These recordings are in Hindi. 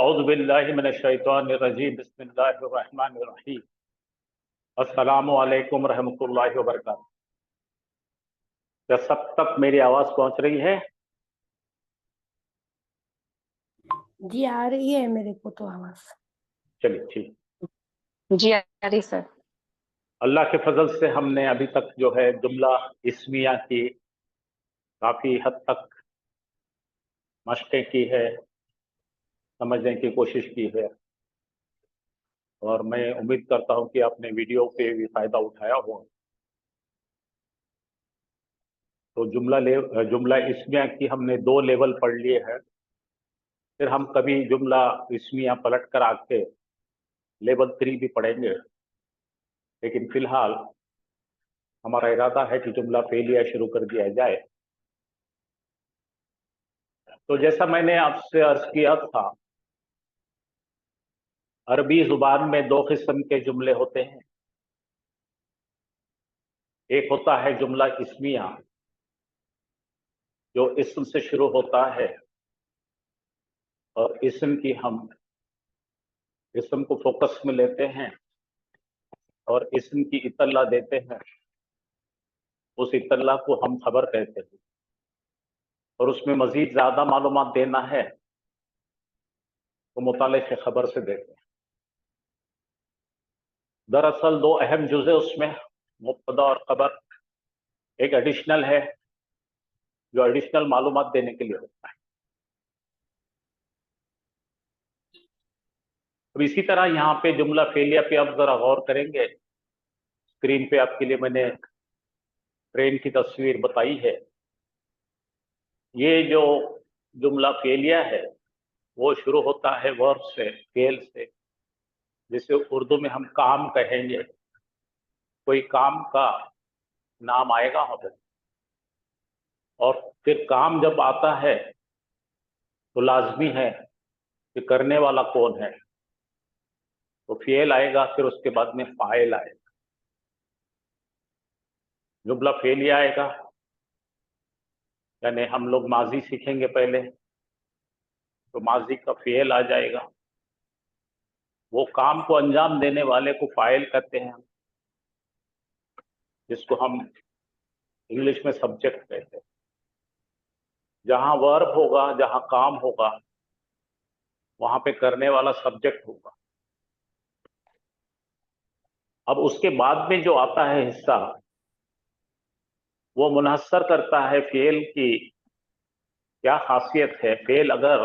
औज़ु बिल्लाहि मिनश शैतानिर रजीम बिस्मिल्लाहिर रहमानिर रहीम अस्सलामु अलैकुम रहमतुल्लाहि व बरकातहू। क्या सब तक मेरी आवाज पहुंच रही है? जी आ रही है मेरे को तो आवाज। चलिए ठीक। जी आ रही सर। अल्लाह के फजल से हमने अभी तक जो है जुमला इस्मिया की काफी हद तक मशक़ें की है, समझने की कोशिश की है और मैं उम्मीद करता हूं कि आपने वीडियो पे भी फायदा उठाया होगा। तो जुमला इस्मिया की हमने 2 लेवल पढ़ लिए हैं। फिर हम कभी जुमला इस्मिया पलट कर आके लेवल 3 भी पढ़ेंगे, लेकिन फिलहाल हमारा इरादा है कि जुमला फेलिया शुरू कर दिया जाए। तो जैसा मैंने आपसे अर्ज किया था, अरबी जुबान में 2 किस्म के जुमले होते हैं। एक होता है जुमला इस्मिया, जो इस्म से शुरू होता है और इस्म को फोकस में लेते हैं और इस्म की इतला देते हैं। उस इतला को हम खबर कहते हैं और उसमें मजीद ज्यादा मालूमात देना है तो मुताले से खबर से देते हैं। दरअसल 2 अहम जुज़े उसमें, मुब्तदा और खबर। एक एडिशनल है जो एडिशनल मालूमात देने के लिए होता है। अब इसी तरह यहाँ पे जुमला फेलिया पे अब जरा गौर करेंगे। स्क्रीन पे आपके लिए मैंने ट्रेन की तस्वीर बताई है। ये जो जुमला फेलिया है वो शुरू होता है वर्ब से, फेल से, जिसे उर्दू में हम काम कहेंगे। कोई काम का नाम आएगा वहां पर और फिर काम जब आता है तो लाजमी है कि करने वाला कौन है, तो फेल आएगा, फिर उसके बाद में फाइल आएगा। जुमला फेलिया आएगा यानी हम लोग माजी सीखेंगे पहले, तो माजी का फेल आ जाएगा। वो काम को अंजाम देने वाले को फाइल कहते हैं, जिसको हम इंग्लिश में सब्जेक्ट कहते हैं। जहां वर्ब होगा, जहां काम होगा, वहां पे करने वाला सब्जेक्ट होगा। अब उसके बाद में जो आता है हिस्सा, वो मुनहसर करता है फेल की क्या खासियत है। फेल अगर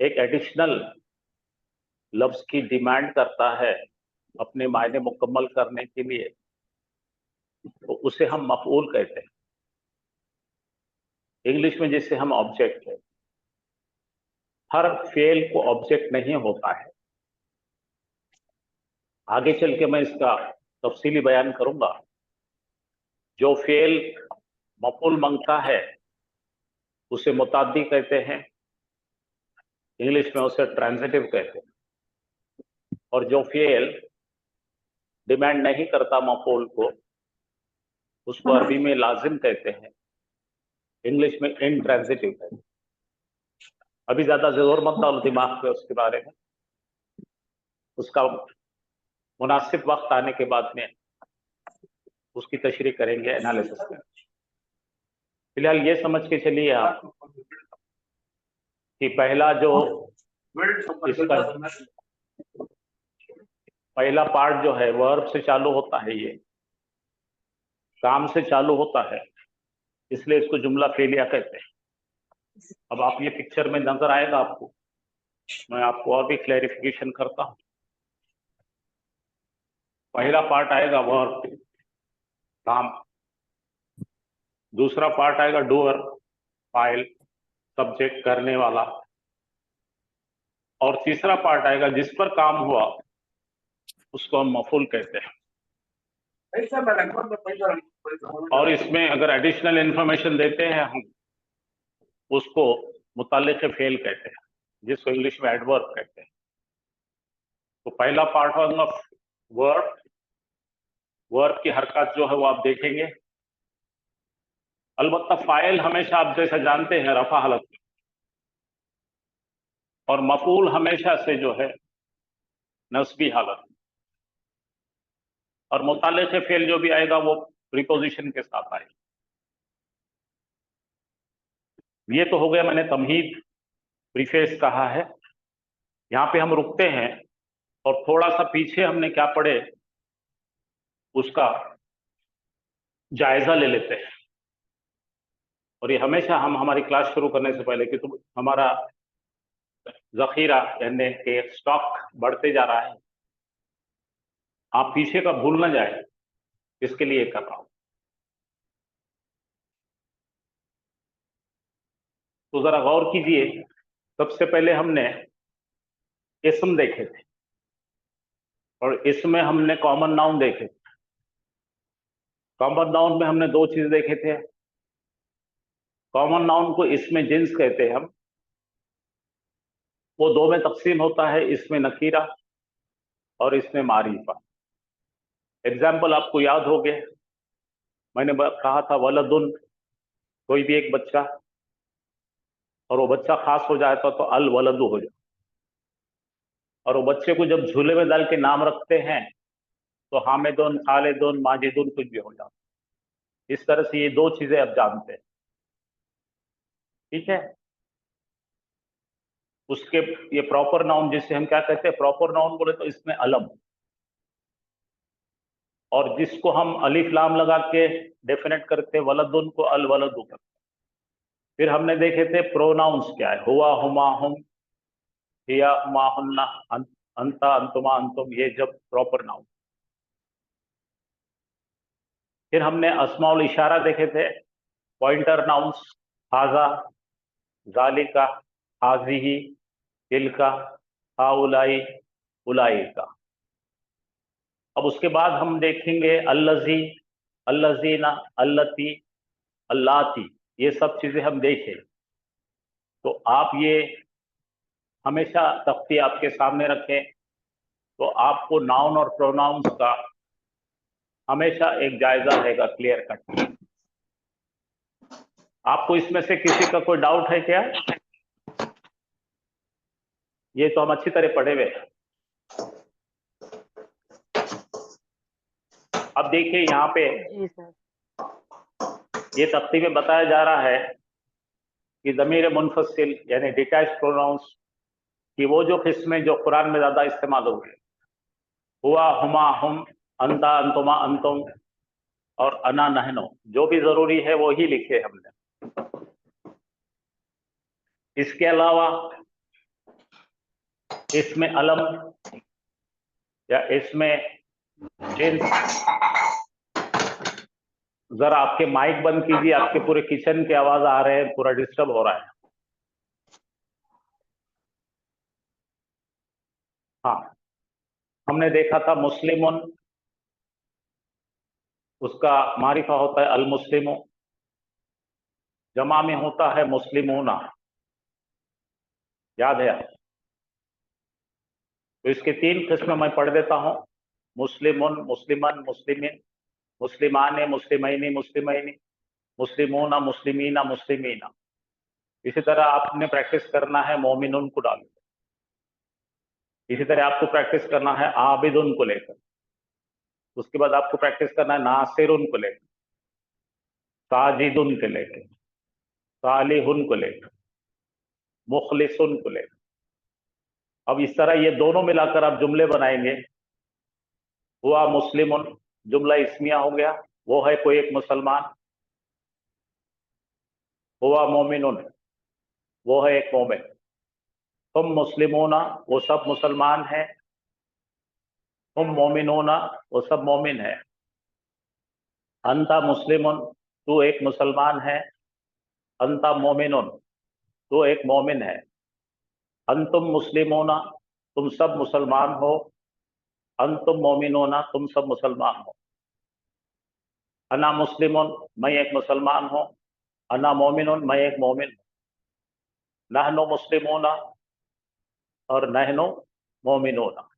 एक एडिशनल लफ्ज की डिमांड करता है अपने मायने मुकम्मल करने के लिए, तो उसे हम मफऊल कहते हैं। इंग्लिश में जिसे हम ऑब्जेक्ट है। हर फेल को ऑब्जेक्ट नहीं होता है। आगे चल के मैं इसका तफसीली बयान करूंगा। जो फेल मफऊल मांगता है उसे मुताद्दी कहते हैं, इंग्लिश में उसे ट्रांजिटिव कहते हैं। और जो फेल डिमांड नहीं करता मफऊल को, उसको अरबी में लाजिम कहते हैं, इंग्लिश में इनट्रांजिटिव कहते हैं। अभी ज्यादा जोर मत डालो दिमाग पे उसके बारे में, उसका मुनासिब वक्त आने के बाद में उसकी तशरीह करेंगे, एनालिसिस करेंगे। फिलहाल ये समझ के चलिए आप कि पहला जो इसका पहला पार्ट जो है वर्ब से चालू होता है, ये काम से चालू होता है, इसलिए इसको जुमला फेलिया कहते हैं। अब आप ये पिक्चर में नजर आएगा आपको, मैं आपको और भी क्लैरिफिकेशन करता हूं। पहला पार्ट आएगा वर्ब, काम। दूसरा पार्ट आएगा डूअर, फाइल, सब्जेक्ट, करने वाला। और तीसरा पार्ट आएगा जिस पर काम हुआ, उसको हम मफूल कहते हैं। और इसमें अगर एडिशनल इंफॉर्मेशन देते हैं हम, उसको मुताल्लिक़ फेल कहते हैं, जिसको इंग्लिश में एडवर्ब कहते हैं। तो पहला पार्ट होगा वर्ब। वर्ब की हरकत जो है वो आप देखेंगे। अलबत्ता फाइल हमेशा आप जैसा जानते हैं रफा हालत में, और मफूल हमेशा से जो है नस्बी हालत में, और मुताल्लिक़ फ़ेल जो भी आएगा वो प्रीपोजिशन के साथ आएगा। ये तो हो गया, मैंने तमहीद प्रीफेस कहा है, यहाँ पे हम रुकते हैं और थोड़ा सा पीछे हमने क्या पढ़े उसका जायजा ले लेते हैं। और ये हमेशा हम हमारी क्लास शुरू करने से पहले कि तुम हमारा जखीरा यानी कि स्टॉक बढ़ते जा रहा है, आप पीछे का भूल ना जाए, इसके लिए कर रहा हूं। तो जरा गौर कीजिए, सबसे पहले हमने इस्म देखे थे और इसमें हमने कॉमन नाउन देखे थे। कॉमन नाउन में हमने दो चीज देखे थे। कॉमन नाउन को इसमें जिन्स कहते हैं हम, वो दो में तकसीम होता है, इसमें नकीरा और इसमें मारिफा। एग्जाम्पल आपको याद हो गए, मैंने कहा था वलदुन, कोई भी एक बच्चा, और वो बच्चा खास हो जाता तो अल वलदु हो जाए। और वो बच्चे को जब झूले में डाल के नाम रखते हैं तो हामिदुन, खालिदुन, माजिदुन कुछ भी हो जाता। इस तरह से ये दो चीजें आप जानते हैं, ठीक है। उसके ये प्रॉपर नाउन जिसे हम क्या कहते हैं, प्रॉपर नाउन बोले तो इसमें अलम, और जिसको हम अलिफ लाम लगा के डेफिनेट करते हैं वलदुन को अल वलदु करते हैं। फिर हमने देखे थे प्रोनाउंस क्या है, हुआ, हुमा, हुम, हिया, हुमा, हुन्ना, अंता, अंतुमा, अंतुम, ये जब प्रॉपर नाउन। फिर हमने अस्माउल इशारा देखे थे, पॉइंटर नाउन्स, हाजा, जालिका, हाजिही, तिलका, हाउलाई, उलाई का। अब उसके बाद हम देखेंगे अल्लजी, अल्लजीना, अल्लती, अल्लाती, ये सब चीजें हम देखें। तो आप ये हमेशा तख्ती आपके सामने रखें, तो आपको नाउन और प्रोनाउंस का हमेशा एक जायजा रहेगा, क्लियर कट। आपको इसमें से किसी का कोई डाउट है क्या? ये तो हम अच्छी तरह पढ़े हुए हैं। अब देखिए यहाँ पे जी सर। ये तख्ती में बताया जा रहा है कि ज़मीर मुनफसिल यानी डिटैच प्रोनाउंस कि वो जो किस्में जो कुरान में ज्यादा इस्तेमाल हो गए, हुआ, हुमा, हुम, अंता, अंतुमा, अंतुम और अना, नहनो, जो भी जरूरी है वो ही लिखे हमने। इसके अलावा इसमें अलम या इसमें जिन्स, जरा आपके माइक बंद कीजिए, आपके पूरे किचन की आवाज आ रहे हैं, पूरा डिस्टर्ब हो रहा है। हाँ, हमने देखा था मुस्लिमुन, उसका मारिफा होता है अल मुस्लिमो, जमा में होता है मुस्लिमूना, याद है आप? तो इसके तीन किस्में मैं पढ़ देता हूं, मुस्लिमुन, मुस्लिमन, मुस्लिमिन, मुस्लिमाने, मुस्लिमैनी, मुस्लिमैनी, मुस्लिमूना, मुस्लिमीना, मुस्लिमीना। इसी तरह आपने प्रैक्टिस करना है मोमिनुन को डाल, इसी तरह आपको प्रैक्टिस करना है आबिदुन को लेकर, उसके बाद आपको प्रैक्टिस करना है नासिरुन को लेकर, साजिदुन को लेकर, सालिहुन को लेकर, मुखलिसुन को लेकर। अब इस तरह ये दोनों मिलाकर आप जुमले बनाएंगे। हुआ मुस्लिमुन, जुमला इस्मिया हो गया, वो है कोई एक मुसलमान। हुआ मोमिनुन, वो है एक मोमिन। तुम मुस्लिमोना, वो सब मुसलमान हैं। तुम मोमिनोना, वो सब मोमिन है। अंता मुस्लिमुन, तू एक मुसलमान है। अंता मोमिनुन, तू एक मोमिन है। अंतुम मुस्लिमोना, तुम सब मुसलमान हो। अंतुम मोमिनोना, तुम सब मुसलमान हो। अना मुस्लिमुन, मैं एक मुसलमान हूँ। अना मोमिनुन, मैं एक मोमिन हूँ। नहनो मुस्लिमोना और नहनो मोमिनोना।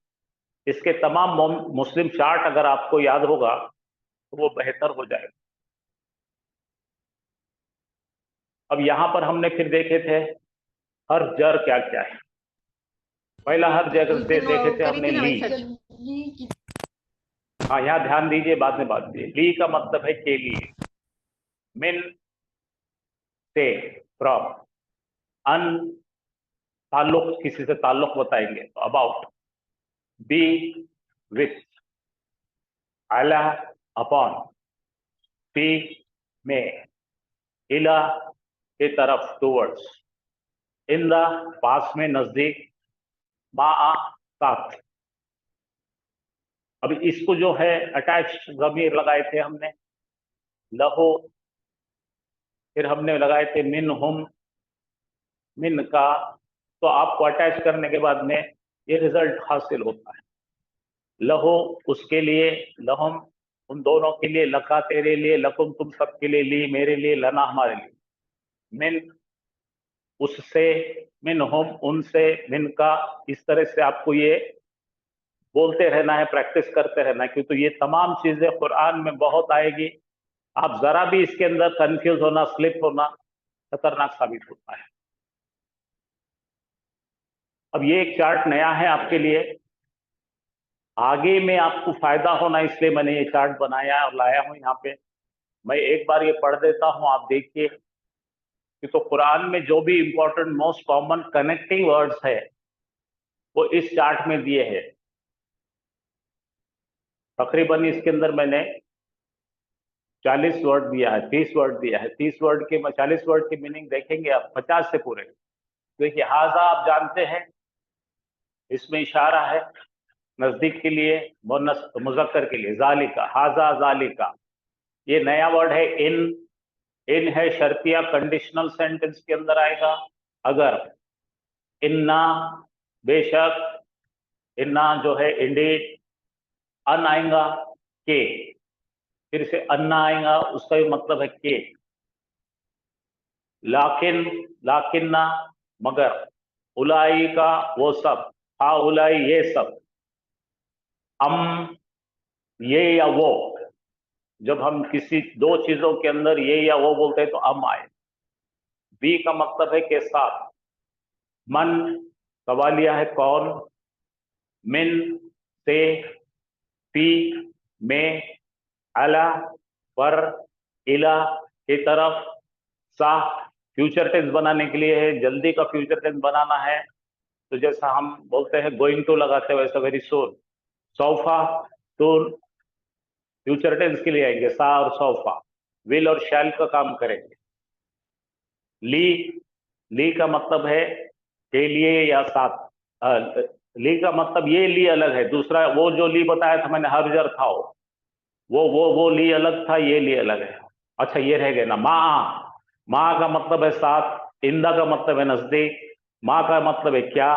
इसके तमाम मुस्लिम चार्ट अगर आपको याद होगा तो वो बेहतर हो जाएगा। अब यहां पर हमने फिर देखे थे हर जर क्या क्या है। पहला हर जगह उस से दिन देखे वो थे करी हमने थी ना ली। वही सच। हाँ, यहाँ ध्यान दीजिए, बाद में बात कीजिए। ली का मतलब है के लिए, मिन से, फ्रॉम, अन ताल्लुक, किसी से ताल्लुक बताएंगे तो अबाउट, बी विथ, अला अपॉन, पी में, इला के तरफ टूवर्ड्स, इन द पास में नजदीक, मा साथ। अब इसको जो है अटैच जमीर लगाए थे हमने, लहो, फिर हमने लगाए थे मिन हुम, मिन का, तो आपको अटैच करने के बाद में ये रिजल्ट हासिल होता है। लहो उसके लिए, लहुम उन दोनों के लिए, लका तेरे लिए, लकुम तुम सबके लिए, ली मेरे लिए, लना हमारे लिए, मिन उससे, मिन हुम उनसे, मिन का। इस तरह से आपको ये बोलते रहना है, प्रैक्टिस करते रहना है, क्योंकि ये तमाम चीजें कुरान में बहुत आएगी। आप जरा भी इसके अंदर कंफ्यूज होना, स्लिप होना खतरनाक साबित होता है। अब ये एक चार्ट नया है आपके लिए, आगे में आपको फायदा होना, इसलिए मैंने ये चार्ट बनाया और लाया हूं यहाँ पे। मैं एक बार ये पढ़ देता हूं, आप देखिए कि तो कुरान में जो भी important most common connecting words है वो इस चार्ट में दिए हैं। तकरीबन इसके अंदर मैंने 40 वर्ड दिया है, 30 वर्ड दिया है। 30 वर्ड के 40 वर्ड की मीनिंग देखेंगे आप 50 से पूरे। देखिए, हाजा आप जानते हैं, इसमें इशारा है नजदीक के लिए, मुजक्कर के लिए, जालिका, हाजा जालिका। ये नया वर्ड है इन, इन है शर्तिया, कंडीशनल सेंटेंस के अंदर आएगा। अगर, इन्ना बेशक, इन्ना जो है इंडीड, अन आएगा के, फिर से अन्ना आएगा, उसका भी मतलब है के। लाकिन, लाकिन्ना मगर, उलाई का वो सब, हा उलाई ये सब, अम ये या वो, जब हम किसी दो चीजों के अंदर ये या वो बोलते हैं तो अम आए। बी का मतलब है के साथ, मन सवालिया है कौन, मिन से, पी में, अला पर, इला की तरफ, सा फ्यूचर टेंस बनाने के लिए है, जल्दी का फ्यूचर टेंस बनाना है तो जैसा हम बोलते हैं गोइंग टू लगाते हैं वैसा वेरी सून। सौफा, सून फ्यूचर टेंस के लिए आएंगे, सा और सौफा, विल और शैल का काम करेंगे। ली, ली का मतलब है के लिए या साथ। ली का मतलब ये ली अलग है, दूसरा वो जो ली बताया था मैंने, हरजर था वो ली अलग था, ये ली अलग है। अच्छा, ये रह गए ना, माँ, माँ का मतलब है साथ, इंदा का मतलब है नजदीक, माँ का मतलब है क्या,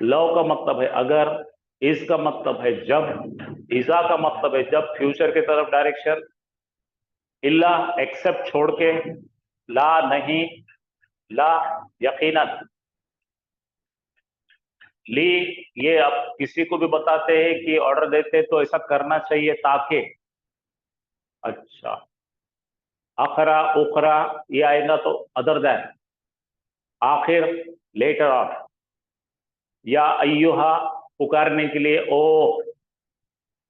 लव का मतलब है अगर, इस का मतलब है जब, इजा का मतलब है जब, फ्यूचर की तरफ डायरेक्शन, इल्ला एक्सेप्ट छोड़ के, ला नहीं, ला यकीनन। ली, ये आप किसी को भी बताते हैं कि ऑर्डर देते हैं तो ऐसा करना चाहिए ताकि। अच्छा, अखरा उखरा ये आएगा तो अदर दैन, आखिर, लेटर ऑन, या अय्युहा पुकारने के लिए, ओ,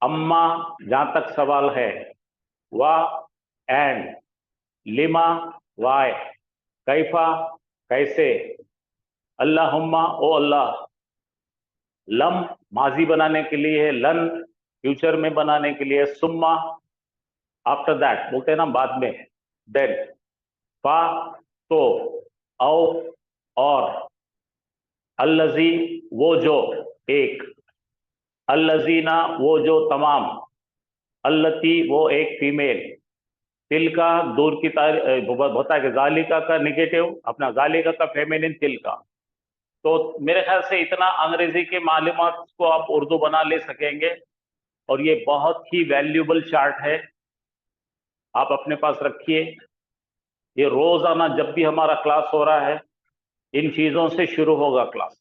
अम्मा जहां तक सवाल है, वाह एंड, लिमा वाय, कैफा कैसे, अल्लाहुम्मा ओ अल्लाह, लम माजी बनाने के लिए है, लन फ्यूचर में बनाने के लिए, सुम्मा आफ्टर दैट बोलते हैं ना बाद में, देन, फा तो, औ और, अल्लजी वो जो एक, अल्लजीना वो जो तमाम, अल्लती वो एक फीमेल, तिल का दूर की होता है कि जालिका का निगेटिव, अपना जालिका का फेमिनिन तिल का। तो मेरे ख्याल से इतना अंग्रेजी के मालूमात को आप उर्दू बना ले सकेंगे, और ये बहुत ही वैल्यूबल चार्ट है, आप अपने पास रखिए। ये रोजाना जब भी हमारा क्लास हो रहा है इन चीजों से शुरू होगा क्लास,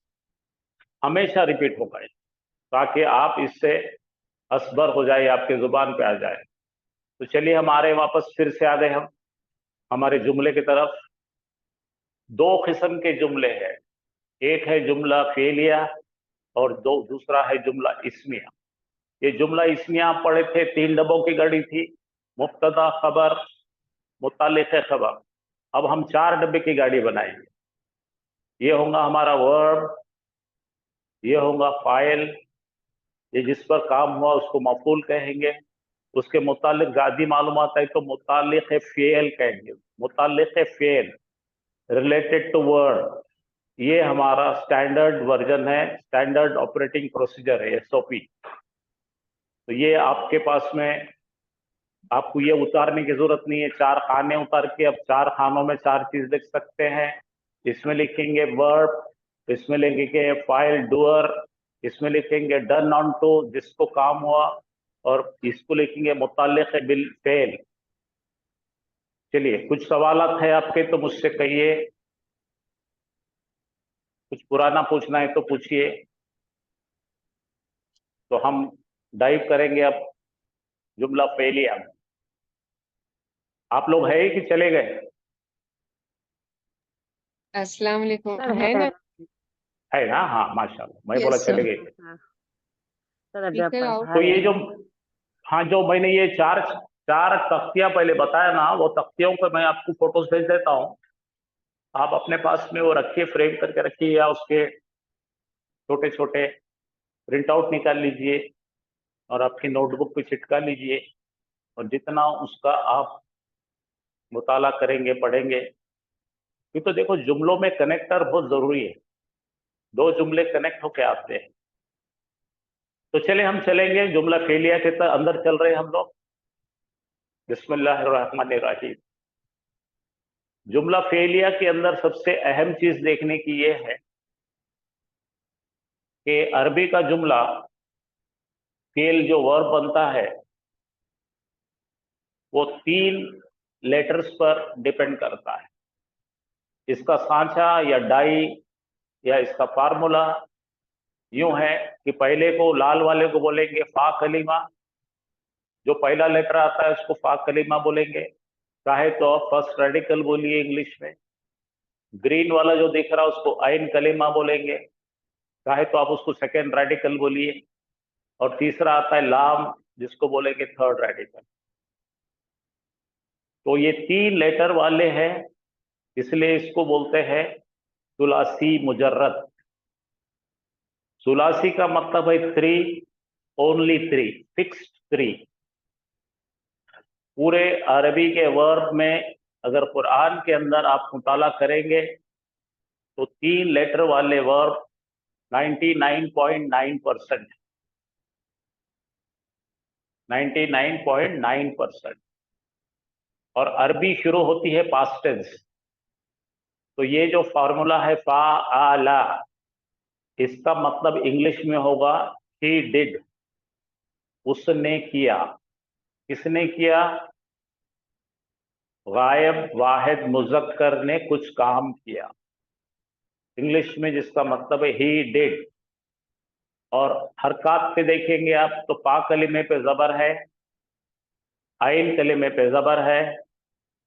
हमेशा रिपीट होगा ताकि आप इससे असबर हो जाए, आपके जुबान पे आ जाए। तो चलिए हम आ रहे हैं वापस, फिर से आ गए हम हमारे जुमले की तरफ। दो किस्म के जुमले हैं, एक है जुमला फेलिया और दूसरा है जुमला इस्मिया। ये जुमला इस्मिया आप पढ़े थे, 3 डब्बों की घड़ी थी, मुब्तदा, खबर, मुतालिक खबर। अब हम 4 डब्बे की गाड़ी बनाएंगे। ये होगा हमारा वर्ब, ये होगा फाइल, ये जिस पर काम हुआ उसको मफूल कहेंगे, उसके मुतालिक ज़्यादा मालूमात है तो मुतालिक फ़ेल कहेंगे, मुतालिक फ़ेल, रिलेटेड टू वर्ड। ये हमारा स्टैंडर्ड वर्जन है, स्टैंडर्ड ऑपरेटिंग प्रोसीजर है, एसओपी। तो ये आपके पास में, आपको ये उतारने की जरूरत नहीं है। 4 खाने उतार के अब 4 खानों में 4 चीज लिख सकते हैं। इसमें लिखेंगे वर्ब, इसमें लिखेंगे फाइल डूअर, इसमें लिखेंगे डन ऑन टू, जिसको काम हुआ, और इसको लिखेंगे मुताल्लिक़ बिल फेल। चलिए, कुछ सवालात है आपके तो मुझसे कहिए, कुछ पुराना पूछना है तो पूछिए। तो हम डाइव करेंगे अब जुमला फेलिया में। आप लोग है कि चले गए? अस्सलाम वालेकुम। सर है ना? है ना? हाँ, माशाल्लाह। मैं बोला यस चले सर। गए। सर अभी आप स्पीकर पढ़ा आउट तो रहे ये जो, हैं। हाँ, जो मैंने ये चार चार तख्तियां पहले बताया ना, वो तख्तियों को मैं आपको फोटोज भेज देता हूँ। आप अपने पास में वो रखिए, फ्रेम करके रखिए, या उसके छोटे छोटे प्रिंट आउट निकाल लीजिए और आपकी नोटबुक पे चिटका लीजिए। और जितना उसका आप मुताला करेंगे, पढ़ेंगे, क्योंकि तो देखो, जुमलों में कनेक्टर बहुत जरूरी है। 2 जुमले कनेक्ट होके आते हैं। तो चले, हम चलेंगे जुमला फेलिया के अंदर चल रहे हैं हम लोग। बिस्मिल्लाहिर्रहमानिर्रहीम। जुमला फेलिया के अंदर सबसे अहम चीज देखने की ये है कि अरबी का जुमला फेल जो वर्ब बनता है वो 3 लेटर्स पर डिपेंड करता है। इसका सांचा या डाई या इसका फार्मूला यूं है कि पहले को, लाल वाले को बोलेंगे फा कलीमा। जो पहला लेटर आता है उसको फा कलीमा बोलेंगे। चाहे तो आप फर्स्ट रेडिकल बोलिए इंग्लिश में। ग्रीन वाला जो दिख रहा है उसको आइन कलीमा बोलेंगे। चाहे तो आप उसको सेकेंड रेडिकल बोलिए। और तीसरा आता है लाम, जिसको बोलेंगे थर्ड रेडिकल। तो ये 3 लेटर वाले हैं, इसलिए इसको बोलते हैं सुलासी मुजर्रद। सुलासी का मतलब है 3, ओनली 3, फिक्स्ड 3। पूरे अरबी के वर्ब में अगर कुरान के अंदर आप मुताला करेंगे तो 3 लेटर वाले वर्ब 99.9%, 99.9%। और अरबी शुरू होती है पास्ट टेंस। तो ये जो फॉर्मूला है फा आला, इसका मतलब इंग्लिश में होगा ही डिड, उसने किया। किसने किया? गायब वाहिद मुजक्कर ने कुछ काम किया, इंग्लिश में जिसका मतलब है ही डिड। और हरकत पे देखेंगे आप तो पा कलिमे पे जबर है, आइन कलिमे पे जबर है,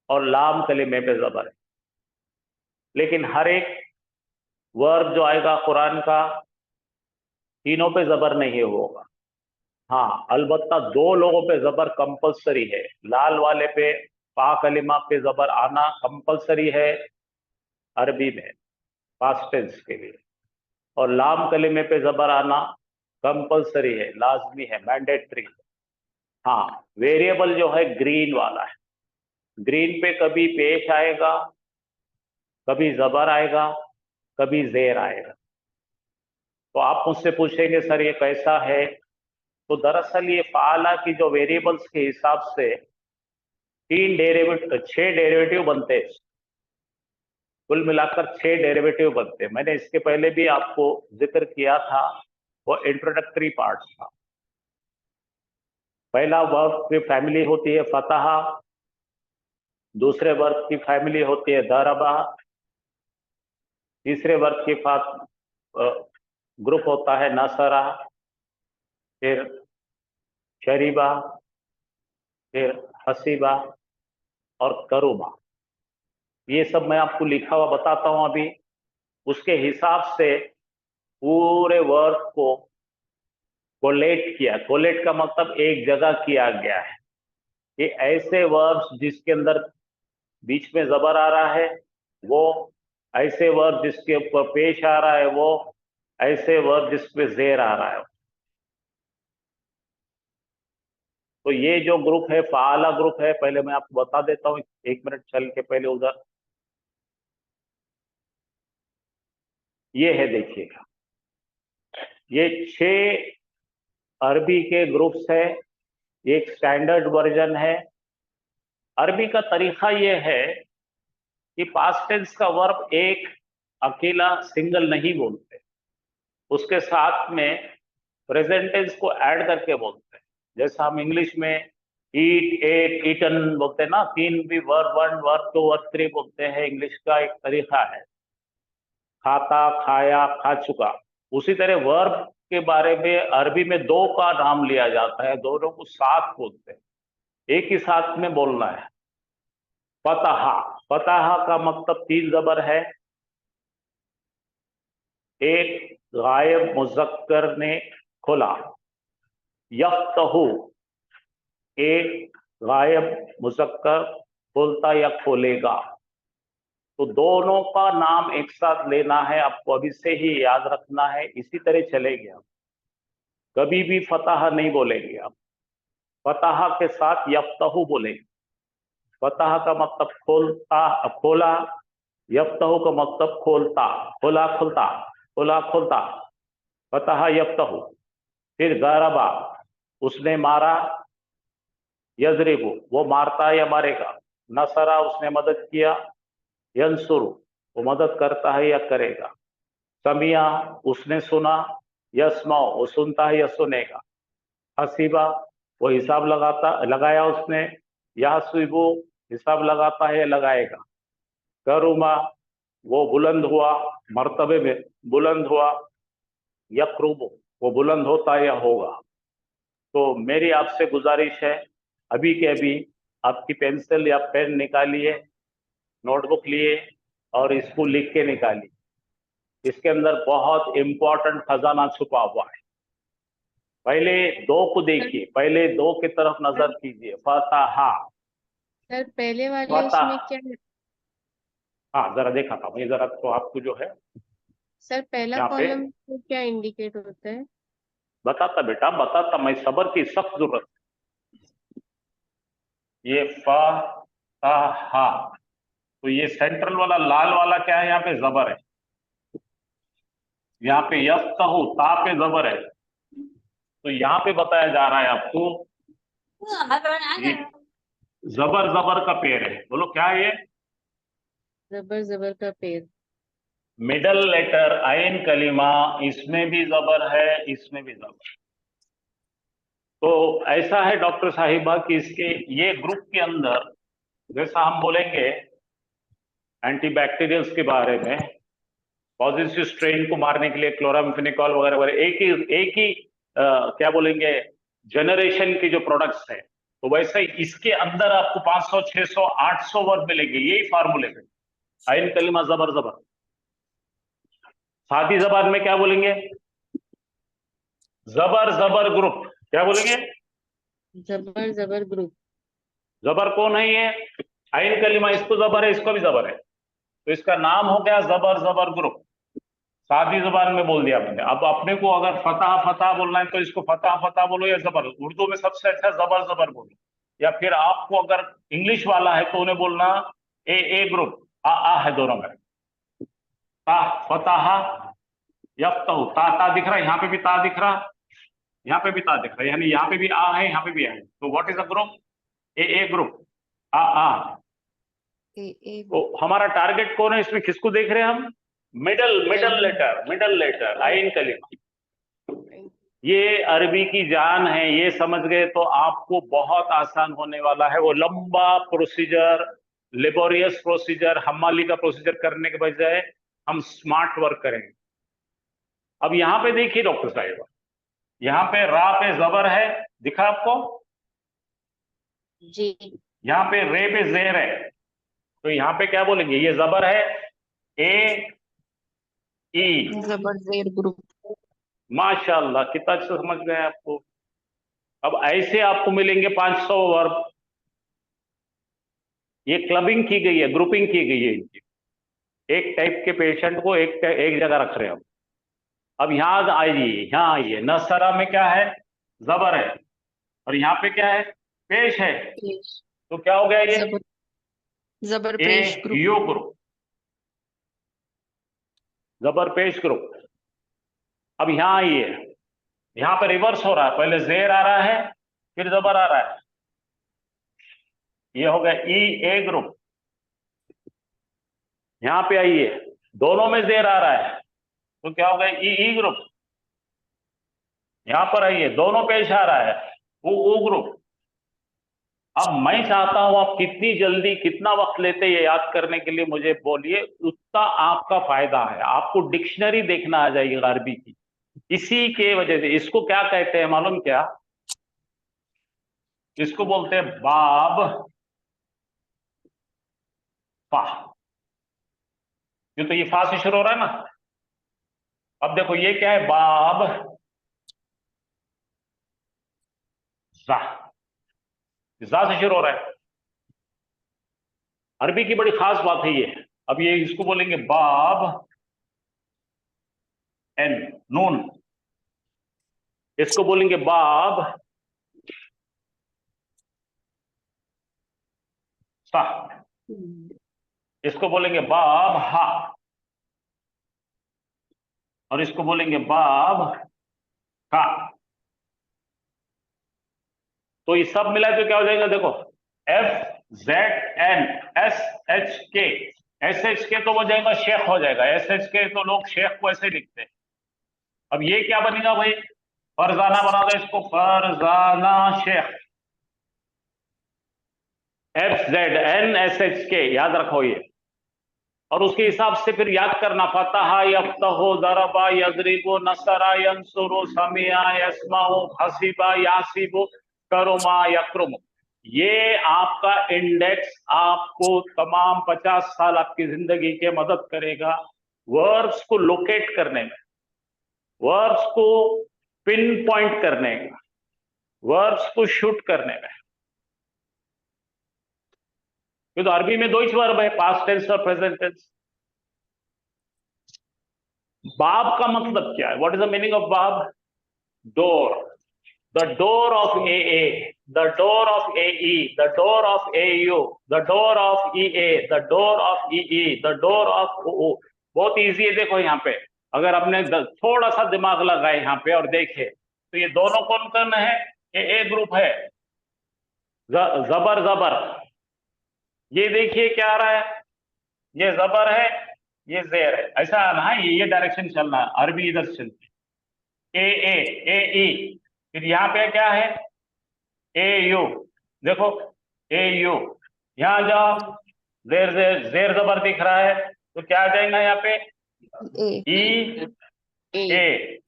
और लाम कलिमे पे जबर है। लेकिन हर एक वर्ब जो आएगा कुरान का, तीनों पे जबर नहीं होगा। हाँ, अलबत्ता 2 लोगों पे जबर कंपलसरी है। लाल वाले पे पा कलिमा पे जबर आना कंपलसरी है अरबी में, पास्ट टेंस के लिए। और लाम कलिमे पे जबर आना कंपलसरी है, लाजमी है, मैंडेटरी है। हाँ, वेरिएबल जो है ग्रीन वाला है। ग्रीन पे कभी पेश आएगा, कभी जबर आएगा, कभी जेर आएगा। तो आप मुझसे पूछेंगे सर ये कैसा है? तो दरअसल ये फाला की जो वेरिएबल्स के हिसाब से 6 डेरिवेटिव बनते हैं। कुल मिलाकर 6 डेरिवेटिव बनते हैं। मैंने इसके पहले भी आपको जिक्र किया था, वो इंट्रोडक्टरी पार्ट था। पहला वर्ब की फैमिली होती है फतहा, दूसरे वर्ब की फैमिली होती है दरबा, तीसरे वर्ब की ग्रुप होता है नसरा, फिर शरीबा, फिर हसीबा और करूबा। ये सब मैं आपको लिखा हुआ बताता हूं अभी। उसके हिसाब से पूरे वर्ब को कोलेट किया। कोलेट का मतलब एक जगह किया गया है। ये ऐसे वर्ब्स जिसके अंदर बीच में जबर आ रहा है वो, ऐसे वर्ब जिसके ऊपर पेश आ रहा है वो, ऐसे वर्ब जिसपे जेर आ रहा है। तो ये जो ग्रुप है फाला ग्रुप है, पहले मैं आपको बता देता हूँ, 1 मिनट चल के पहले उधर। ये है, देखिएगा, ये 6 अरबी के ग्रुप्स है। ये एक स्टैंडर्ड वर्जन है। अरबी का तरीका ये है कि पास्ट टेंस का वर्ब एक अकेला सिंगल नहीं बोलते, उसके साथ में प्रेजेंट टेंस को ऐड करके बोलते हैं। जैसा हम इंग्लिश में ईट, एट, ईटन बोलते हैं ना, 3 भी वर्ब 1, वर्ब 2, वर्ब 3 बोलते हैं। इंग्लिश का एक तरीका है, खाता, खाया, खा चुका। उसी तरह वर्ब के बारे में अरबी में 2 का नाम लिया जाता है, दोनों को साथ बोलते हैं, एक ही साथ में बोलना है। फतहा, फतहा का मतलब 3 जबर है। एक गायब मुजक्कर ने खोला। यफ्तहु, एक गायब मुजक्कर खोलता या खोलेगा। तो दोनों का नाम एक साथ लेना है, आपको अभी से ही याद रखना है, इसी तरह चलेंगे आप। कभी भी फतह नहीं बोलेंगे आप, फतह के साथ यफ्तहु बोलेंगे। फतह का मतलब खोलता, खोला। यफ्तहु का मतलब खोलता, खोला खुलता, खोला खुलता। फतह यफ्तहु। फिर गरबा, उसने मारा। यजरिबु, वो मारता या मारेगा। नसरा, उसने मदद किया। यंसुरु, वो मदद करता है या करेगा। समिया, उसने सुना। यस्माउ, वो सुनता है या सुनेगा। हसीबा, वो हिसाब लगाया उसने। याहसिबु, हिसाब लगाता है या लगाएगा। करुमा, वो बुलंद हुआ, मर्तबे में बुलंद हुआ। यकरुबु, वो बुलंद होता है या होगा। तो मेरी आपसे गुजारिश है, अभी के अभी आपकी पेंसिल या पेन निकालिए, नोटबुक लिए और इसको लिख के निकालिए। इसके अंदर बहुत इंपॉर्टेंट खजाना छुपा हुआ है। पहले 2 को देखिए, पहले 2 की तरफ नजर कीजिए। फतहा, सर पहले वाले फतह। उसमें क्या है? हाँ, जरा देखा था मैं, जरा तो आपको जो है सर पहला यहाँ पे कॉलम में क्या इंडिकेट होता है? बताता बेटा, बताता, मैं सबर की सख्त जरूरत है। ये फतहा, तो ये सेंट्रल वाला लाल वाला क्या है, यहाँ पे जबर है। यहाँ पे यफ्तहु, ता पे जबर है। तो यहाँ पे बताया जा रहा है आपको, ये जबर जबर का पेड़ है। बोलो क्या है ये? जबर जबर का पेड़। मिडल लेटर आइन कलीमा, इसमें भी जबर है, इसमें भी जबर। तो ऐसा है डॉक्टर साहिबा कि इसके ये ग्रुप के अंदर, जैसा हम बोलेंगे एंटीबैक्टीरियल्स के बारे में, पॉजिटिव स्ट्रेन को मारने के लिए क्लोरामफेनिकॉल वगैरह वगैरह, एक ही क्या बोलेंगे, जनरेशन के जो प्रोडक्ट्स हैं। तो वैसे इसके अंदर आपको 500, 600, 800 वर्ड मिलेंगे, यही फार्मूले में। आइन कलीमा जबर जबर। सादी जबान में क्या बोलेंगे? जबर जबर ग्रुप, क्या बोलेंगे? जबर जबर ग्रुप। जबर कौन है ये? आइन कलीमा, इसको जबर है, इसको भी जबर है, तो इसका नाम हो गया जबर जबर ग्रुप। सादी जबान में बोल दिया मैंने। अब अपने को अगर फतह फतह बोलना है तो इसको फतह फतह बोलो या जबर। उर्दू में सबसे अच्छा जबर जबर बोलो। या फिर आपको अगर इंग्लिश वाला है तो उन्हें बोलना ए ग्रुप, आ है दोनों में। ता, फतह, यफ्तहु। ता दिख रहा है, यहाँ पे भी ता दिख रहा, यहाँ पे भी ता दिख रहा है, यानी यहाँ पे भी आ है, यहाँ पे भी आ है। तो what is a group? A group, आ। तो हमारा टारगेट कौन है इसमें, किसको देख रहे हैं हम? मिडल लेटर आइन कलीमा। ये अरबी की जान है, ये समझ गए तो आपको बहुत आसान होने वाला है। वो लंबा प्रोसीजर, लेबोरियस प्रोसीजर, हम्माली का प्रोसीजर करने के बजाय हम स्मार्ट वर्क करेंगे। अब यहां पे देखिए डॉक्टर साहिबा, यहाँ पे रा पे जबर है, दिखा आपको? जी। यहाँ पे रे पे जेर है, तो यहाँ पे क्या बोलेंगे? ये जबर है, ए ई। जबर जेर ग्रुप। माशाल्लाह, कितना अच्छा समझ गए आपको। अब ऐसे आपको मिलेंगे 500 वर्ब। ये क्लबिंग की गई है, ग्रुपिंग की गई है इनकी। एक टाइप के पेशेंट को एक जगह रख रहे हैं हम। अब यहाँ आइए, यहाँ आइए। नसरा में क्या है? जबर है। और यहाँ पे क्या है? पेश है। पेश तो क्या हो गया ये? जबर जबर ए पेश ग्रुप यू ग्रुप, जबर पेश ग्रुप। अब यहाँ आइए, यहाँ पे रिवर्स हो रहा है। पहले जेर आ रहा है, फिर जबर आ रहा है। ये हो गया ई ए ग्रुप। यहाँ पे आइए, दोनों में जेर आ रहा है, तो क्या हो गया? ई ई ग्रुप। यहाँ पर आइए, दोनों पेश आ रहा है, ऊ ग्रुप। अब मैं चाहता हूं आप कितनी जल्दी, कितना वक्त लेते ये याद करने के लिए मुझे बोलिए, उतना आपका फायदा है। आपको डिक्शनरी देखना आ जाएगी अरबी की। इसी के वजह से इसको क्या कहते हैं मालूम क्या? इसको बोलते हैं बाब फा। तो ये फा से शुरू हो रहा है ना। अब देखो ये क्या है? बाब जा, जा से शुरू हो रहा है। अरबी की बड़ी खास बात है ये। अब ये इसको बोलेंगे बाब एन नून। इसको बोलेंगे बाब सा। इसको बोलेंगे बाब हा। और इसको बोलेंगे बाब का। तो ये सब मिला तो क्या हो जाएगा? देखो, F Z N S H K. S H K तो हो जाएगा शेख, हो जाएगा एस एच के। तो लोग शेख को ऐसे लिखते हैं। अब ये क्या बनेगा भाई? फरजाना बना दो इसको, Farzana Shaikh. F Z N S H K, याद रखो ये। और उसके हिसाब से फिर याद करना, फतहा यफ्तहु ज़रबा यज़रिबु नसरा यंसुरु समिया यस्माउ हसीबा यासिबु करुमा यकरुम। ये आपका इंडेक्स आपको तमाम 50 साल आपकी जिंदगी के मदद करेगा वर्ब्स को लोकेट करने में, वर्ब्स को पिन पॉइंट करने में, वर्ब्स को शूट करने में। तो अरबी में दो ही वर्ब है, पास्ट टेंस और प्रेजेंट टेंस। बाब का मतलब क्या है? What is the meaning of बाब? Door. The door of A A, the door of A E, the door of A U, the door of E A, the door of E E, the door of O. बहुत इजी है। देखो यहाँ पे अगर आपने थोड़ा सा दिमाग लगाए यहाँ पे और देखे तो ये दोनों कौन कौन है? ए ग्रुप है। जबर जबर, ये देखिए क्या आ रहा है? ये जबर है, ये जेर है। ऐसा आना है, ये डायरेक्शन चलना है। अरबी इधर चलती है। ए ई। फिर यहाँ पे क्या है? ए यू। देखो ए यू, यहाँ जाओ, जेर जेर जेर जबर दिख रहा है, तो क्या आ जाएगा यहाँ पे? ई ए।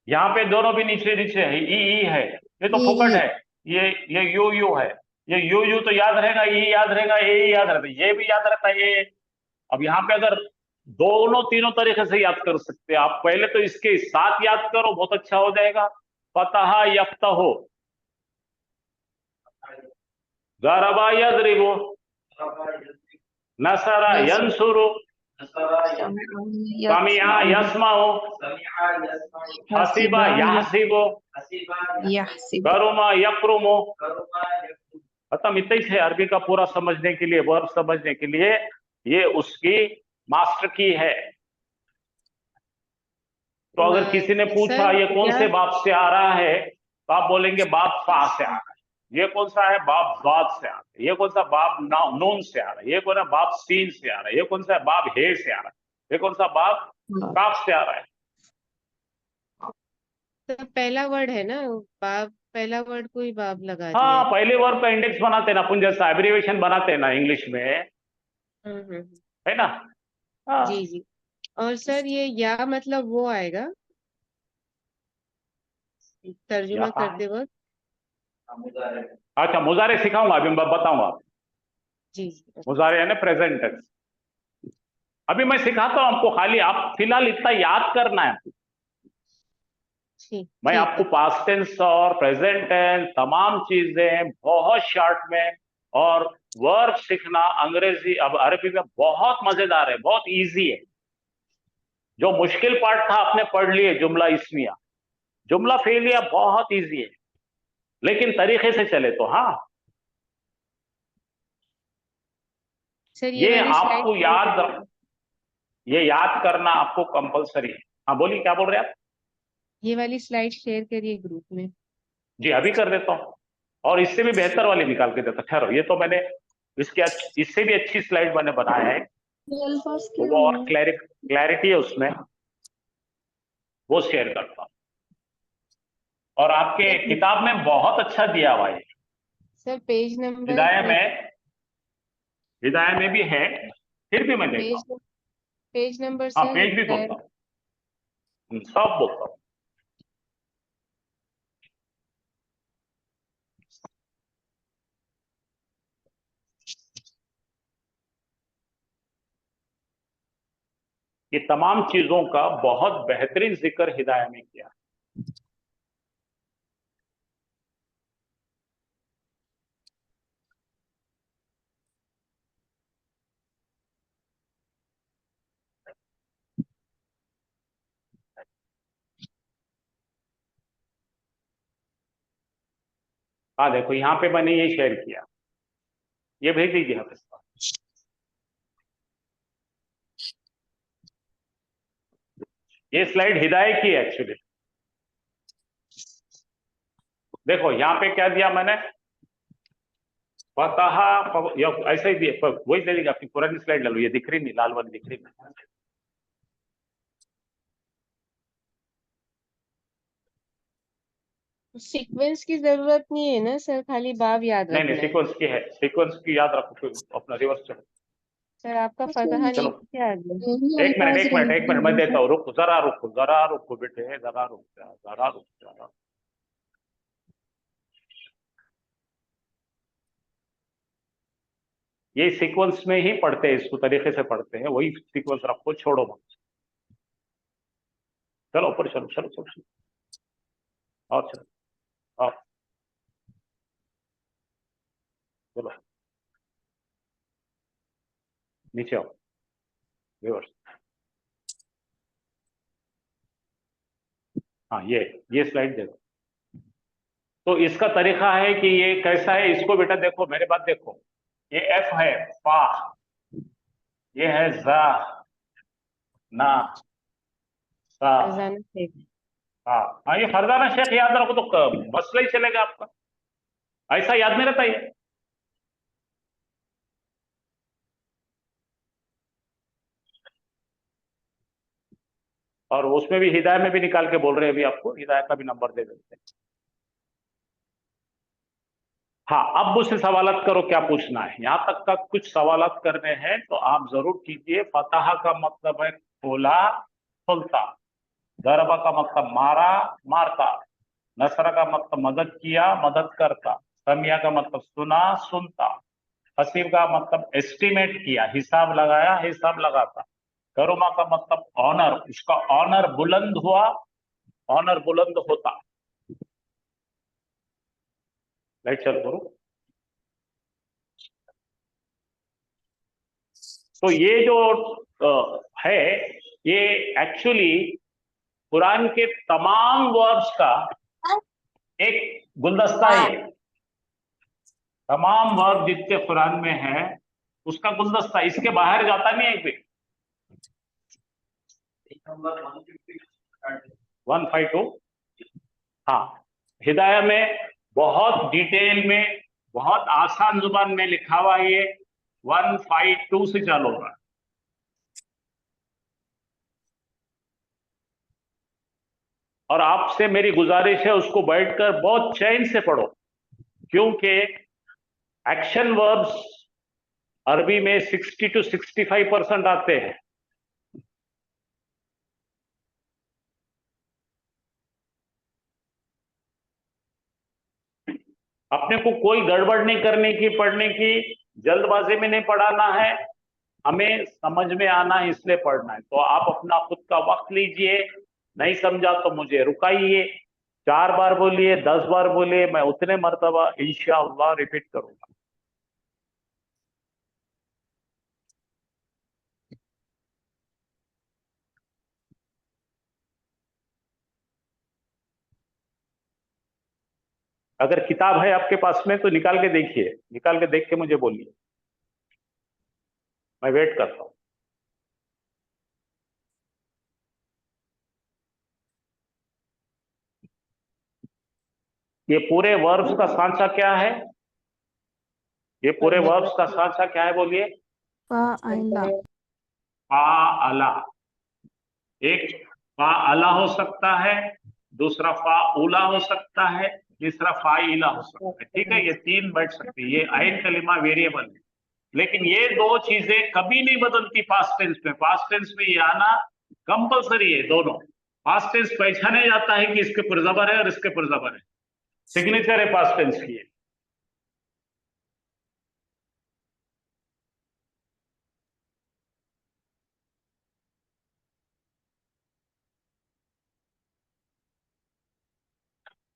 यहाँ पे दोनों भी नीचे नीचे है, ई है। ये तो फुकट है। ये यू है। ये यू तो याद रहेगा, ई याद रहेगा, ए याद रहता है, ये भी याद रहता है ये। अब यहाँ पे अगर दोनों तीनों तरीके से याद कर सकते हैं आप। पहले तो इसके साथ याद करो, बहुत अच्छा हो जाएगा। फतहा यफ्तहु, ज़रबा यज़रिबु, नसरा यंसुरु, समिआ यस्माउ, हसीबा यहसीबु, करुमा यकरुमु। खत्म। इतना ही है अरबी का पूरा समझने के लिए, वर्ब समझने के लिए। ये उसकी मास्टर की है। तो अगर किसी ने पूछा ये कौन से बाब से आ रहा है, तो आप बोलेंगे बाब फा से आ रहा है। ये कौन सा है? बाब बाद से आ रहा है। ये कौन सा? बाब नून से आ रहा है। ये कौन है? बाब सीन से आ रहा है। ये कौन सा है? बाब हे से आ रहा है। ये कौन सा? बाब काफ से आ रहा है। तो पहला वर्ड है ना बाब, पहला वर्ड को ही बाब लगा दिया हाँ, है। पहले वर्ब का इंडेक्स बनाते ना अपन, जैसा एब्रिविएशन बनाते ना इंग्लिश में, है ना? हाँ। जी जी। और सर ये या मतलब वो आएगा तर्जुमा करते वक्त? अच्छा, मुजारे सिखाऊंगा अभी, मैं बताऊंगा। जी जी। मुजारे यानी प्रेजेंट टेंस। अभी मैं सिखाता हूं आपको, खाली आप फिलहाल इतना याद करना है। ठीक मैं ठीक आपको है। पास्ट टेंस और प्रेजेंट टेंस तमाम चीजें बहुत शॉर्ट में, और वर्ब सीखना अंग्रेजी अब अरबी में बहुत मजेदार है, बहुत इजी है। जो मुश्किल पार्ट था आपने पढ़ लिए, जुमला इसमिया, जुमला फेलिया बहुत इजी है, लेकिन तरीके से चले तो। हाँ, सर ये ये वाली स्लाइड आपको याद, ये याद करना आपको कंपलसरी है। हाँ बोलिए, क्या बोल रहे हैं आप? ये वाली स्लाइड शेयर करिए ग्रुप में। जी अभी कर देता हूँ, और इससे भी बेहतर वाली निकाल के देता। ठहरो, ये तो मैंने इससे भी अच्छी स्लाइड मैंने बनाया है, तो वो और क्लैरिटी है उसमें, वो शेयर करता हूँ। और आपके किताब में बहुत अच्छा दिया हुआ है, सर पेज नंबर हिदाया में भी है, फिर भी मैं देखता हूँ। पेज नंबर हाँ सर पेज भी बोलता हूँ, सब बोलता हूँ। ये तमाम चीजों का बहुत बेहतरीन जिक्र हिदाया में किया। हाँ देखो, यहाँ पे मैंने ये शेयर किया, ये भेज दीजिए हाफिज साहब। ये स्लाइड हिदायत की है एक्चुअली। देखो यहाँ पे क्या दिया मैंने, फतहा, ऐसा ही दिया, वही दे दीजिए। अपनी पुरानी स्लाइड ले लो, ये दिख रही नहीं, लाल वाली दिख रही नहीं। सीक्वेंस की जरूरत नहीं है ना सर, खाली बाब याद नहीं नहीं, रखना है। सीक्वेंस की है, सीक्वेंस की याद रखो, फिर अपना रिवर्स चलो। सर आपका फतहा चलो नीचे आ गया। एक मिनट एक मिनट एक मिनट, मैं देता हूँ, रुको जरा, रुको जरा, रुको बेटे, जरा रुक जा, जरा रुक जा। ये सीक्वेंस में ही पढ़ते हैं, इसको तरीके से पढ़ते हैं, वही सीक्वेंस रखो, छोड़ो मत। चलो ऊपर चलो, चलो चलो चलो, और चलो, और चलो नीचे आओ, रिवर्स। हाँ ये स्लाइड दे दो। तो इसका तरीका है कि ये कैसा है, इसको बेटा देखो, मेरे बात देखो, ये एफ है, फा, ये है जा, ना, सा। फरजाना शेख। हाँ हाँ, ये फरजाना शेख याद रखो तो मसला ही चलेगा आपका, ऐसा याद नहीं रहता ये। और उसमें भी हिदायत में भी निकाल के बोल रहे हैं, अभी आपको हिदायत का भी नंबर दे देते हैं। हाँ अब मुझसे सवालत करो, क्या पूछना है, यहां तक का कुछ सवालत करने हैं तो आप जरूर कीजिए। फतह का मतलब है खोला, खुलता। दरबा का मतलब मारा, मारता। नसरा का मतलब मदद किया, मदद करता। समिया का मतलब सुना, सुनता। हसीब का मतलब एस्टिमेट किया, हिसाब लगाया, हिसाब लगाता। करुमा का मतलब ऑनर, उसका ऑनर बुलंद हुआ, ऑनर बुलंद होता। राइट, चल करो। तो ये जो है, ये एक्चुअली कुरान के तमाम वर्ब्स का एक गुलदस्ता है। तमाम वर्ब जितने कुरान में है उसका गुलदस्ता, इसके बाहर जाता नहीं है एक भी। 152। हाँ, हिदाया में बहुत डिटेल में, बहुत आसान जुबान में लिखा हुआ, ये 152 से चालू होगा। और आपसे मेरी गुजारिश है, उसको बैठकर बहुत चैन से पढ़ो, क्योंकि एक्शन वर्ब्स अरबी में 60 to 65% आते हैं। अपने को कोई गड़बड़ नहीं करने की, पढ़ने की जल्दबाजी में नहीं पढ़ाना है, हमें समझ में आना है इसलिए पढ़ना है। तो आप अपना खुद का वक्त लीजिए, नहीं समझा तो मुझे रुकाइए, 4 बार बोलिए, 10 बार बोलिए, मैं उतने मर्तबा इंशाअल्लाह रिपीट करूंगा। अगर किताब है आपके पास में तो निकाल के देखिए, निकाल के देख के मुझे बोलिए, मैं वेट करता हूं। ये पूरे वर्ब्स का सांचा क्या है? ये पूरे वर्ब्स का सांचा क्या है बोलिए? फाअला। फाअला। एक फाअला हो सकता है, दूसरा फाउला हो सकता है, तीसरा फाइला हो सकता है। ठीक है, ये 3 बैठ सकते हैं। ये आइन कलिमा वेरिएबल है, लेकिन ये 2 चीजें कभी नहीं बदलती पास्ट टेंस में। पास्ट टेंस में ये आना कंपलसरी है दोनों। पास्ट टेंस पहचाने जाता है कि इसके पुरजबर है और इसके पुरजबर है, सिग्नेचर है पास्ट टेंस की।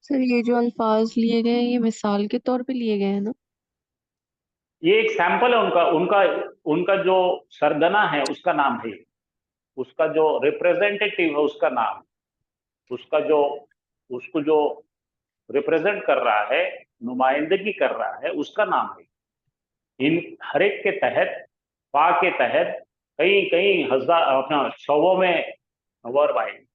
सर ये जो अल्फाज लिए गए हैं ये मिसाल के तौर पे लिए गए हैं ना? ये एक सैंपल है उनका उनका उनका जो सरगना है उसका नाम है, उसका जो रिप्रेजेंटेटिव है उसका नाम, उसका जो उसको जो रिप्रेजेंट कर रहा है, नुमाइंदगी कर रहा है, उसका नाम है। इन हर एक के तहत, पा के तहत कई कई हजार अपना सौों में वर्ब आएंगे।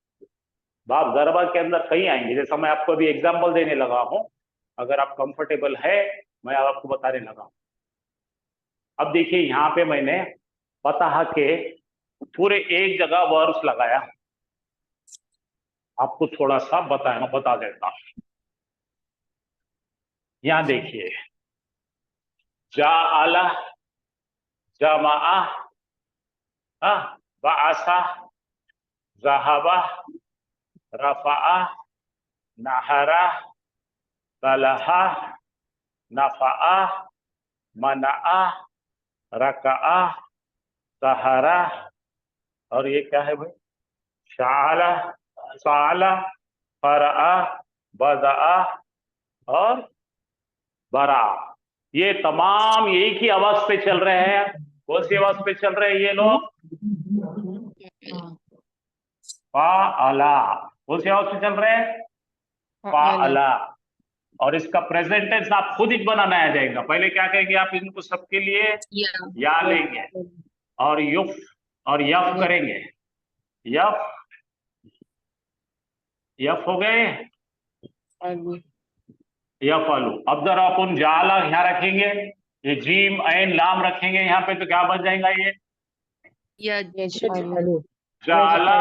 बाप गरबा के अंदर कई आएंगे, जैसा मैं आपको अभी एग्जाम्पल देने लगा हूं। अगर आप कंफर्टेबल है, मैं आपको बताने लगा हूं। अब देखिए यहां पे मैंने फतह के पूरे एक जगह वर्ब्स लगाया, आपको थोड़ा सा बता देता हूं। यहां देखिए, जाअला, जमाआ, बाअसा, ज़हबा, रफआ, नहरा, तलहा, नफआ, मनाआ, रकआ, सहरा, और ये क्या है भाई? शाला, साला, फरआ, बदआ और बरा। ये तमाम एक ही आवाज पे चल रहे हैं। कौन सी आवाज पे चल रहे हैं ये लोग? फाअला। कौन सी आवाज पे चल रहे हैं? फाअला। और इसका प्रेजेंट टेंस आप खुद ही बनाना आ जाएगा। पहले क्या करेंगे आप इनको सबके लिए या लेंगे और युफ और यफ करेंगे। यफ, यफ हो गए, यफ आलू। अब जरा अपन जाला यहाँ रखेंगे, ये जीम ऐन लाम रखेंगे यहाँ पे, तो क्या बन जाएगा ये? जाला।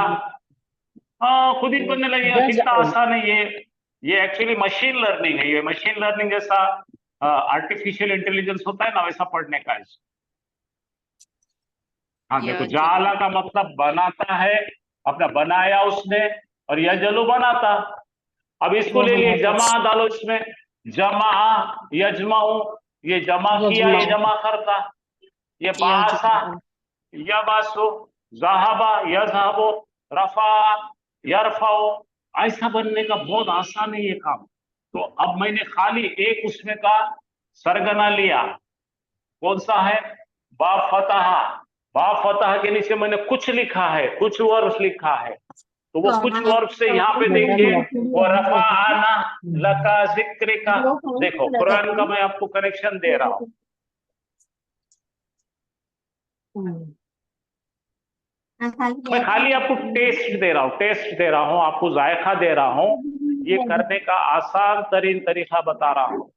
हाँ, खुद ही बनने लगेगा। कितना आसान है ये एक्चुअली मशीन लर्निंग है। ये मशीन लर्निंग जैसा आर्टिफिशियल इंटेलिजेंस होता है ना, वैसा पढ़ने का है। हाँ देखो, जाला का मतलब बनाता है, अपना बनाया उसने, और यजलु बनाता। अब इसको ले लिए, जमा डालो इसमें, जमा यजमाऊ, ये जमा किया, ये जमा करता। ये बासा यबासु, ज़हबा यज़हबु, रफा यरफाओ। ऐसा बनने का बहुत आसान है ये काम। तो अब मैंने खाली एक उसमें का सरगना लिया, कौन सा है? बा फतहा। बा फतहा के नीचे मैंने कुछ लिखा है, कुछ वर्ब्स लिखा है। तो वो कुछ वर्ब से यहाँ पे देखिए, वो रफा आना लका जिक्र का। देखो कुरान का मैं आपको कनेक्शन दे रहा हूं। मैं खाली आपको टेस्ट दे रहा हूँ, टेस्ट दे रहा हूँ, आपको जायका दे रहा हूँ। ये करने का आसान तरीन तरीका बता रहा हूँ।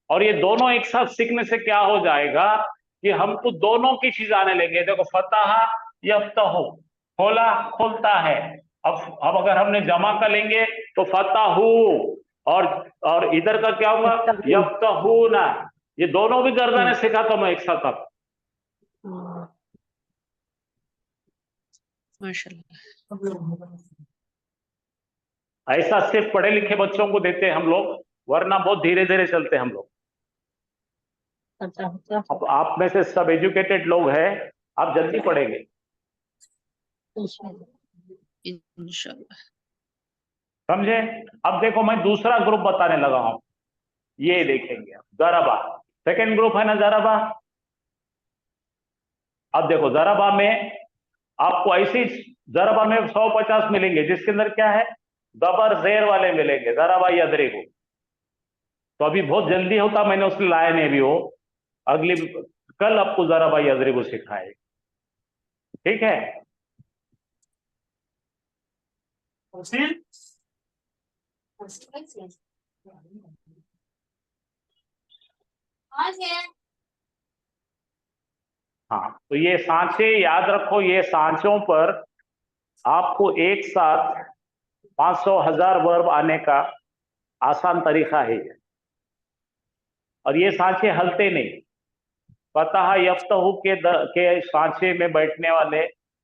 और ये दोनों एक साथ सीखने से क्या हो जाएगा कि हमको दोनों की चीज आने लगे। देखो, फतह यफ्तहु, खोला खोलता है। अब अगर हमने जमा का लेंगे तो फतहु, और इधर का क्या होगा? यफ्तहूना। ये दोनों भी गर्दनें सिखाता हूं मैं एक साथ अब। ऐसा सिर्फ पढ़े लिखे बच्चों को देते हैं हम लोग, वरना बहुत धीरे धीरे चलते हैं हम लोग। अब आप में से सब एजुकेटेड लोग हैं, आप जल्दी पढ़ेंगे। इंशाल्लाह। समझे? अब देखो मैं दूसरा ग्रुप बताने लगा हूं, ये देखेंगे आप, ज़राबा सेकेंड ग्रुप है ना ज़राबा। अब देखो ज़राबा में आपको ऐसी ज़राबा में 150 मिलेंगे जिसके अंदर क्या है, दबर जेर वाले मिलेंगे, ज़राबा यदरिबु। तो अभी बहुत जल्दी होता, मैंने उसने लाया नहीं अभी, वो अगली कल आपको ज़राबा यदरिबु सिखाए, ठीक है? हाँ, तो ये सांचे याद रखो, ये सांचों पर आपको एक साथ 500,000 वर्ब आने का आसान तरीका है ये। और ये सांचे हलते नहीं, फतह यफ्तहु के सांचे में बैठने वाले,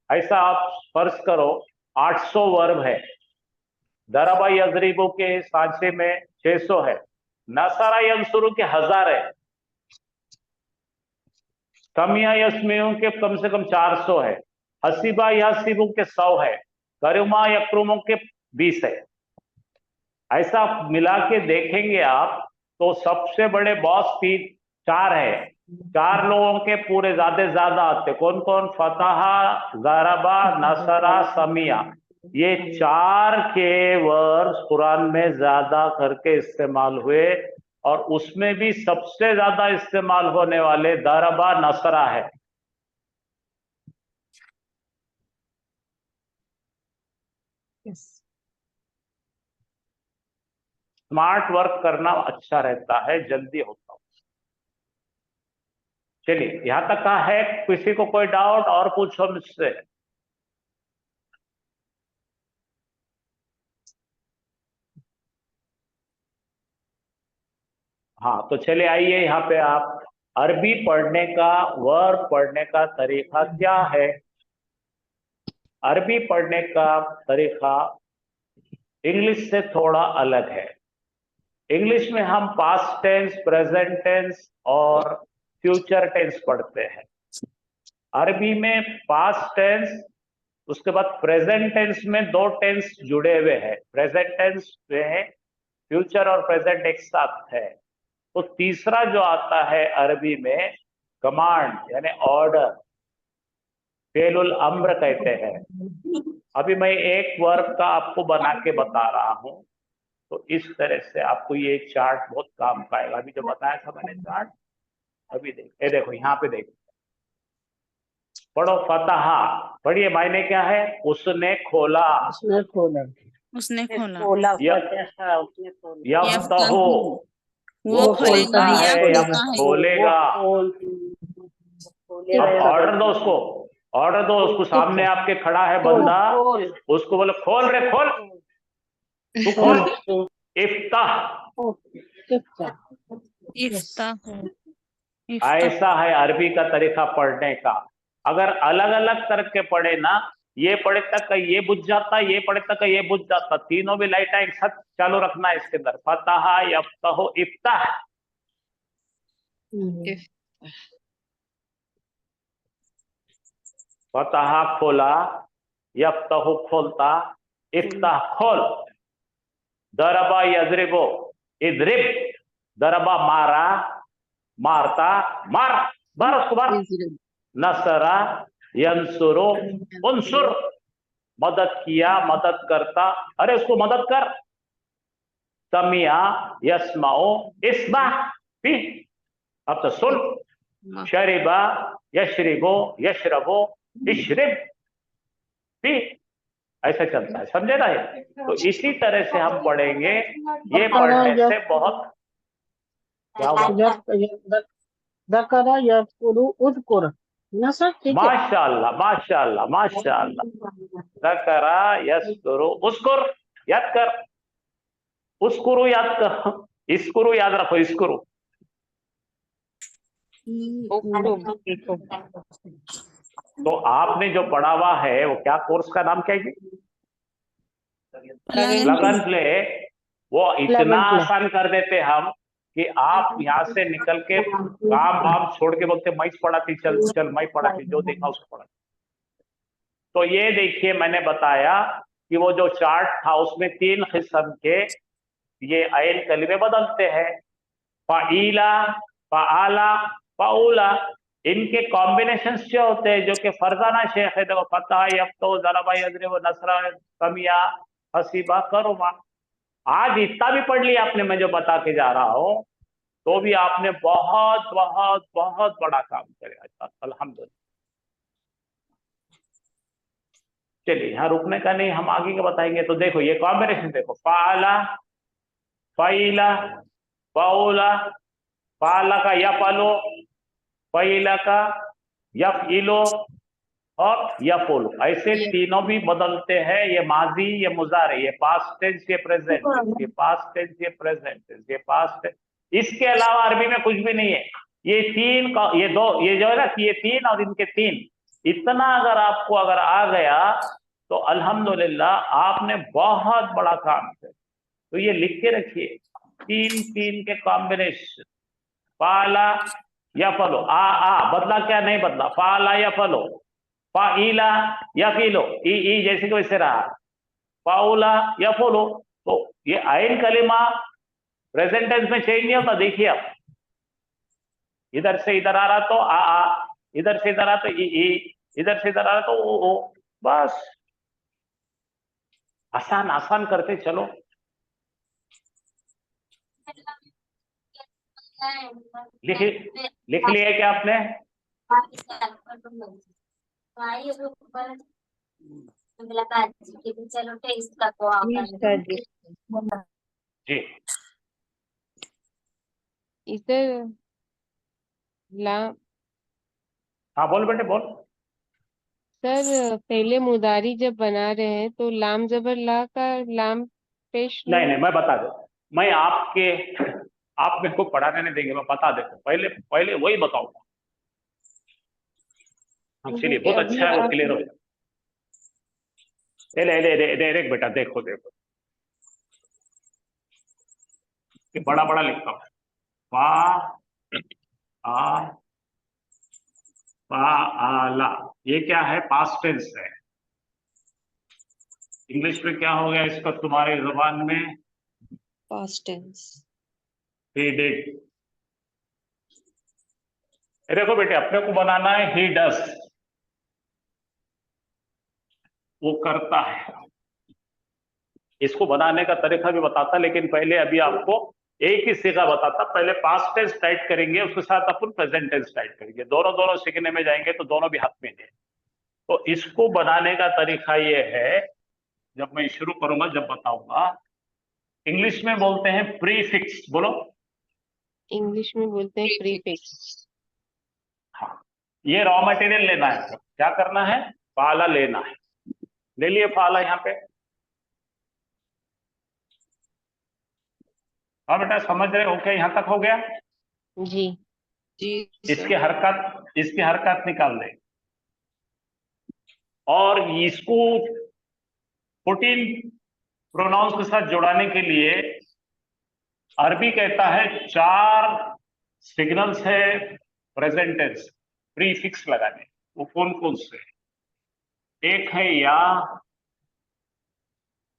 ऐसा आप फर्ज करो 800 वर्ब है, दरबा यजरिबु के सांचे में 600 है, नसरा यंसुरु के 1000 है, समिया यस्मियु के कम से कम 400 है, हसीबा यासिबु के 100 है, करुमा यक्रुमु के 20 है। ऐसा मिला के देखेंगे आप तो सबसे बड़े बॉस 4 है, 4 लोगों के पूरे ज्यादा आते, कौन कौन, फतहा, ज़राबा, नसरा, समिया, ये 4 के वर्ड्स कुरान में ज्यादा करके इस्तेमाल हुए, और उसमें भी सबसे ज्यादा इस्तेमाल होने वाले ज़राबा नसरा है। स्मार्ट वर्क करना अच्छा रहता है, जल्दी होता है। चलिए यहां तक का है, किसी को कोई डाउट और पूछो मुझसे। हाँ, तो चलिए आइए यहाँ पे, आप अरबी पढ़ने का, वर्ब पढ़ने का तरीका क्या है। अरबी पढ़ने का तरीका इंग्लिश से थोड़ा अलग है। इंग्लिश में हम पास्ट टेंस, प्रेजेंट टेंस और फ्यूचर टेंस पढ़ते हैं। अरबी में पास्ट टेंस, उसके बाद प्रेजेंट टेंस में 2 टेंस जुड़े हुए हैं, प्रेजेंट टेंस में फ्यूचर और प्रेजेंट एक साथ है। तो तीसरा जो आता है अरबी में, कमांड यानी ऑर्डर, फेलुल अम्र कहते हैं। अभी मैं एक वर्ब का आपको बना के बता रहा हूं, तो इस तरह से आपको ये चार्ट बहुत काम का आएगा। अभी जो बताया था मैंने चार्ट, अभी ये देखो यहाँ पे देखो, पढ़ो फतहा, पढ़िए, मायने क्या है, उसने खोला, उसने खोला, उसने खोला, खोला, यफ फतहा, उसने खोला, यफ्तहु, वो वो खोलेगा खोलता या है या खुलता है। खोलेगा। खोलेगा, अब ऑर्डर दो उसको, ऑर्डर दो उसको, सामने आपके खड़ा है बंदा, उसको बोलो खोल रे खोल, तू खोल, इफ्ताह। इफ्ताह, ऐसा है अरबी का तरीका पढ़ने का। अगर अलग अलग करके पढ़े ना, ये पढ़े तक का ये बुझ जाता, ये पढ़े तक का ये बुझ जाता, तीनों भी लाइट एक साथ चालू रखना है इसके अंदर, फतहा यफ्तहु इफ्ताह। फतहा खोला, यफ्तहु खोलता, इफ्ताह खोल, दरबा यजरिबो इद्रिब, दरबा मारा, मारता, मार उसको मार, नसरा यंसुरु उनसुर, मदद किया, मदद करता, अरे उसको मदद कर, समिया यस्माओ इस्मा, पी, अब तो सुन, शरिबा यशरिबो यशरबो इशरिब, पी, ऐसा चलता है, समझे ना? तो इसी तरह से हम पढ़ेंगे, ये पढ़ने से बहुत क्या हुआ, दकरा यज़कुरु उज़कुर ना सर, ठीक है। माशाअल्लाह माशाअल्लाह माशाअल्लाह, ज़करा यस्कुरु, उसकुर याद कर, उसकुरु याद कर, इसकुरु याद रखो, इसकुरु। तो आपने जो पढ़ा हुआ है वो क्या, कोर्स का नाम क्या है जी? Plug and play. वो इतना आसान कर देते हम कि आप यहाँ से निकल के काम वाम छोड़ के बोलते मैं पढ़ाती, चल चल मैं पढ़ाती, जो देखा उसको पढ़ा। तो ये देखिए मैंने बताया कि वो जो चार्ट था उसमें 3 किस्म के ये आयन कलिमे बदलते हैं, फ़ाइला, फ़आला, फ़ाउला। इनके कॉम्बिनेशन जो होते हैं, जो कि फरजाना शेख है, देखो फतह, यफ्तो, ज़रबा, यज़रिबु, नसरा, समिया, हसीबा, करुमा। आज इतना भी पढ़ लिया आपने, मैं जो बता के जा रहा हूँ, तो भी आपने बहुत बहुत बहुत बड़ा काम किया। अल्हम्दुलिल्लाह। चलिए, यहाँ रुकने का नहीं, हम आगे का बताएंगे। तो देखो ये कॉम्बिनेशन देखो, फ़ाला, फ़ाइला, फ़ाउला, फ़ाला का यफ़अलु, फ़ाइला का यफ़इलु और यफ़ुलु। ऐसे तीनों भी बदलते हैं। ये माजी, ये मुजारे, ये पास्ट टेंस, ये प्रेजेंट टेंस, ये पास्ट टेंस, ये प्रेजेंट टेंस, ये पास्ट टेंस। इसके अलावा अरबी में कुछ भी नहीं है। ये तीन का, ये दो, ये जो है ना, कि ये तीन और इनके तीन, इतना अगर आपको अगर आ गया तो अल्हम्दुलिल्लाह आपने बहुत बड़ा काम किया। तो ये लिख के रखिए, तीन तीन के कॉम्बिनेशन, फाला या फलो, आ बदला क्या, नहीं बदला, फाला या फलो, फाइला या फिलो, ई जैसे कि वैसे रहा, फाउला या फोलो। तो ये आयन कलिमा प्रेजेंट टेंस में चेंज नहीं होता। देखिए आप, इधर से इधर आ रहा तो आ, इधर से इधर आ तो ई, इधर से इधर आ रहा तो ओ। बस आसान आसान करते चलो। लिख लिख लिया क्या आपने? जी, इधर ला हाँ बोल बेटे बोल। सर, पहले मुदारी जब बना रहे हैं तो लाम जबर ला का लाम पेश नहीं लो। नहीं, मैं बता दे, मैं आपके, आप मेरे को पढ़ाने नहीं देंगे, मैं बता देता हूँ। पहले पहले वही बताऊंगा। हाँ चलिए, क्योंकि बहुत अभी अच्छा है, वो आप क्लियर हो जाए। देख बेटा, देखो देखो, ये बड़ा बड़ा लिखता हूँ, पा आ पा आला। ये क्या है? पास्ट टेंस है। इंग्लिश में क्या हो गया इसका तुम्हारी जुबान में? Past tense. He did. देखो बेटे, अपने को बनाना है ही डस, वो करता है। इसको बनाने का तरीका भी बताता, लेकिन पहले अभी आपको एक ही सीखा बताता। पहले पास्ट टेंस टाइट करेंगे, उसके साथ अपन प्रेजेंट टेंस टाइट करेंगे, दोनों दोनों सीखने में जाएंगे तो दोनों भी हाथ में है। तो इसको बनाने का तरीका ये है, जब मैं शुरू करूंगा, जब बताऊंगा, इंग्लिश में बोलते हैं प्रीफिक्स। बोलो। इंग्लिश में बोलते हैं प्रीफिक्स। हाँ, ये रॉ मटेरियल लेना है। तो क्या करना है? फाला लेना है। ले लिए फाला यहाँ पे। हाँ बेटा, समझ रहे हो क्या? यहाँ तक हो गया। जी जी इसकी हरकत निकाल दे, और इसको 14 प्रोनाउंस के साथ जुड़ाने के लिए अरबी कहता है 4 सिग्नल्स है प्रेजेंट टेंस प्रीफिक्स लगाने। वो कौन कौन से? एक है या,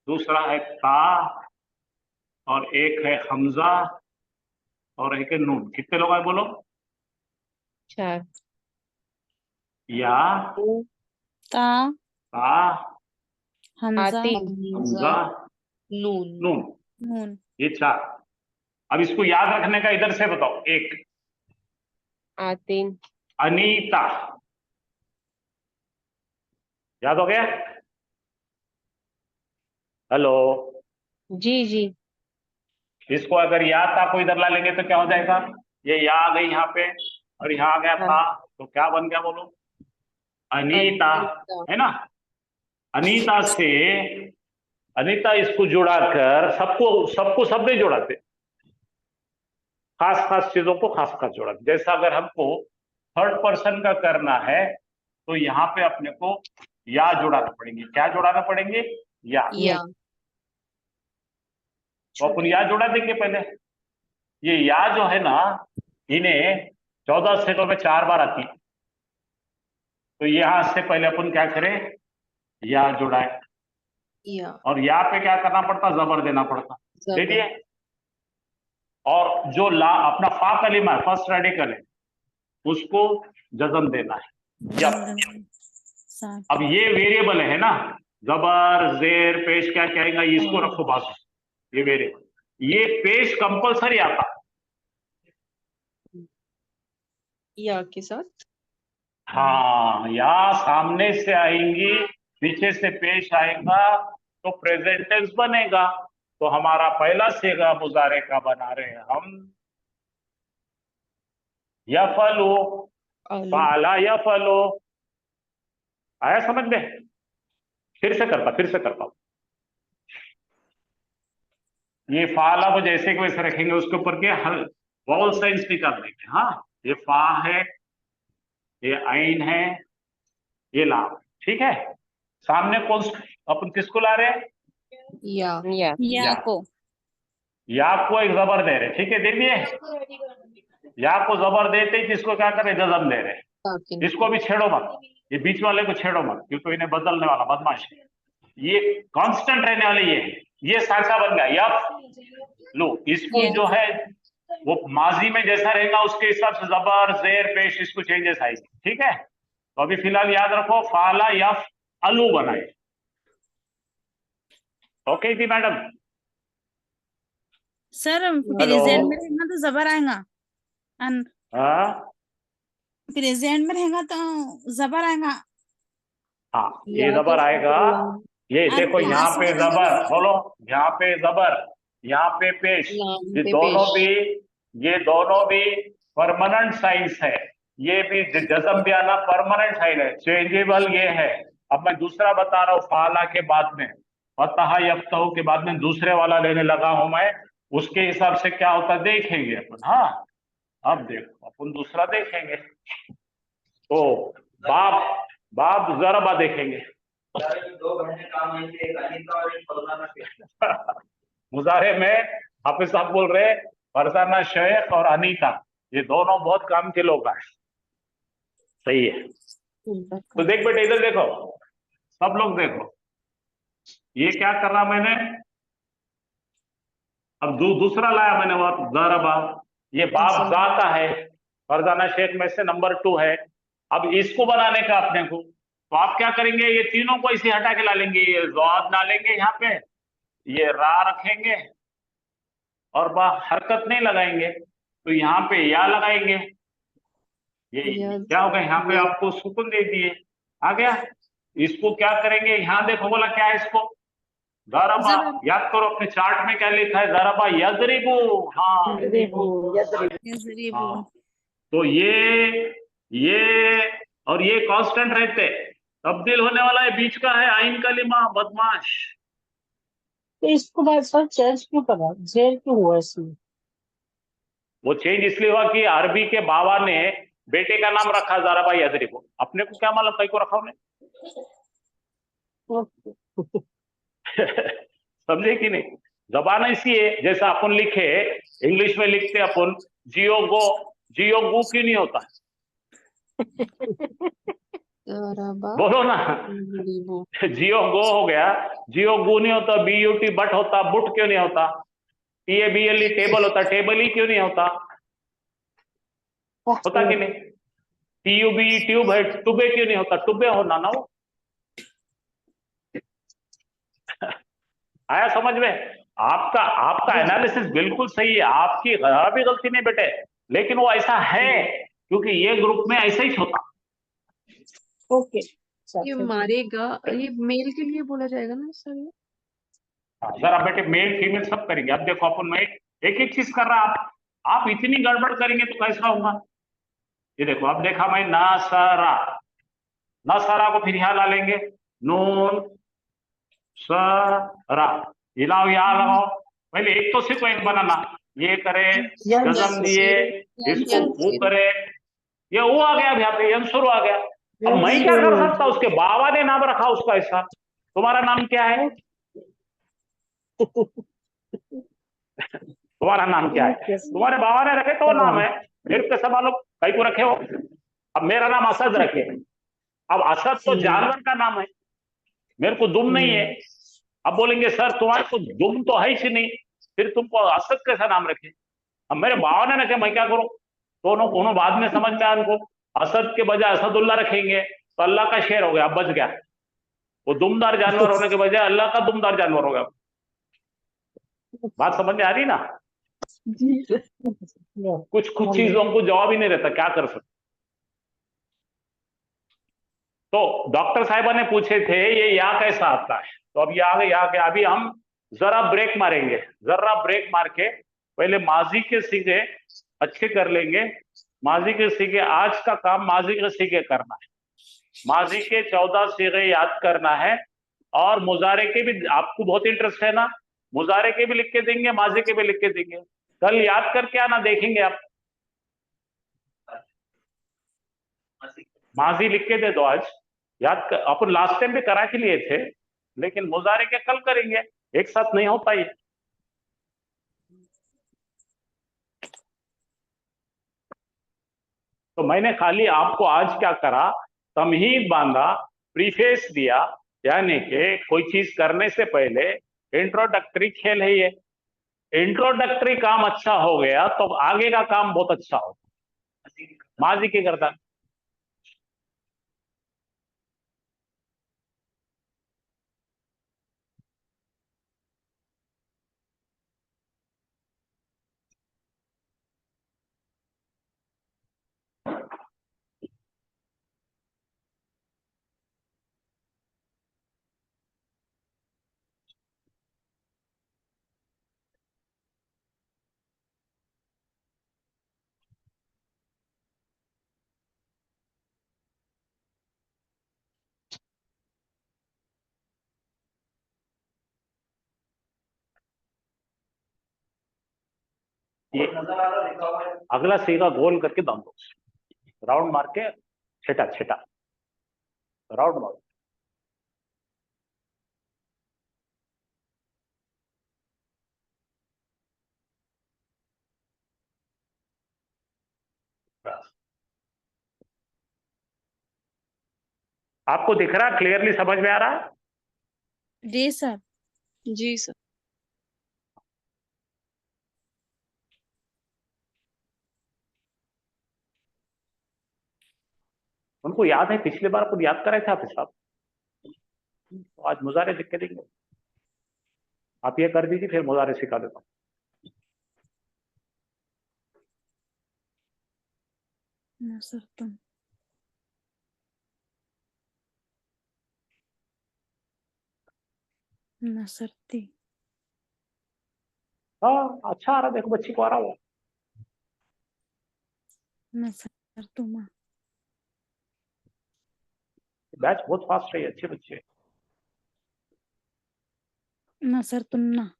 दूसरा है ता, और एक है हमजा, और एक है नून। कितने लोग हैं बोलो? 4 या, ता, ता, हमजा, आतिन हमजा, नून। नून। नून। ये 4। अब इसको याद रखने का इधर से बताओ। एक, आतिन अनीता। याद हो गया? हेलो। जी जी इसको अगर या ता को इधर ला लेंगे तो क्या हो जाएगा? ये या आ गई यहाँ पे, और यहाँ आ गया हाँ था, तो क्या बन गया बोलो? अनीता। अनीता है ना? अनीता से, अनीता इसको जुड़ाकर, सबको सबको सब नहीं जोड़ाते, खास खास चीजों को खास खास जोड़ाते। जैसा अगर हमको थर्ड पर्सन का करना है, तो यहाँ पे अपने को या जुड़ाना पड़ेंगे। क्या जुड़ाना पड़ेंगे? या। या तो अपन या जोड़ा देंगे पहले। ये या जो है ना, इन्हें 14 सेकंड में 4 बार आती। तो यहां से पहले अपन क्या करें? या जुड़ाए। या और यहाँ पे क्या करना पड़ता, जबर देना पड़ता। दे दिए। और जो ला अपना फा कलीमा है, फर्स्ट रेडिकल है, उसको जज़म देना है। जब अब ये वेरिएबल है ना, जबर जेर पेश क्या कहेगा, इसको रखो बाजू, ये वेरिएबल, ये पेश कंपलसरी आता। या के साथ हाँ, या सामने से आएंगी, पीछे से पेश आएगा तो प्रेजेंट टेंस बनेगा। तो हमारा पहला सीगा मुजारे का बना रहे हैं हम, यफलू, फाला यफलू। आया समझ में? फिर से करता हूं। ये फाला को जैसे कि वैसे रखेंगे, उसके ऊपर के हल वॉल साइंस निकाल देंगे। हाँ, ये फा है, ये आइन है, ये लाम, ठीक है। सामने कौन, अपन किसको ला रहे हैं? या या को या को एक जबर दे रहे, ठीक है, दे दिए। या को जबर देते ही किसको क्या करे, जजम दे रहे। इसको भी छेड़ो मत, ये बीच वाले को छेड़ो मत, क्योंकि इन्हें बदलने वाला बदमाश है। ये कांस्टेंट रहने वाले ये सांसा बन गया यफ। लो, इसको जो है वो माजी में जैसा रहेगा उसके हिसाब से जबर जेर पेश इसको चेंजेस आएगी, ठीक है। तो अभी फिलहाल याद रखो, फाला यफ अलू बनाए। ओके जी मैडम। Sir hello. प्रेजेंट में रहेगा तो जबर आएगा, हाँ प्रेजेंट में रहेगा तो जबर आएगा। हाँ, ये जबर आएगा। ये देखो, यहाँ पे जबर, बोलो, यहाँ पे जबर, यहाँ पे पेश, ये दोनों भी परमानेंट साइंस है। ये भी जज़म भी आना परमानेंट साइन है, चेंजेबल ये है। अब मैं दूसरा बता रहा हूँ, फाला के बाद में फतह यफ्तहु के बाद में दूसरे वाला लेने लगा हूं मैं, उसके हिसाब से क्या होता देखेंगे अपन। हाँ, अब देखो अपन दूसरा देखेंगे, तो बाप जरबा देखेंगे। 2 घंटे काम आएंगे, एक अनीता और एक फरजाना। मुजारे में हाफिज साहब बोल रहे फरजाना शेख और अनीता, ये दोनों बहुत काम के लोग हैं। सही है। तो देख बेटे, इधर देखो, सब लोग देखो, ये क्या कर रहा मैंने, अब दूसरा लाया मैंने, वो जरबा, ये बाप जाता है, फरजाना शेख में से नंबर 2 है। अब इसको बनाने का अपने को, तो आप क्या करेंगे, ये तीनों को इसे हटा के ला लेंगे, ये ज़ाद डालेंगे यहाँ पे, ये रा रखेंगे और बा हरकत नहीं लगाएंगे, तो यहाँ पे या लगाएंगे। ये क्या होगा, यहाँ पे आपको सुकून दे दिए, आ गया। इसको क्या करेंगे, यहाँ देखो, बोला क्या है इसको, ज़रबा। याद करो अपने चार्ट में क्या लिखा है, ज़रबा यज़रिबु। हाँ, हाँ, तो ये और ये कांस्टेंट रहते, तब्दील होने वाला है बीच का है आइन कलिमा, बदमाश। तो इसको बाद सर चेंज क्यों करा, जेल क्यों हुआ इसमें? वो चेंज इसलिए हुआ कि अरबी के बाबा ने बेटे का नाम रखा ज़रबा यज़रिबु, अपने को क्या मालूम कहीं को रखा उन्हें। समझे कि नहीं? जबान ऐसी है, जैसा अपन लिखे इंग्लिश में लिखते अपन जियो गो, जियो गो क्यों नहीं होता, बोलो ना। जियो गो हो गया, जियो गो नहीं होता, BUT बट होता, बुट क्यों नहीं होता, TABLE टेबल होता, टेबल ही क्यों नहीं होता, होता कि नहीं। TUBE ट्यूब है, टुबे क्यों नहीं होता, टुबे होना ना वो। आया समझ में? आपका एनालिसिस बिल्कुल सही है, आपकी भी गलती नहीं बेटे, लेकिन वो ऐसा है क्योंकि ये ग्रुप में ऐसा ही होता। ओके, ये मारेगा, ये मेल के लिए बोला जाएगा ना सर? जरा बेटे, मेल फीमेल सब करेंगे। अब देखो अपन में एक एक चीज कर रहा, आप इतनी गड़बड़ करेंगे तो कैसा होगा। ये देखो, अब देखा मैं नासरा, नासरा को फिर यहाँ ला लेंगे, नून सरा, हिलाओ यहाँ लगाओ, पहले एक तो सिर्फ एक बनाना, ये करे जज़म दिए, इसको वो करे, ये वो आ गया, अब यहाँ पे यंसुर आ गया। अब मैं क्या कर सकता, उसके बाबा ने नाम रखा उसका ऐसा, तुम्हारा नाम क्या है, तुम्हारा नाम क्या है, तुम्हारे बाबा ने रखे तो नाम है, मेरे कैसे मालूम कहीं को रखे हो। अब मेरा नाम असद रखे, अब असद तो जानवर का नाम है, मेरे को दुम नहीं है, अब बोलेंगे सर तुम्हारे को दुम तो है ही नहीं, फिर तुमको असद कैसा नाम रखे? अब मेरे बाबा ने रखे, मैं क्या करूं? तो उन्होंने बाद में समझ में आया उनको, असद के बजाय असदुल्ला रखेंगे तो अल्लाह का शेर हो गया, अब बच गया। वो दुमदार जानवर होने के बजाय अल्लाह का दुमदार जानवर हो गया। बात समझ में आ रही ना? जी सर। कुछ कुछ चीजों को जवाब ही नहीं रहता, क्या कर सकते। तो डॉक्टर साहिबा ने पूछे थे ये या कैसा आता है, तो अब या के अभी हम जरा ब्रेक मारेंगे, जरा ब्रेक मार के पहले माजी के सीखे अच्छे कर लेंगे। माजी के सीखे, आज का काम माजी के सीखे करना है, माजी के 14 सीखे याद करना है। और मुजारे के भी आपको बहुत इंटरेस्ट है ना, मुजारे के भी लिख के देंगे, माजी के भी लिख के देंगे। कल याद करके आना, देखेंगे आप। माजी लिख के दे दो आज, याद कर, अपन लास्ट टाइम भी करा के लिए थे, लेकिन मुजारे के कल करेंगे, एक साथ नहीं होता ये। तो मैंने खाली आपको आज क्या करा, तमहीद बांधा, प्रीफेस दिया, यानी कि कोई चीज करने से पहले इंट्रोडक्टरी खेल है ये। इंट्रोडक्टरी काम अच्छा हो गया तो आगे का काम बहुत अच्छा हो। माजी की करता ये, अगला सीधा गोल करके दम दो, राउंड मार के, छेटा छेटा राउंड मार। आपको दिख रहा, क्लियरली समझ में आ रहा है? जी सर। जी सर। उनको याद है, पिछली बार खुद याद कराए थे आप साहब, तो आज मुजारे लिख के देंगे। आप ये कर दीजिए, फिर मुजारे सिखा देता हूँ। नसर तुम, नसरती, हाँ अच्छा आ रहा, देखो बच्ची को आ रहा हो। नसर तुमा, बैच बहुत फास्ट रही है, अच्छे बच्चे। नसर तुन्ना,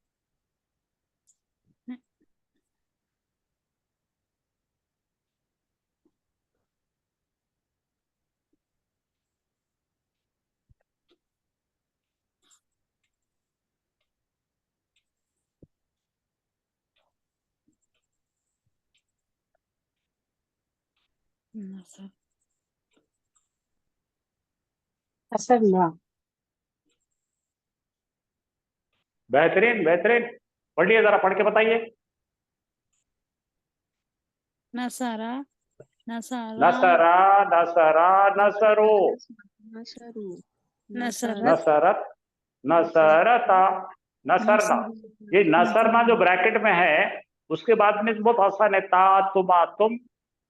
नसर असर ना। बेहतरीन बेहतरीन, पढ़िए जरा, पढ़ के बताइए। नसारा, नसारा, नसरा, नसरा, नसरो, नसरू, नसरत, नसरत, नसरता, नसरना। नसर, ये नसरना जो ब्रैकेट में है, उसके बाद में बहुत आसान है, ता तुमा तुम,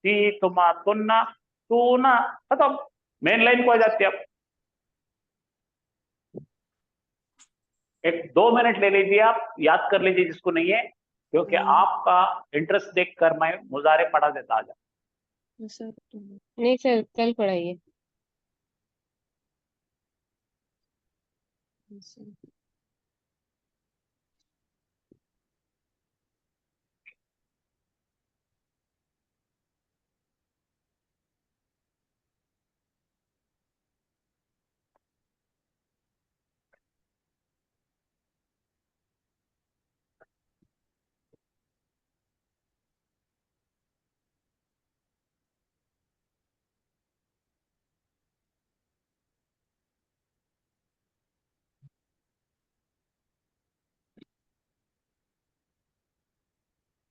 ती तुमा तुन्ना, तू ना, खत्म। मेन लाइन को आ जाती है। अब एक 2 मिनट ले लीजिए, आप याद कर लीजिए जिसको नहीं है, क्योंकि आपका इंटरेस्ट देखकर मैं मुजारे पढ़ा देता आज। नसर तुम। नहीं सर, कल पढ़ाइए। नसर।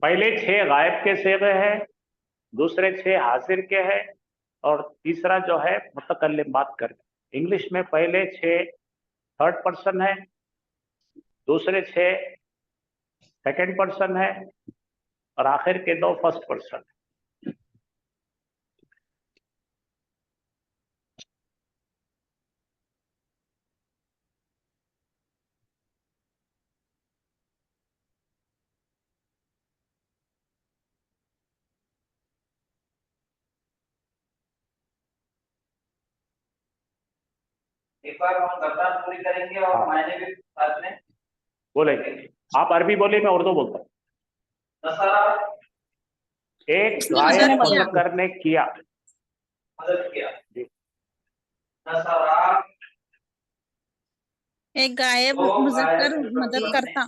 पहले 6 गायब के सेगे हैं, दूसरे 6 हाजिर के हैं, और तीसरा जो है मुतकल्लिम बात कर। इंग्लिश में पहले 6 थर्ड पर्सन है, दूसरे 6 सेकंड पर्सन है, और आखिर के 2 फर्स्ट पर्सन। एक बार हम गर्दान पूरी करेंगे और हाँ। मायने भी साथ में बोलेंगे। आप अरबी बोलिए, मैं उर्दू बोलता हूँ। नसारा एक किसने गायब मदद किया? मुज़क्कर ने किया। मदद किया। जी। नसारा एक गायब दो मुजक्कर गायब मदद मुजक्कर करता।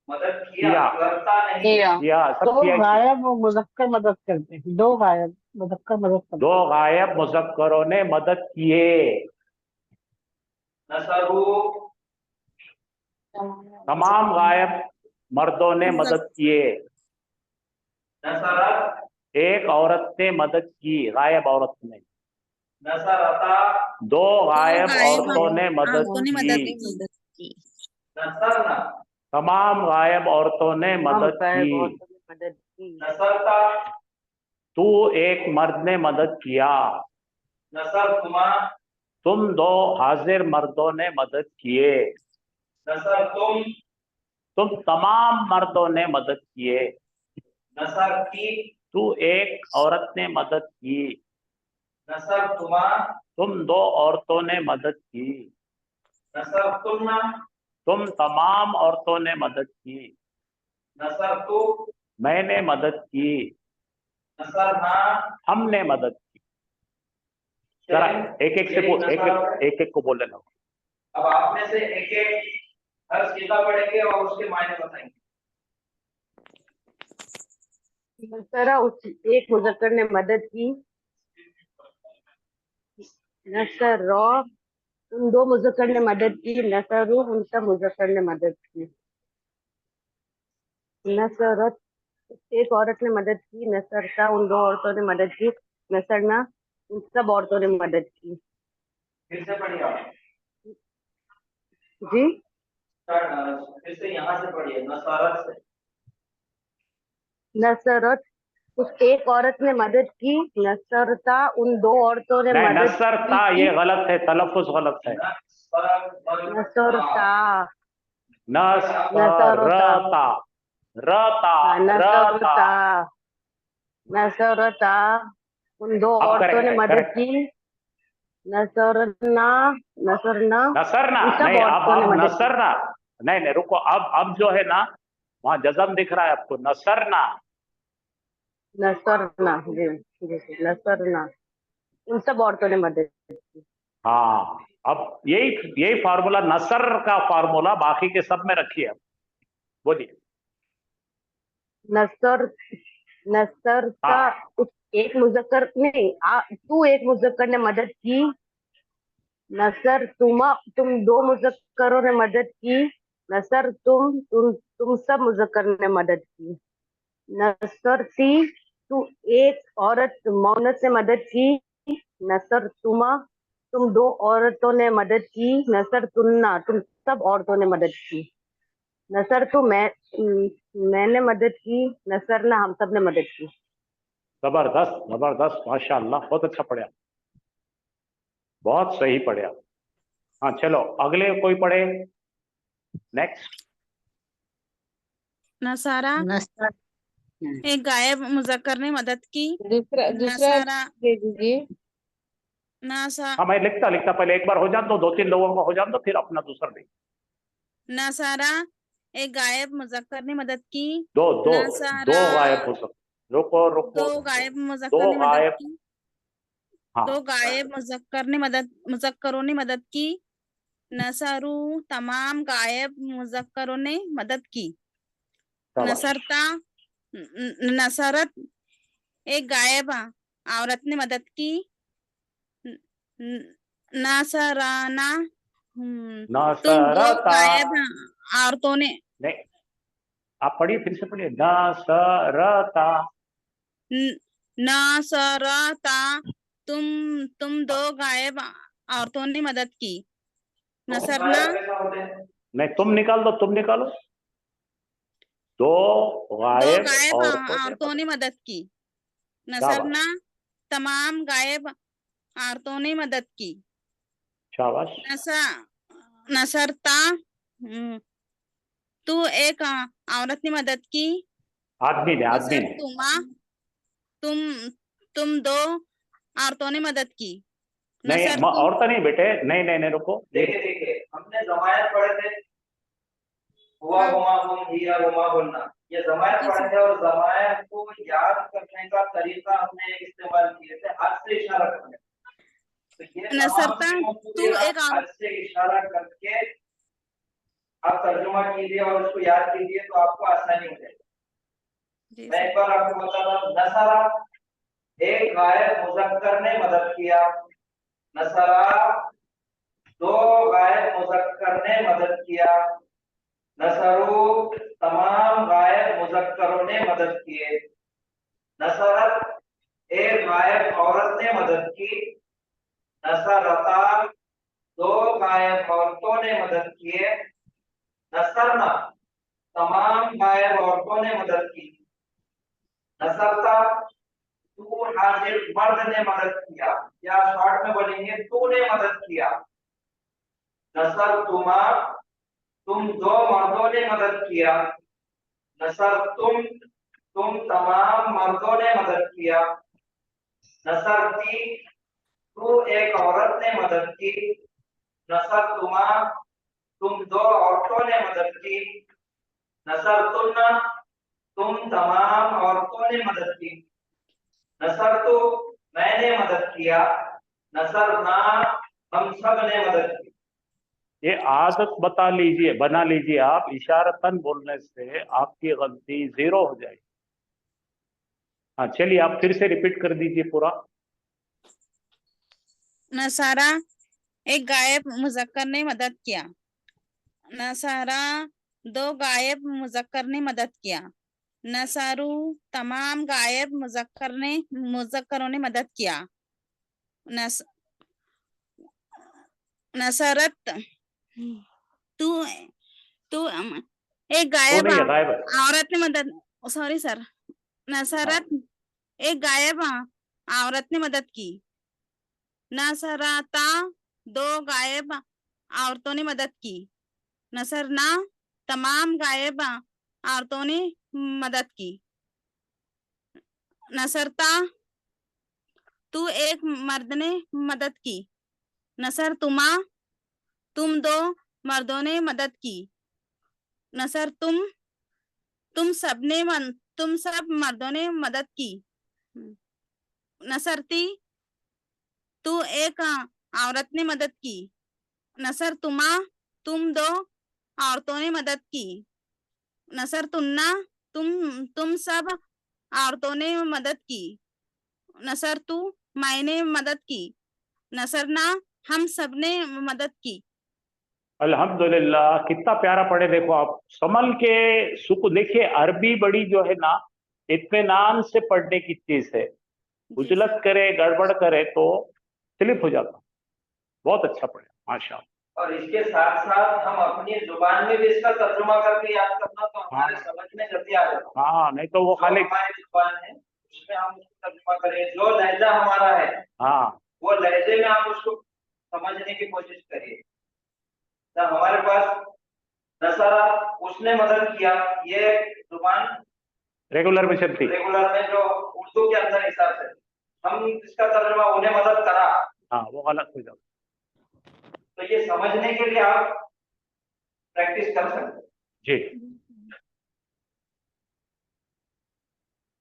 मदद किया। किया, करता नहीं। किया, सब दो किया। गायब और मुजक्कर मदद करते हैं, 2 गायब मुजक्कर मदद करते 2 गायब मुज़क्करों ने मदद किए। नसरू तमाम गायब मर्दों ने मदद किए। नसरत एक औरत ने मदद की, गायब औरत ने। नसरता 2 गायब गायब औरतों ने मदद औरतों ने मदद की। की। नसरना तमाम गायब औरतों ने मदद गायब की। औरतों ने मदद की। नसरता तू एक मर्द ने मदद किया। नसरतुमा तुम 2 हाजिर मर्दों ने मदद किए। नसरतुम तुम तमाम मर्दों ने मदद किए। नसरती तू एक औरत ने मदद की। नसरतुमा तुम 2 औरतों ने मदद की। नसरतुन्ना तुम तमाम औरतों ने मदद की। नसरतु मैंने मदद की। नसरना हमने मदद की। जरा एक एक को बोल लेना। अब आप में से एक एक हर सीधा पढ़ेंगे और उसके मायने बताएंगे। नसरा उस एक मुजक्कर ने मदद की। नसर उन 2 मुजक्कर ने मदद की। नसरू उन सब मुजक्कर ने मदद की। नसरत एक औरत ने मदद की। नसरता उन 2 औरतों ने मदद की। नसरना उन सब औरतों ने मदद की। फिर से पढ़िए आप। जी फिर से यहाँ से पढ़िए, नसरत से। नसरत उस एक औरत ने मदद की। नसरता उन 2 औरतों ने नहीं, मदद नसरता ये गलत है, तलफ़ुज़ गलत है। नसरता नसरता, रता, नसरता रता। नसरता उन 2 अब औरतों ने करेक्ट है, मदद करेक्ट है। की। नसरना नसरना नसरना उन सब नहीं, औरतों ने अब मदद की। नसरना नहीं, नहीं रुको, अब जो है ना, वहां जज़म दिख रहा है आपको। नसरना, नसरना जी जी नसरना उन सब औरतों ने मदद की। हाँ। अब यही फार्मूला, नसर का फार्मूला बाकी के सब में रखिए। अब बोलिए। नसरता हाँ, उस एक मुजक्कर नहीं तू एक मुजक्कर ने मदद की। नसर तुम 2 मुजक्करों ने मदद की। नसर तुम सब मुजक्कर ने मदद की। नसरती तू एक औरत मौनत ने मदद की। नसर तुम 2 औरतों ने मदद की। नसर तुम सब औरतों ने मदद की। नसर मैंने मदद की। नसरना हम सब ने मदद की। जबरदस्त, जबरदस्त, माशाअल्लाह, बहुत अच्छा पढ़ा, बहुत सही पढ़ा। हाँ, चलो अगले कोई पढ़े। नेक्स्ट। नसारा नसर एक गायब मुजक्कर ने मदद की। दूसरा नसारा दे दीजिए। नसा हाँ, मैं लिखता पहले एक बार हो जान दो, 2-3 लोगों का हो जान दो, फिर अपना दूसरा देख। नसारा एक गायब मुजक्कर ने मदद की। दो नसारा गायब हो सकते। रुको रुको, 2 गायब 2 मुजक्कर ने मदद गायब। की। हाँ, 2 गायब मुजक्करों ने मदद की। नसरू तमाम गायब मुजक्करों ने मदद की। शाबाश। नसरता नसरत एक गायब औरत ने मदद की। नसराना तुम 2 नसरता गायब औरतों ने नहीं, आप पढ़िए, फिर से पढ़िए। नसरता। नसरता, तुम दो गायब औरतों ने मदद की। नसरना, गायब कैसा होते हैं? नहीं, तुम निकाल दो, तुम निकालो। दो दो गायब गायब औरतों ने औरतों ने मदद। मदद की। शाबाश, नसरना, तमाम गायब औरतों ने मदद की। शाबाश। नसरता, तू एक औरत ने मदद की। आदमी ने, आदमी ने। नसरतुमा, तुम दो औरतों ने मदद की। नहीं, नसरतुम, औरतें नहीं बेटे, नहीं नहीं नहीं, रुको। देखिए देखिए, हमने जमायत पढ़े थे, हुआ हाँ, हुमा हुम हिया हुमा हुन्ना, ये जमायत जी पढ़े सर। थे, और जमायत को याद करने का तरीका हमने इस्तेमाल किए थे, हाथ से इशारा करने। तो ये तमाम नसरता, चीजों को तू भी एक आप हाथ से इशारा करके आप तर्जुमा कीजिए और उसको याद कीजिए, तो आपको आसानी हो जाएगी। जी मैं सर। एक बार आपको बता रहा हूँ। नसरा, एक गायब मुजक्कर ने मदद किया। नसरा, दो गायब मुजक्कर ने मदद किया। नसरू, तमाम गायब मुजक्करों ने मदद किए। नसरत, एक गायब औरत ने मदद की। नसरता, दो गायब औरतों ने मदद किए। नसरना, तमाम गायब औरतों ने मदद की। नसरता, तू हाजिर मर्द ने मदद किया, या शॉर्ट में बोलेंगे तूने मदद किया। नसरतुमा, तुम दो मर्दों ने मदद किया। तुम तमाम मर्दों ने मदद किया। नसरती, तू एक औरत ने मदद की। नसरतुमा, तुम दो औरतों ने मदद की। नसरतुन्ना, तुम तमाम औरतों ने मदद की। नसरतु, मैंने मदद किया। नसरना, हम सब ने मदद की। ये आदत बना लीजिए आप, इशारतन बोलने से आपकी गलती 0 हो जाएगी। हाँ चलिए, आप फिर से रिपीट कर दीजिए पूरा। नसारा, एक गायब मुजक्कर ने मदद किया। नसारा, दो गायब मुजक्कर ने मदद किया। नसारू, तमाम गायब मुजक्करों ने मदद किया। नस नसरत, तू तू एक तो गायब नहीं है, गायब है। औरत ने मदद, सॉरी सर। हाँ, नसरत, एक गायब औरत ने मदद की। नसरता, दो गायब औरतों ने मदद की। नसरना, तमाम गायब औरतों ने मदद की। नसरता, तू एक मर्द ने मदद की। नसरतुमा, तुम दो मर्दों ने मदद की। नसरतुम, तुम सब मर्दों ने मदद की। नसरती, तू एक औरत ने मदद की। नसरतुमा, तुम दो औरतों ने मदद की। नसरतुन्ना, तुम सब औरतों ने मदद की। नसरतु, मैंने मदद की। नसरना, हम सब ने मदद की। अल्हम्दुलिल्लाह, कितना प्यारा पढ़े, देखो आप संभल के। सुकू देखिए, अरबी बड़ी जो है ना, इत्मीनान से पढ़ने की चीज है। जी उजलत सर। करे, गड़बड़ करे तो स्लिप हो जाता। बहुत अच्छा पढ़े, माशाल्लाह। और इसके साथ साथ हम अपनी जुबान में भी इसका तर्जुमा करके याद करना, तो हमारे हाँ समझ में जल्दी आ जाता। हाँ, नहीं तो वो जो खाली। हमारी जुबान है उसमें हम उसको तर्जुमा करें, जो लहजा हमारा है हाँ, वो लहजे में आप उसको समझने की कोशिश करिए। तो हमारे पास नसरा, उसने मदद किया, ये जुबान रेगुलर में चलती। रेगुलर में जो उर्दू के अंदर हिसाब से हम इसका तर्जुमा उन्हें मदद करा, हाँ, वो गलत हो जाता। तो ये समझने के लिए आप प्रैक्टिस कर सकते हैं। जी,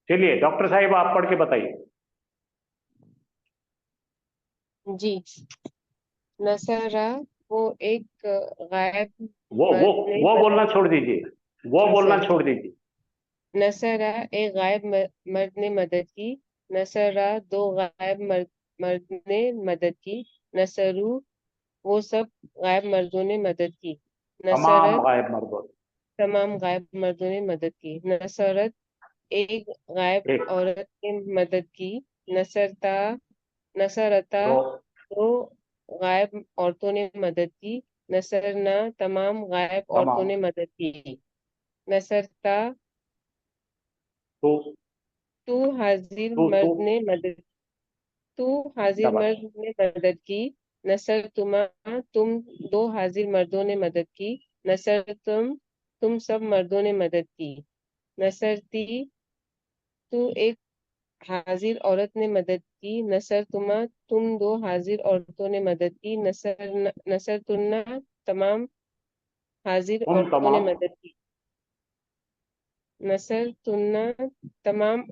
चलिए डॉक्टर साहिब, आप पढ़ के बताइए। जी। नसरा, वो एक गायब वो वो मर्द ने वो मदद। बोलना छोड़ दीजिए, वो जी बोलना सर। छोड़ दीजिए। नसरा, एक गायब मर्द ने मदद की। नसरा, दो गायब मर्द ने मदद की। नसरू, वो सब गायब मर्दों ने मदद की। तमाम नसरत, गायब मर्दों। तमाम गायब मर्दों ने मदद की। नसरत, एक गायब एक औरत ने मदद की। नसरता, नसरता, दो दो गायब औरतों ने मदद की। नसरना, तमाम गायब औरतों तमाम ने मदद की। नसरता, टू तू हाजिर टू टू मर्द ने मदद तू हाजिर शाबाश मर्द ने मदद की। नसर तुमा, तुम दो हाजिर मर्दों ने मदद की। नसर तुम सब मर्दों ने मदद की। नसरती, तू एक हाजिर औरत ने मदद की। नसर तुमा, तुम दो हाजिर औरतों ने मदद की। नसर तुन्ना, तमाम हाजिर तुम औरतों ने तमाम मदद की। नसर तुन्ना, तमाम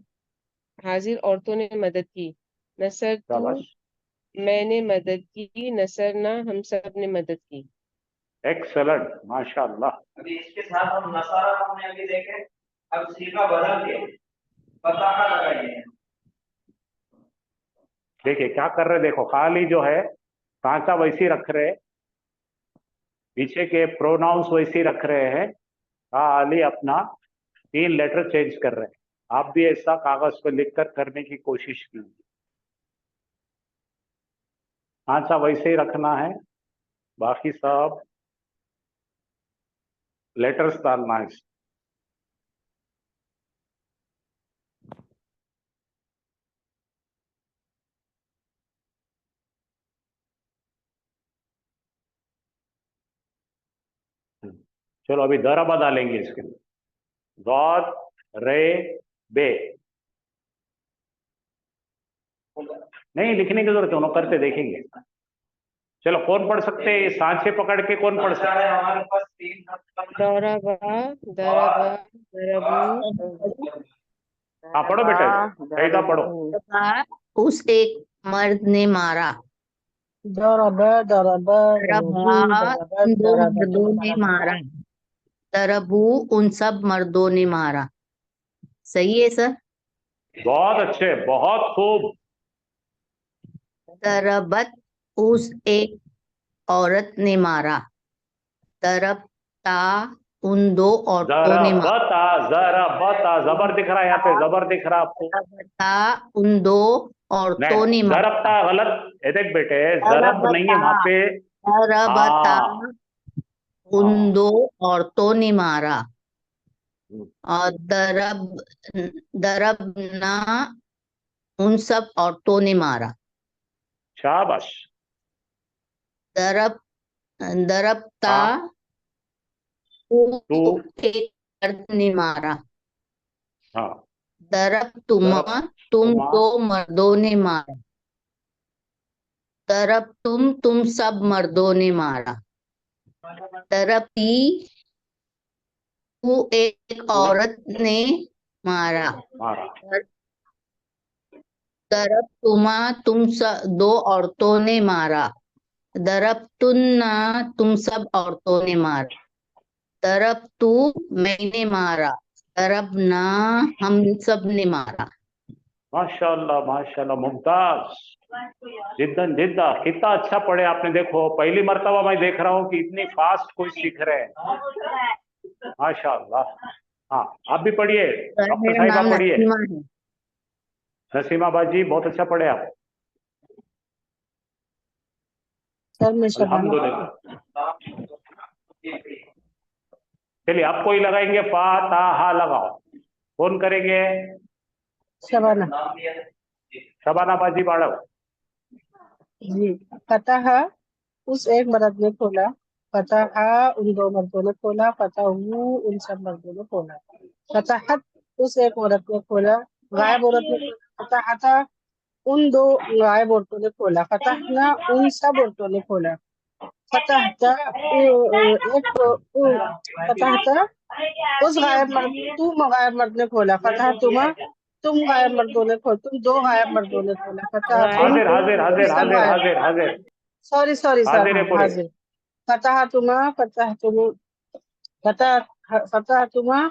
हाजिर औरतों ने मदद की। नसर तू, शाबाश मैंने मदद की। नसरना, हम सब ने मदद की। एक्सेलेंट माशाल्लाह। अभी इसके साथ हम नसारा हमने अभी देखे। अब सीमा बदल के फतह लगाइए। देखिए क्या कर रहे हैं, देखो खाली जो है सांचा वैसी रख रहे हैं, पीछे के प्रोनाउंस वैसी रख रहे हैं, खाली अपना 3 लेटर चेंज कर रहे हैं। आप भी ऐसा कागज पर लिखकर करने की कोशिश कीजिए। सांचा वैसे ही रखना है, बाकी सब लेटर्स डालना है। चलो अभी दरबा डालेंगे इसके लिए। गॉड रे बे, नहीं लिखने की जरूरत है, उन्होंने करते देखेंगे। चलो कौन पढ़ सकते हैं, सांचे पकड़ के कौन पढ़ सकते है हमारे पास 3 दौराबा, दरबा, दरबू, हाँ पढ़ो बेटा, सहीदा पढ़ो। उस एक मर्द ने मारा। दरबा दरबा तरबा, दरबू उन दो दरबा मर्दों ने मारा। तरबू, उन सब मर्दों ने मारा। सही है सर। बहुत अच्छे, बहुत खूब। तरबत, उस एक औरत ने मारा। तरबता, उन दो औरतों ने मारा। जरा बता जबर दिख रहा है, यहाँ पे जबर दिख रहा है आपको। तरबता, उन दो औरतों ने नहीं मारा। जरबता गलत है, देख बेटे जरब नहीं है तरबता, वहां पे। तरबता, हाँ उन हाँ दो औरतों ने मारा। और दरबना, उन सब औरतों ने मारा। शाबाश। दरब दरबता, हाँ तू एक मर्द ने मारा। हाँ दरबतुमा, जरब तुम तुमा दो मर्दों ने मारा। तुम सब मर्दों ने मारा। तरबती, तू एक तू औरत ने मारा। मारा। दरबतुमा, दो औरतों ने मारा। दरबतुन्ना, तुम सब औरतों ने मारा। दरबतू, मैंने मारा। दरबना, हम सब ने मारा। माशाल्लाह माशाल्लाह, मुमताज, जिद्दन जिद्दा। कितना अच्छा पढ़े आपने, देखो पहली मर्तबा मैं देख रहा हूँ कि इतनी फास्ट कोई सीख रहे हैं। माशाल्लाह। हाँ आप भी पढ़िए, सर, डॉक्टर मेरा साहिबा नाम पढ़िए। नसीमा है। नसीमा बाजी बहुत अच्छा पढ़े आप। सर मैं शबाना अल्हम्दुलिल्लाह। चलिए आपको ही लगाएंगे, फाताहा लगाओ। कौन करेंगे? शबाना शबाना बाजी पढ़ो। जी। फतह, उस एक मर्द ने खोला। फतह, उन दो मर्दों ने खोला। फतहू, उन सब मर्दों ने खोला। फतहत, उस एक औरत ने खोला, गायब औरत ने खोला। फतहता, उन दो गायब औरतों ने खोला। फतहना, उन सब औरतों ने खोला। फतहता, फतहता, उस गायब मर्द, तुम गायब मर्द ने खोला। फतह तुमा, तुम गायब मर्दों ने खोला। तुम दो गायब मर्दों ने खोला। फतह हाजिर हाजिर तुम हाजिर सब हाजिर गायब। हाजिर हाजिर सॉरी सॉरी सर, हाजिर है हाँ पूरे। हाजिर। फतह तुमा, फतह फतह तुमा,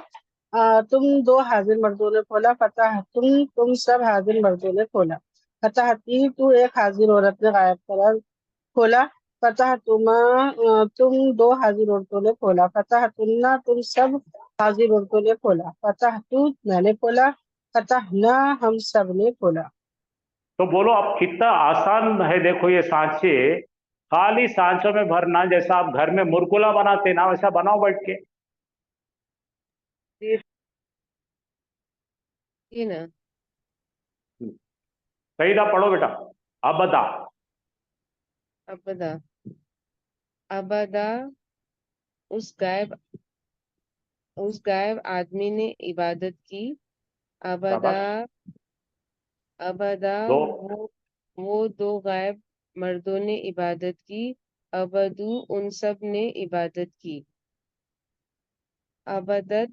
तुम दो हाजिर मर्दों ने खोला। फतह तुम सब हाजिर मर्दों ने खोला। फतह तू एक हाजिर औरत ने गायब करा खोला। फतहतुमा तुम दो हाजिर औरतों ने खोला। फतहतुन्ना तुम सब हाजिर औरतों ने खोला। फतहतु मैंने खोला। फतहना हम सब ने खोला। तो बोलो अब कितना आसान है, देखो ये सांचे खाली सांचों में भरना, जैसा आप घर में मुरकुला बनाते ना वैसा बनाओ बैठ के। ये ना सही था, पढ़ो बेटा। अबदा, अबदा। अबदा उस गायब आदमी ने इबादत की। अबदा शाबाश। अबदा दो, वो दो गायब मर्दों ने इबादत की। अबदू उन सब ने इबादत की। अबदत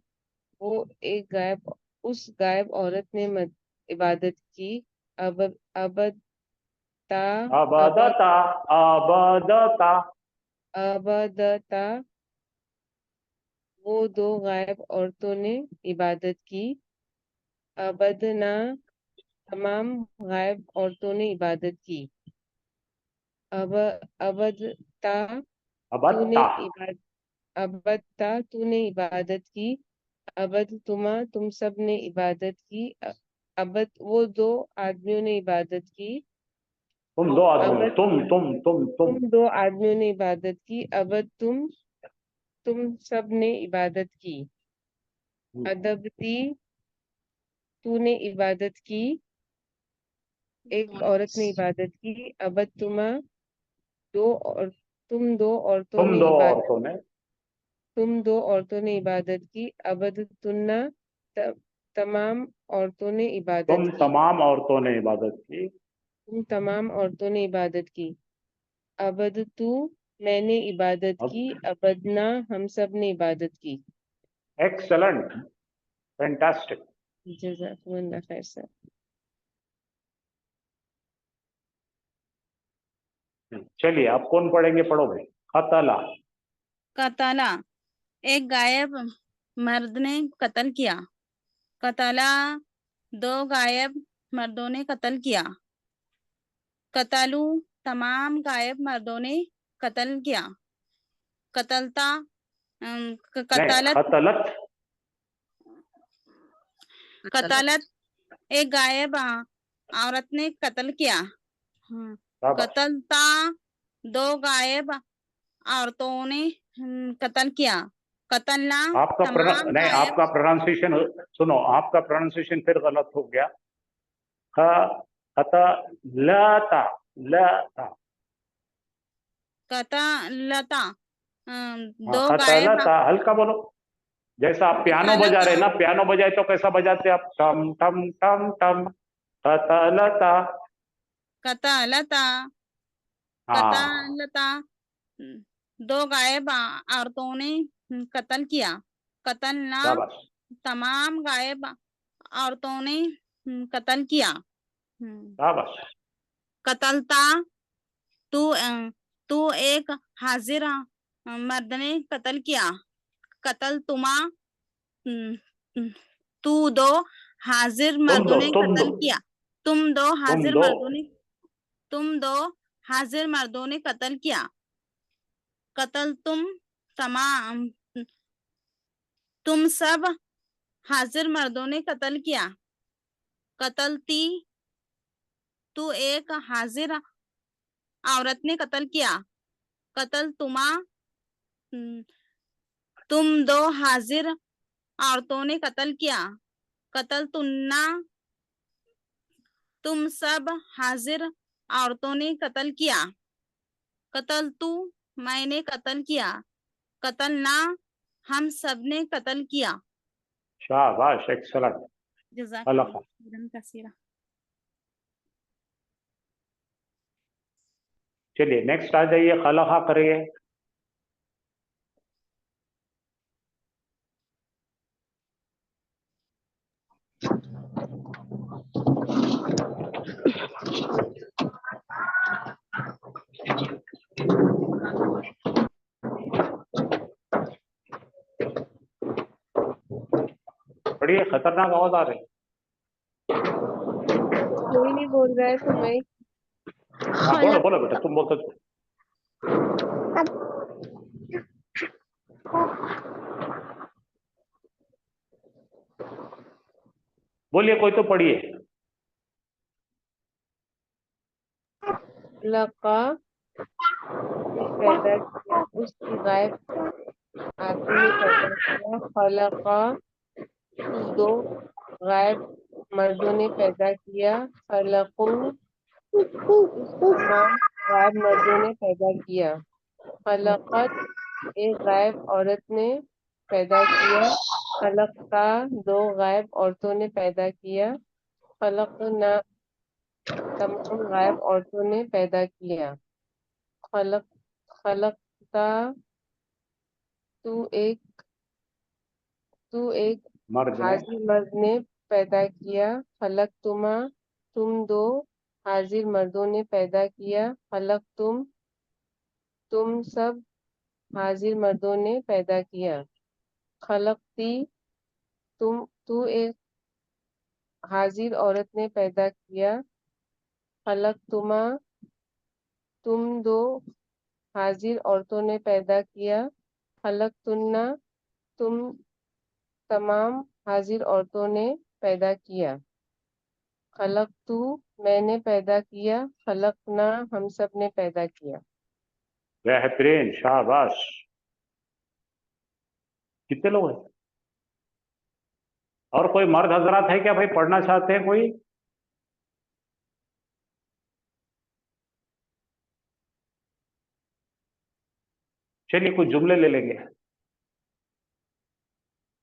वो एक गायब उस गायब औरत ने इबादत की। अबदता अबदता, अबदता, अबदता वो दो गायब औरतों ने इबादत की। अबदना तमाम गायब औरतों ने इबादत की। अबदता तूने अबदता, इबादत अबदता तूने इबादत की। अबद तुम सब ने इबादत की। अबद वो दो आदमियों ने इबादत की। तुम दो आदमी, अबद तुम। तुम दो आदमियों ने इबादत की। अबद तुम सब ने इबादत की। अदबती तूने इबादत की। एक औरत ने इबादत की। अबद दो और तुम दो औरतों तुम ने दो इबादत औरतों ने, तुम दो औरतों ने इबादत की। अबद तुन्ना तमाम औरतों ने इबादत तुम की। तमाम औरतों ने इबादत की। तुम तमाम औरतों ने इबादत की। अबद तू मैंने इबादत अब की। अबदना हम सब ने इबादत की। Excellent, fantastic. जज़ाकुमुल्लाह खैर सर। चलिए अब कौन पढ़ेंगे, पढ़ो भाई। खतला, कतला एक गायब मर्द ने कत्ल किया। कतला दो गायब मर्दों ने कत्ल किया। कतलू तमाम गायब मर्दों ने कत्ल किया। कतलता नहीं, कतलत खतलत, कतलत एक गायब औरत ने कत्ल किया। शाबाश। कतलता दो गायब औरतों ने कत्ल किया। कतलना तमाम नहीं, गायब आपका प्रोनाउंसिएशन सुनो, आपका प्रोनाउंसिएशन फिर गलत हो गया। खतलता, लता। कतलता हाँ, दो गायब खतलता, हल्का बोलो। जैसा आप पियानो बजा रहे कतलता ना, पियानो बजाए तो कैसा बजाते आप, टम टम टम टम। खतलता, कतलता हाँ कतलता दो गायब औरतों ने कत्ल किया। कतलना शाबाश। तमाम गायब औरतों ने कत्ल किया। शाबाश। कतलता तू तू एक हाजिर मर्द ने कत्ल किया। कतल तुमा तू दो हाजिर मर्दों ने तुम दो, कत्ल किया। तुम दो तुम हाजिर दो, मर्दों ने तुम दो हाजिर मर्दों ने कत्ल किया। कतल तमाम तुम सब हाजिर मर्दों ने कत्ल किया। कतलती तू एक हाजिर औरत ने कत्ल किया। कतल तुम दो हाजिर औरतों ने कत्ल किया। कतल तुन्ना तुम सब हाजिर औरतों ने कत्ल किया। कतल तू मैंने कत्ल किया। कतलना हम सब ने कत्ल किया। शाबाश, एक्सलेंट। जज़ाकल्लाह खैरन कसीरा। चलिए नेक्स्ट आ जाइए, खलखा करिए। पढ़िए, खतरनाक आवाज आ रही है। कोई नहीं बोल रहा है तो मैं हाँ बोलो बोलो बेटा, तुम बोलते थे। बोलिए, कोई तो पढ़िए। खलका ने पैदा किया, उसकी गायब आदमी ने पैदा किया। खलका दो गायब मर्दों ने पैदा किया। खलकू उस तमाम गायब मर्दों ने पैदा किया। खलकत एक गायब औरत ने पैदा किया। खलकता दो गायब औरतों ने पैदा किया। खलकना तमाम गायब औरतों ने पैदा किया। खलक खलकता तू एक मर्द ने हाजिर मर्द ने पैदा किया। खलक तुम दो हाजिर मर्दों ने पैदा किया। खलक तुम सब हाजिर मर्दों ने पैदा किया। खलकती तू एक हाजिर औरत ने पैदा किया। खलक तुम दो हाजिर औरतों ने पैदा किया। खलक तुम तमाम हाजिर औरतों ने पैदा किया। खलक मैंने पैदा किया। खलकना हम सब ने पैदा किया। बेहतरीन, शाबाश। कितने लोग हैं? और कोई मर्द हजरात है क्या भाई, पढ़ना चाहते हैं कोई? चलिए कुछ जुमले ले लेंगे,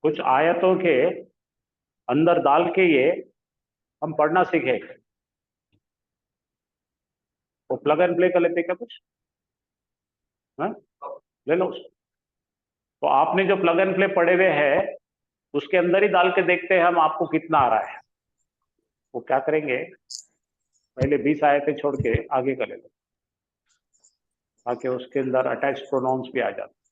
कुछ आयतों के अंदर डाल के ये हम पढ़ना सीखेंगे। वो प्लग एंड प्ले कर लेते क्या कुछ? हाँ, ले लो उसको। तो आपने जो प्लग एंड प्ले पढ़े हुए हैं उसके अंदर ही डाल के देखते हैं हम आपको कितना आ रहा है। वो क्या करेंगे, पहले 20 आयतें छोड़ के आगे कर लेते ताकि उसके अंदर अटैच प्रोनाउंस भी आ जाते।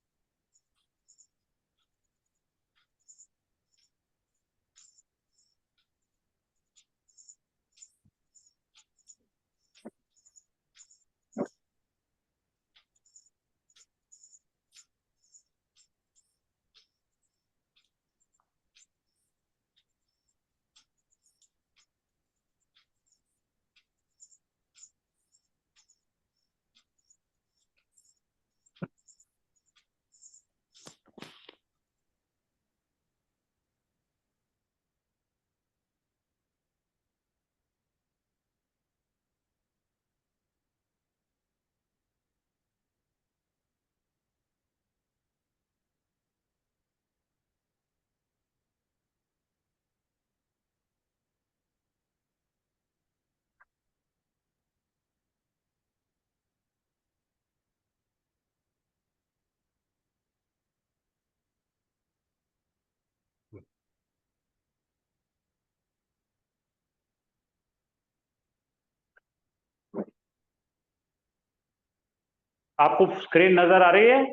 आपको स्क्रीन नजर आ रही है?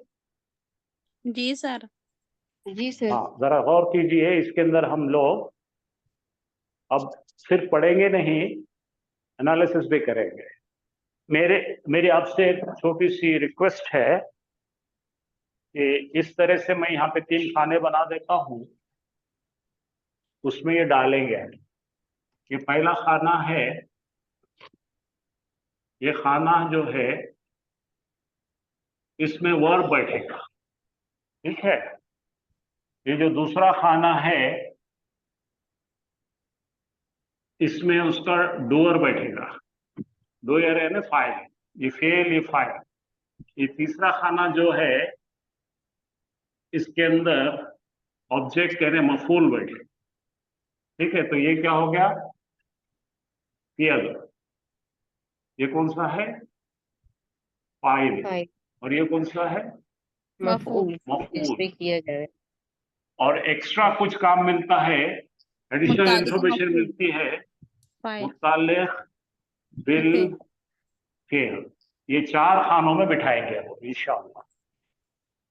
जी सर। जी सर। हाँ, जरा गौर कीजिए। इसके अंदर हम लोग अब सिर्फ पढ़ेंगे नहीं, एनालिसिस भी करेंगे। मेरी आपसे एक छोटी सी रिक्वेस्ट है कि इस तरह से मैं यहाँ पे 3 खाने बना देता हूँ, उसमें ये डालेंगे। ये पहला खाना है, ये खाना जो है इसमें वर्ब बैठेगा, ठीक है। ये जो दूसरा खाना है इसमें उसका डोअर बैठेगा, डोअर है ना, फाइल, ये फेल, ये फाइल। ये तीसरा खाना जो है इसके अंदर ऑब्जेक्ट यानी मफूल बैठे, ठीक है। तो ये क्या हो गया, फियल। ये कौन सा है, फाइल। फाइल। और ये कौन सा है, मफूल मफूल। जिस पे किया जाए। और एक्स्ट्रा कुछ काम मिलता है, एडिशनल मुतालिक इंफॉर्मेशन मफूल मिलती है, फाइल मुतालिक बिल फेल। फेल। ये 4 खानों में बिठाएंगे वो इंशाअल्लाह।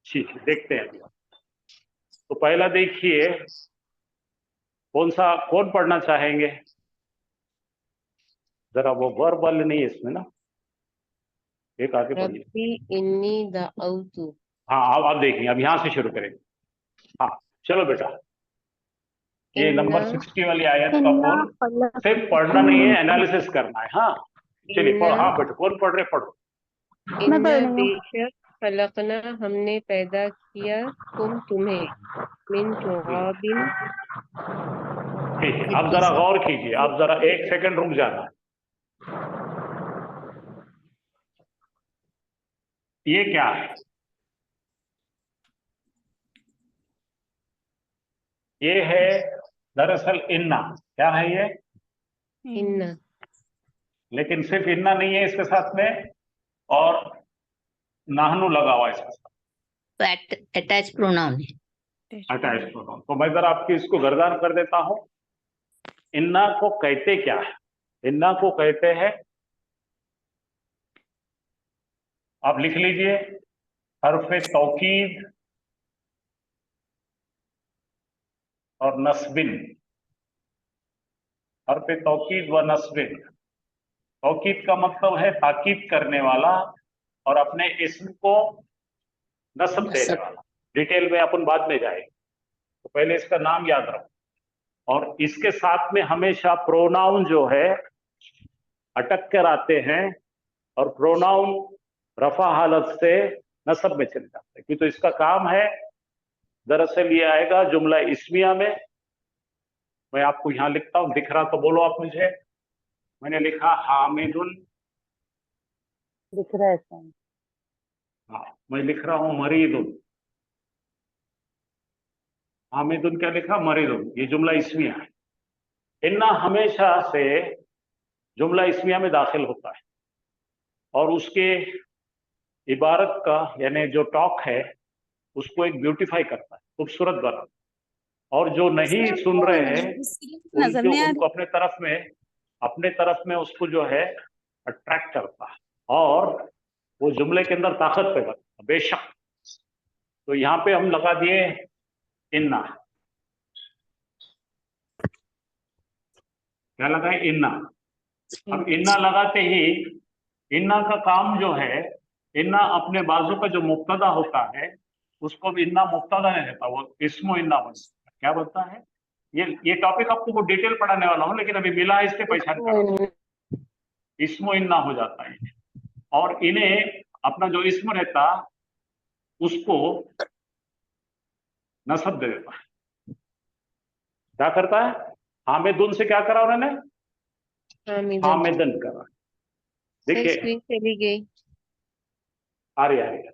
ठीक है, देखते हैं अभी। तो पहला देखिए, कौन पढ़ना चाहेंगे? जरा वो वर्ब वाले नहीं है इसमें ना, एक आगे पढ़िए। रब्बी इन्नी दअउतु। हाँ अब आप देखिए, अब यहाँ से शुरू करेंगे। हाँ चलो बेटा, ये नंबर 60 वाली आयत का कौन, सिर्फ पढ़ना नहीं है, एनालिसिस करना है। हाँ चलिए पढ़ो। हाँ बेटा कौन पढ़ रहे, पढ़ो। इन्ना बेशक खलकना हमने पैदा किया तुम्हें मिन तुराबिन। ठीक है, अब जरा गौर कीजिए, आप जरा एक सेकंड रुक जाना। ये क्या है? ये है दरअसल इन्ना। क्या है ये? इन्ना। लेकिन सिर्फ इन्ना नहीं है इसके साथ में, और नाहनु लगा हुआ है इसके साथ। अटैच प्रोनाउन है। Attach pronoun. तो मैं जरा आपकी इसको गर्दान कर देता हूं। इन्ना को कहते क्या है? इन्ना को कहते हैं, आप लिख लीजिए, हर्फ तौकीद और नस्बिन। हर्फ तौकीद व नस्बिन। तौकीद का मतलब है ताकीद करने वाला, और अपने इस्म को नस्ब देने वाला। डिटेल में अपन बाद में जाएंगे, तो पहले इसका नाम याद रखो। और इसके साथ में हमेशा प्रोनाउन जो है अटक कर आते हैं, और प्रोनाउन रफा हालत से नस्ब में चले जाते हैं, क्योंकि तो इसका काम है। दरअसल ये आएगा जुमला इस्मिया में। मैं आपको यहां लिखता हूं, दिख रहा तो बोलो आप मुझे। मैंने लिखा हामिदुन। दिख रहा है सर। हाँ मैं लिख रहा हूं मरीदुन। हामिदुन क्या लिखा? मरीदुन। ये जुमला इस्मिया है। इन्ना हमेशा से जुमला इस्मिया में दाखिल होता है, और उसके इबारत का यानी जो टॉक है उसको एक ब्यूटीफाई करता है, खूबसूरत बनाता है। और जो नहीं सुन रहे हैं नजर नहीं आ उनको अपने तरफ में उसको जो है अट्रैक्ट करता है, और वो जुमले के अंदर ताकत पैदा करता है, बेशक। तो यहाँ पे हम लगा दिए इन्ना। क्या लगाए? इन्ना। अब इन्ना लगाते ही, इन्ना का काम जो है, इन्ना अपने बाजू का जो मुब्तदा होता है उसको भी इन्ना मुब्तदा नहीं देता, वो इस्मो इन्ना बनता है। क्या बनता है? ये टॉपिक आपको वो डिटेल पढ़ाने वाला हूं, लेकिन अभी मिला है इसके पहचान कर, इस्मो इन्ना हो जाता है। और इन्हें अपना जो इस्म रहता उसको नसब दे देता है। क्या करता है? हामिदुन से क्या करा उन्होंने? हामिदन करा। देखिए स्क्रीन चली गई। आ रही।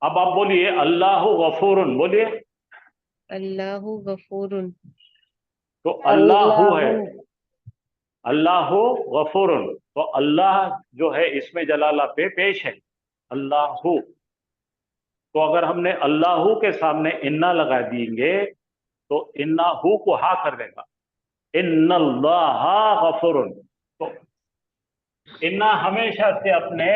अब आप बोलिए अल्लाह गफूरुन, बोलिए। अल्लाहु गफूरुन। तो अल्लाह है, अल्लाह गफूरुन, तो अल्लाह जो है इसमें जलाला पे पेश है, अल्लाह। तो अगर हमने अल्लाह के सामने इन्ना लगा देंगे तो इन्ना हु को हा कर देगा, इन्नल्लाह गफूरुन। तो इन्ना हमेशा से अपने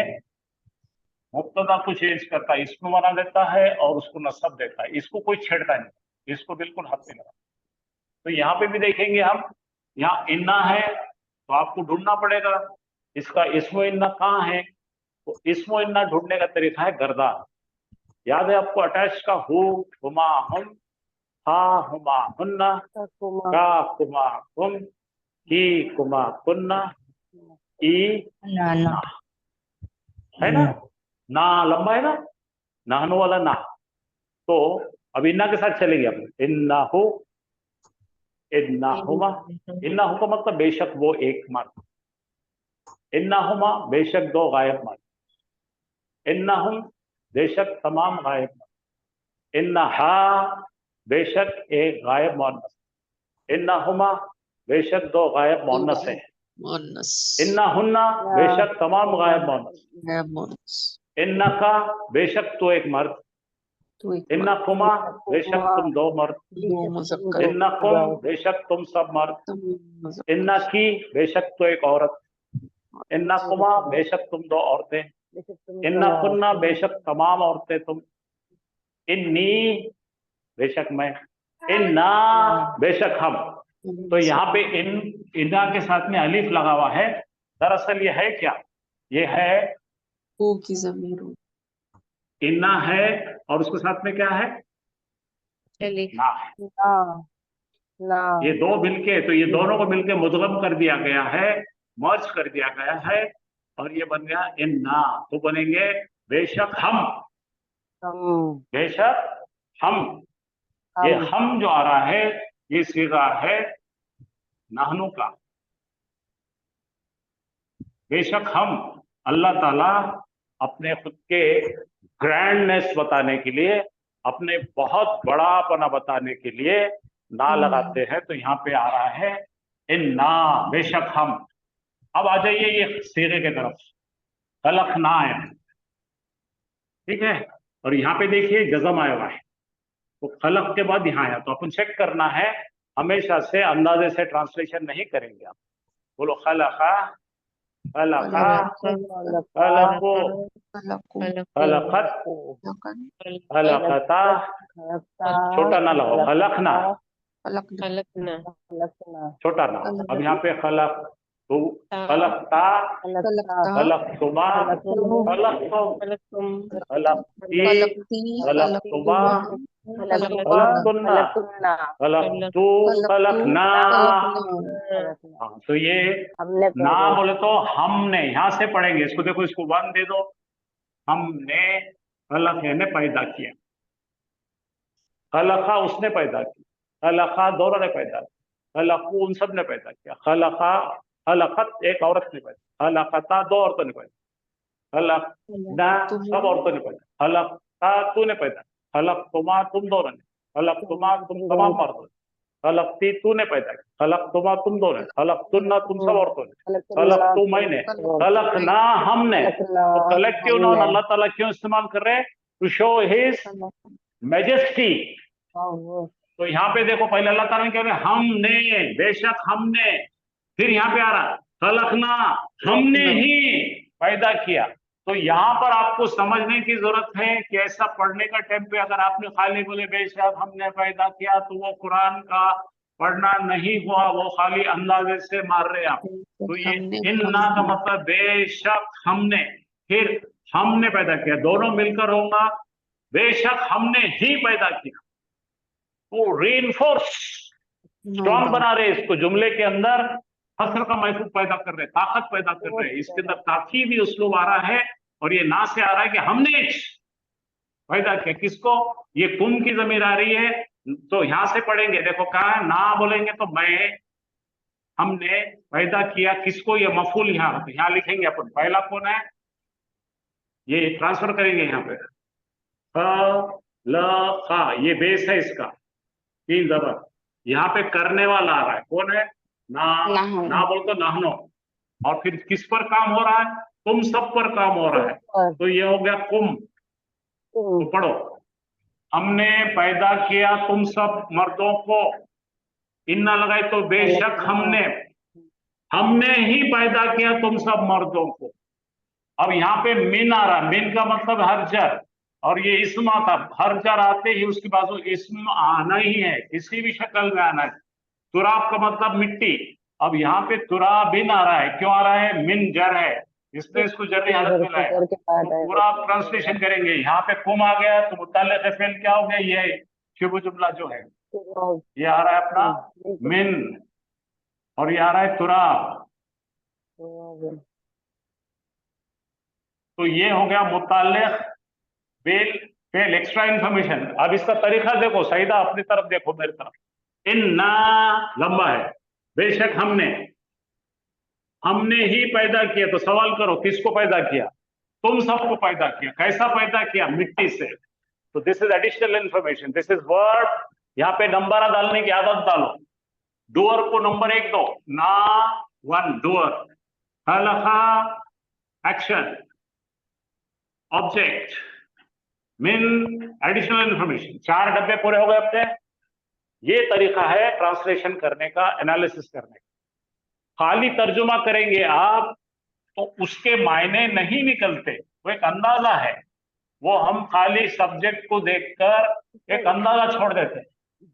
मुब्तदा को चेंज करता है, इसको बना देता है और उसको नसब देता है। इसको कोई छेड़ता नहीं, इसको बिल्कुल हाथ में लगा। तो यहाँ पे भी देखेंगे हम, यहाँ इन्ना है तो आपको ढूंढना पड़ेगा इसका इस्मो इन्ना कहाँ है। तो इस्मो इन्ना ढूंढने का तरीका है गर्दान। याद है आपको अटैच का? हु, हुमा, हम, हा, हुमा, हुन्ना, का, कुमा, कुम, की, कुमा, कुन्ना, ई, ना। है ना? ना लंबा है ना, नाहनो वाला ना। तो अब इन्ना के साथ चलेंगे अपने। इन्ना हो, इन्ना हुमा। इन्ना हु का मतलब बेशक वो एक मर्द। इन्ना हुमा बेशक दो गायब मर्द। इन्ना हुम बेशक तमाम गायब मर्द। इन्ना हा बेशक एक गायब मोहन्नस। इन्ना हुमा बेशक दो गायब मोहन्नस है। इन्ना हुन्ना बेशक तमाम गायब मोहन्नस। इन्ना का बेशक तो एक मर्द। इन्ना कुमा बेशक तुम दो मर्द। इन्ना कुम बेशक तुम सब मर्द। इन्ना की बेशक तो एक औरत। इन्ना कुमा बेशक तुम दो औरतें। इन्ना कुन्ना बेशक तमाम औरतें तुम। इन्नी बेशक मैं। इन्ना बेशक हम। तो यहाँ पे इन्ना के साथ में अलिफ लगा हुआ है। दरअसल ये है क्या? ये है ओ की ज़मीर हो। इन्ना है, और उसके साथ में क्या है? अलिफ। ना है। ना ना ये दो मिलके, तो ये दोनों को मिलके मुदगम कर दिया गया है, मर्ज कर दिया गया है, और ये बन गया इन्ना। तो बनेंगे बेशक हम, हम बेशक हम। ये हम जो आ रहा है, ये सीगा है नहनु का। बेशक हम, अल्लाह ताला अपने खुद के ग्रैंडनेस बताने के लिए, अपने बहुत बड़ापना बताने के लिए ना लगाते हैं, तो यहाँ पे आ रहा है इन्ना, बेशक हम। अब आ जाइए ये सीगे की तरफ, खलकना है, ठीक है, और यहाँ पे देखिए जज़म आया हुआ है, तो खलक के बाद यहाँ आया, तो अपन चेक करना है, हमेशा से अंदाजे से ट्रांसलेशन नहीं करेंगे आप। बोलो खलका, खलका, खलको, खलकत, खलकता, छोटा ना लगाओ, खलकना, खलकना, छोटा ना। अब यहाँ पे खलक तो खलकता, खलकतुमा, खलकतुम, खलकतुम, खलकती, खलकतुमा, खलकतुन्ना, खलकतू, खलकना। हाँ, तो ये हमने ना बोले तो हमने, यहाँ से पढ़ेंगे इसको। देखो इसको वन दे दो, हमने, खलक ने पैदा किया, खलका उसने पैदा किया, खलका दोनों ने पैदा किया, खलकू उन सब ने पैदा किया, खलका, खलकत एक औरत ने पैदा, खलकता दो औरतों ने पैदा, खलकना सब औरतों ने पैदा, खलकता तू ने पैदा, खलकतुमा तुम दोनों ने, खलकतुमा तुम तमाम मर्दों ने, खलकती तूने पैदा किया, खलकतुमा तुम दोनों ने, खलकतुन्ना तुम सब औरतों ने, खलकतू मैंने, खलकना हमने। तो कलेक्टिव नाउन अल्लाह ताला क्यों इस्तेमाल कर रहे हैं? To show his majesty. तो यहाँ पे देखो, पहले अल्लाह ताला ने क्या बोला? हमने, बेशक हमने। फिर यहाँ पे आ रहा खलकना, हमने ही पैदा किया। तो यहाँ पर आपको समझने की जरूरत है कि ऐसा पढ़ने का टाइम पे अगर आपने खाली बोले बेशक हमने पैदा किया, तो वो कुरान का पढ़ना नहीं हुआ, वो खाली अंदाजे से मार रहे आप। तो ये इन्ना का मतलब बेशक हमने, फिर हमने पैदा किया, दोनों मिलकर होगा बेशक हमने ही पैदा किया। वो रीइंफोर्स, स्ट्रॉन्ग बना रहे इसको, जुमले के अंदर हसर का महसूस पैदा कर रहे, ताकत पैदा कर रहे, इसके अंदर ताकीदी उसलूब आ रहा है। और ये ना से आ रहा है कि हमने पैदा किया, किसको? ये कुम की जमीर आ रही है, तो यहां से पढ़ेंगे। देखो कहा है, ना बोलेंगे तो मैं, हमने पैदा किया किसको? ये मफूल यहाँ लिखेंगे अपन। पहला कौन है? ये ट्रांसफर करेंगे यहाँ पे, खा, ये बेस है इसका, तीन जबर। यहाँ पे करने वाला आ रहा है, कौन है? ना बोल तो नाहनो। और फिर किस पर काम हो रहा है? तुम सब पर काम हो रहा है, तो ये हो गया कुम। तो पढ़ो, हमने पैदा किया तुम सब मर्दों को, इन्ना लगाए तो बेशक हमने ही पैदा किया तुम सब मर्दों को। अब यहाँ पे मिन आ रहा है, मिन का मतलब हर जर, और ये इस्म आता, हर जर आते ही उसके बाजू इस्म आना ही है, किसी भी शक्ल में आना है। तुराब का मतलब मिट्टी। अब यहाँ पे तुराबिन आ रहा है, क्यों आ रहा है? मिन जर है, इसलिए इसको जर्री हालत में लाया। तो पूरा ट्रांसलेशन करेंगे। यहाँ पे कुम आ गया, तो मुतल्लिक़ फ़िल क्या हो गया? ये शुभ जुमला जो है, ये आ रहा है अपना मिन, और ये आ रहा है तुराब। तो ये हो गया मुतल्लिक़ बिल फ़िल। Extra information. अब इसका तरीका देखो, सईदा अपनी तरफ देखो, मेरी तरफ। इन्ना लंबा है, बेशक हमने ही पैदा किया। तो सवाल करो, किसको पैदा किया? तुम सबको पैदा किया। कैसा पैदा किया? मिट्टी से। तो this is additional information, this is word. यहाँ पे नंबर डालने की आदत डालो। डूअर को नंबर 1 दो, ना 1 डूअर, खलका एक्शन, ऑब्जेक्ट, मिन एडिशनल इंफॉर्मेशन। 4 डब्बे पूरे हो गए अपने। ये तरीका है ट्रांसलेशन करने का, एनालिसिस करने का। खाली तर्जुमा करेंगे आप तो उसके मायने नहीं निकलते, वो एक अंदाजा है, वो हम खाली सब्जेक्ट को देखकर एक अंदाजा छोड़ देते हैं।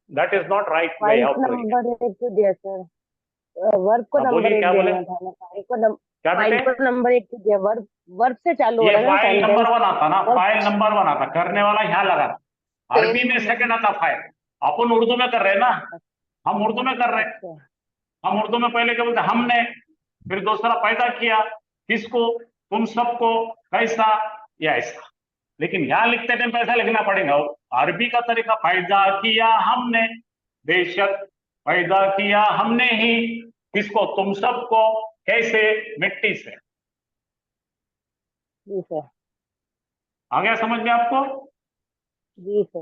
That is not right way of doing. Number 1 को दिया सर, वर्ब को नंबर 1 देना था, फाइल को क्या फाइल बेटे? पर नंबर 1 दिया, वर्ब वर्ब से चालू हो ये रहा है ना फाइल नंबर सेंटेंस। 1 आता ना, वर्ब फाइल नंबर 1 आता, करने वाला यहाँ लगा। अरबी में सेकंड आता फाइल। अपन उर्दू में कर रहे हैं ना, हम उर्दू में कर रहे हैं। अच्छा हम उर्दू में पहले क्या बोलते हैं? हमने, फिर दूसरा पैदा किया, किसको? तुम सबको, कैसा या ऐसा। लेकिन यहाँ लिखते टाइम पैसा लिखना पड़ेगा। अरबी का तरीका पैदा किया हमने, बेशक पैदा किया हमने ही, किसको? तुम सबको, कैसे? मिट्टी से। जी सर। आ गया समझ में आपको? जी सर।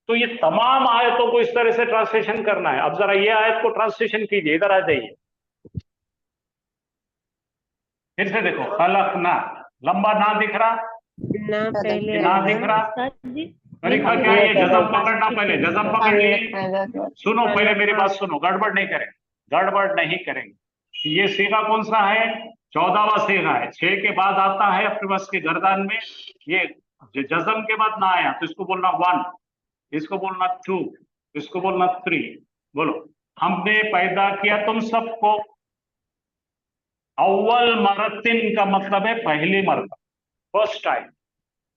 तो ये तमाम आयतों को इस तरह से ट्रांसलेशन करना है। अब जरा ये आयत को ट्रांसलेशन कीजिए, इधर आ जाइए, फिर से देखो। खलकना, लंबा ना दिख रहा, ना पहले ये ना आया। दिख रहा। तरीका क्या है? ये जज़म पकड़ना, पहले जज़म पकड़ लिए। सुनो, पहले मेरी बात सुनो, गड़बड़ नहीं करेंगे, गड़बड़ नहीं करेंगे। ये सीगा कौन सा है? 14वां सीगा है। 6 के बाद आता है अपने पास के गर्दान में। ये जज़म के बाद ना आया तो इसको बोलना 1, इसको बोलना 2, इसको बोलना 3। बोलो, हमने पैदा किया तुम सबको। अव्वल मरतिन का मतलब है पहली मरतबा, first time.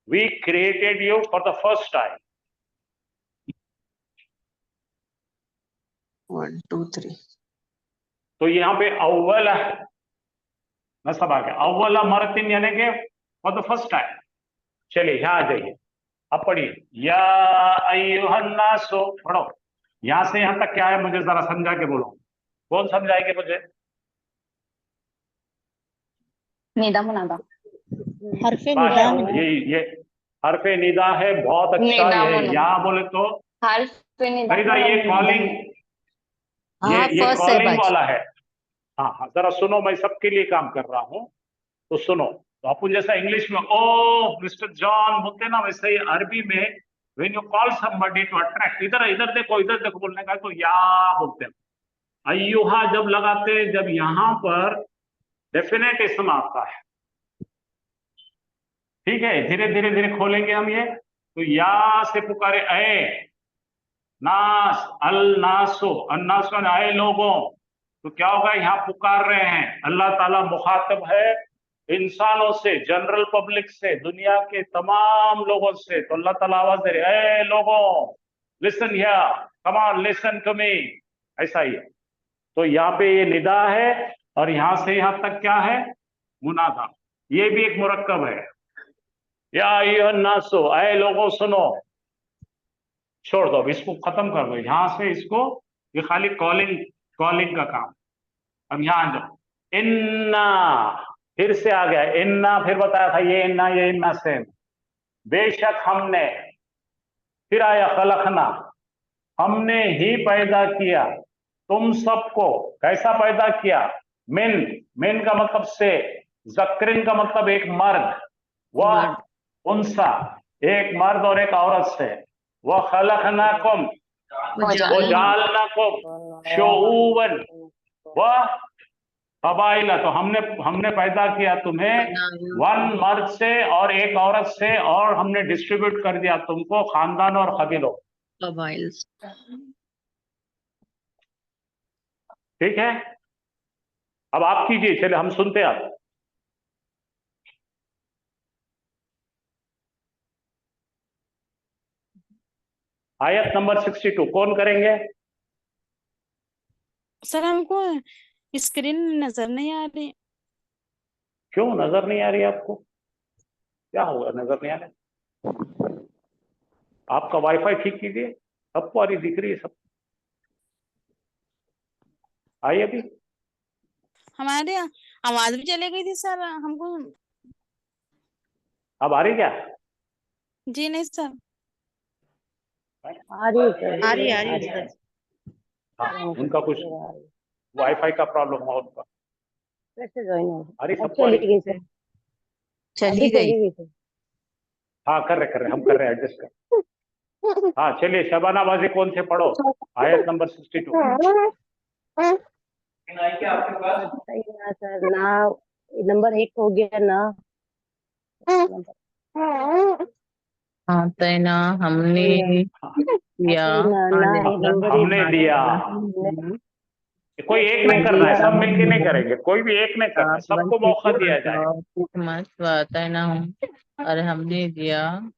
We created you for the first time. 1 2 3। तो यहाँ पे अव्वल नसब आ गया, अव्वल मरतिन यानी कि फॉर द फर्स्ट टाइम। चलिए यहाँ आ जाइए, अब पढ़िए। या अय्युहन नासो, पढ़ो। यहाँ से यहाँ तक क्या है मुझे जरा समझा के बोलो। कौन समझाएंगे मुझे? निदा मुनादा। हरफे माशा, निदा है। ये हरफे निदा है, बहुत अच्छा। निदा ये मुनादा। यहाँ बोले तो हरफे निदा। फरीदा, ये कॉलिंग, ये फर्स्ट है कॉलिंग बच। वाला है। हाँ हाँ, जरा सुनो, मैं सबके लिए काम कर रहा हूँ, तो सुनो। तो अपन जैसा इंग्लिश में ओ मिस्टर जॉन बोलते हैं ना, वैसे ही अरबी में when you call somebody to attract, इधर इधर देखो, इधर देखो बोलने का, तो या बोलते हैं। अय्युहा जब लगाते हैं, जब यहाँ पर डेफिनेट इसम आता है, ठीक है। धीरे धीरे धीरे खोलेंगे हम ये। तो या से पुकारे, ए नास, अल नासो, अन्नासो, आए लोगों। तो क्या होगा? यहाँ पुकार रहे हैं, अल्लाह ताला मुखातब है इंसानों से, जनरल पब्लिक से, दुनिया के तमाम लोगों से। तो अल्लाह ताला आवाज दे रहे, ए लोगों, listen here, come on listen to me, ऐसा ही है। तो यहाँ पे ये निदा है, और यहाँ से यहाँ तक क्या है? मुनादा। ये भी एक मुरक्कब है। या अय्युहन नासो, ऐ लोगों सुनो। छोड़ दो, अब इसको खत्म कर दो यहां से, इसको, ये खाली कॉलिंग, कॉलिंग का काम। अब यहां आ जाओ। इन्ना, फिर से आ गया इन्ना, फिर बताया था ये इन्ना सेम। बेशक हमने, फिर आया खलकना, हमने ही पैदा किया तुम सबको। कैसा पैदा किया? मिन, मिन का मतलब से, जक्रिन का मतलब एक मर्द, वह उनसा, एक मर्द और एक औरत से। वह खलकनाकुम, वो जालनाकुम शुऊबन, वह कबाइला, तो हमने पैदा किया तुम्हें 1 मर्द से और एक औरत से, और हमने डिस्ट्रीब्यूट कर दिया तुमको खानदान और कबीलों। ठीक है, अब आप कीजिए, चले हम सुनते हैं आप। आयत नंबर 62 कौन करेंगे? सर हमको स्क्रीन नजर नहीं आ रही। क्यों नजर नहीं आ रही आपको? क्या होगा नजर नहीं आ रहा? आपका वाईफाई ठीक कीजिए, सबको आ रही, दिख रही है सब। आई अभी? हमारे आवाज भी चली गई थी सर हमको। अब आ रही क्या? जी नहीं सर। आ रही है आ रही है। हाँ, उनका कुछ वाईफाई का प्रॉब्लम हुआ उनका। कैसे ज्वाइन हो? अरे सबको चली अरे, गई सर। चली गई। चली गई सर। हाँ कर रहे हम कर रहे हैं एडजस्ट कर। हाँ चलिए, शबाना बाजी कौन से पढ़ो, आयत नंबर 62। क्या आपके पास? बताइए ना सर, ना नंबर 1 हो गया ना। आतना हमने दिया, ना ना आने नंबर हमने दिया, कोई एक नहीं करना है, सब मिलके नहीं करेंगे, कोई भी एक नहीं करना है, सबको मौका दिया जाए। और हमने दिया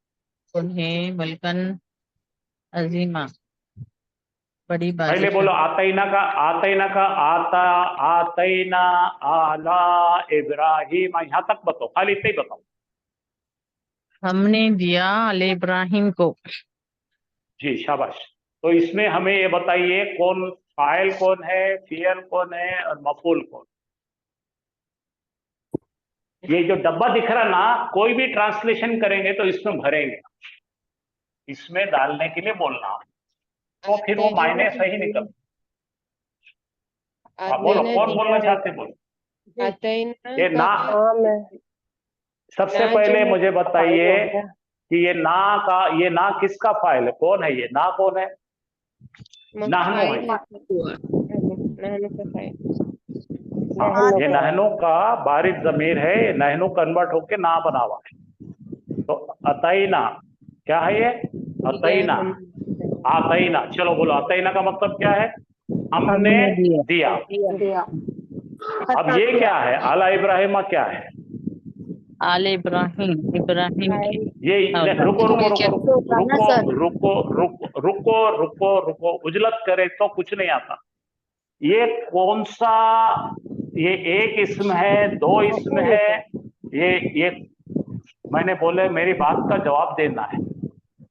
उन्हें मुल्कन अजीमा, बड़ी पहले बोलो आतईना का, आता आतईना आला इब्राहिम, यहाँ तक बताओ, खाली इतना ही बताओ। हमने दिया अले इब्राहिम को। जी शाबाश। तो इसमें हमें ये बताइए कौन फाइल कौन है, फियल कौन है और मफूल कौन। ये जो डब्बा दिख रहा ना, कोई भी ट्रांसलेशन करेंगे तो इसमें भरेंगे, इसमें डालने के लिए बोलना, तो फिर वो मायने सही निकल। बोलो कौन बोलना चाहते बोलो। ये ना, सबसे पहले मुझे बताइए कि ये ना किसका फाइल है, कौन है ये ना, कौन है? नहनु है। हाँ, ये नहनु का बारिद जमीर है, ये नहनु कन्वर्ट होके ना बना हुआ है। तो अतईना क्या है ये? अतईना, आतईना। चलो बोलो अतईना का मतलब क्या है? हमने दिया। अब ये क्या है? आला इब्राहिम क्या है? आले इब्राहिम, इब्राहिम ये रुको रुको रुको रुको रुको रुको रुको रुको, उजलत करे तो कुछ नहीं आता। ये कौन सा, ये एक इसम है, दो इसम है, ये मैंने बोले मेरी बात का जवाब देना है।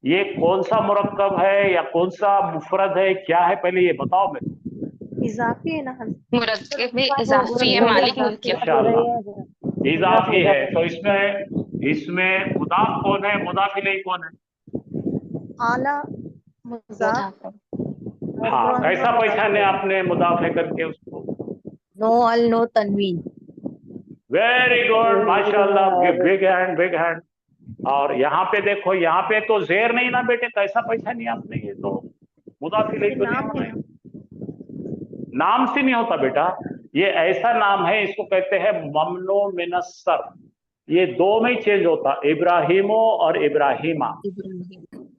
ये कौन सा मुरक्कब है या कौन सा मुफरद है, क्या है, पहले ये बताओ मेरे। इजाफी है ना, मुरक्कब में इजाफी है, मालिक इंशाअल्लाह इजाफी है। तो इसमें मुदाफ कौन है, मुदाफ इलैहि कौन है? आला मुजाफ। हाँ, कैसा पहचाने आपने मुदाफे करके उसको? नो अल नो तनवीन। वेरी गुड, माशाल्लाह, बिग हैंड बिग हैंड। और यहाँ पे देखो, यहाँ पे तो जेर नहीं ना बेटे, कैसा पहचानी आपने? ये तो मुदाफ इलैहि तो नहीं होना है, नाम से नहीं होता बेटा। ये ऐसा नाम है, इसको कहते हैं ममनू मिनस सर्फ। ये दो में ही चेंज होता, इब्राहिमो और इब्राहिमा।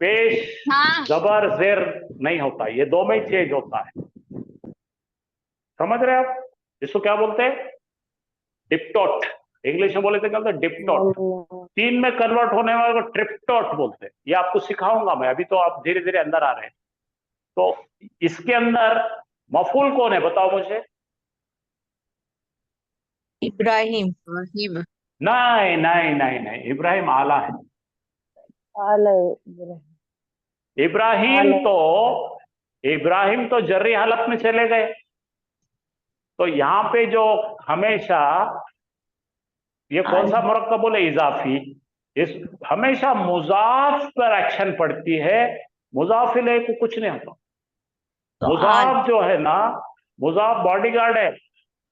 पेश जबर जेर नहीं होता, ये दो में ही चेंज होता है। समझ रहे आप? इसको क्या बोलते हैं? डिप्टोट। इंग्लिश में बोले थे क्या बोलते? डिप्टोट। तीन में कन्वर्ट होने वाले को ट्रिप्टोट बोलते हैं। ये आपको सिखाऊंगा मैं, अभी तो आप धीरे धीरे अंदर आ रहे हैं। तो इसके अंदर मफूल कौन है बताओ मुझे? इब्राहिम। नहीं नहीं नहीं नहीं, इब्राहिम आला है। इब्राहिम तो जर्री हालत में चले गए। तो यहाँ पे जो हमेशा ये कौन सा मुरक्कब बोले? इजाफी। इस हमेशा मुजाफ पर एक्शन पड़ती है, मुजाफ इलैहि को कुछ नहीं होता। मुजाफ जो है ना, मुजाफ बॉडीगार्ड है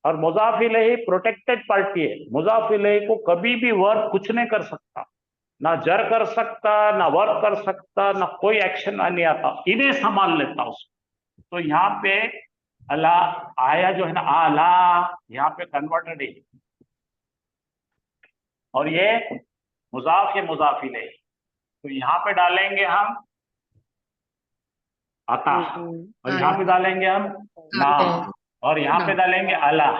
और मुजाफ इलैहि प्रोटेक्टेड पार्टी है। मुजाफ इलैहि को कभी भी वर्क कुछ नहीं कर सकता, ना जर कर सकता, ना वर्क कर सकता, ना कोई एक्शन नहीं आता, इन्हें संभाल लेता उसको। तो यहाँ पे अला आया जो है ना, आला, यहाँ पे कन्वर्टेड है और ये मुजाफ, ये मुजाफ इलैहि। तो यहाँ पे डालेंगे हम अता, और यहाँ पे डालेंगे हम ना, और यहाँ पे डालेंगे अला,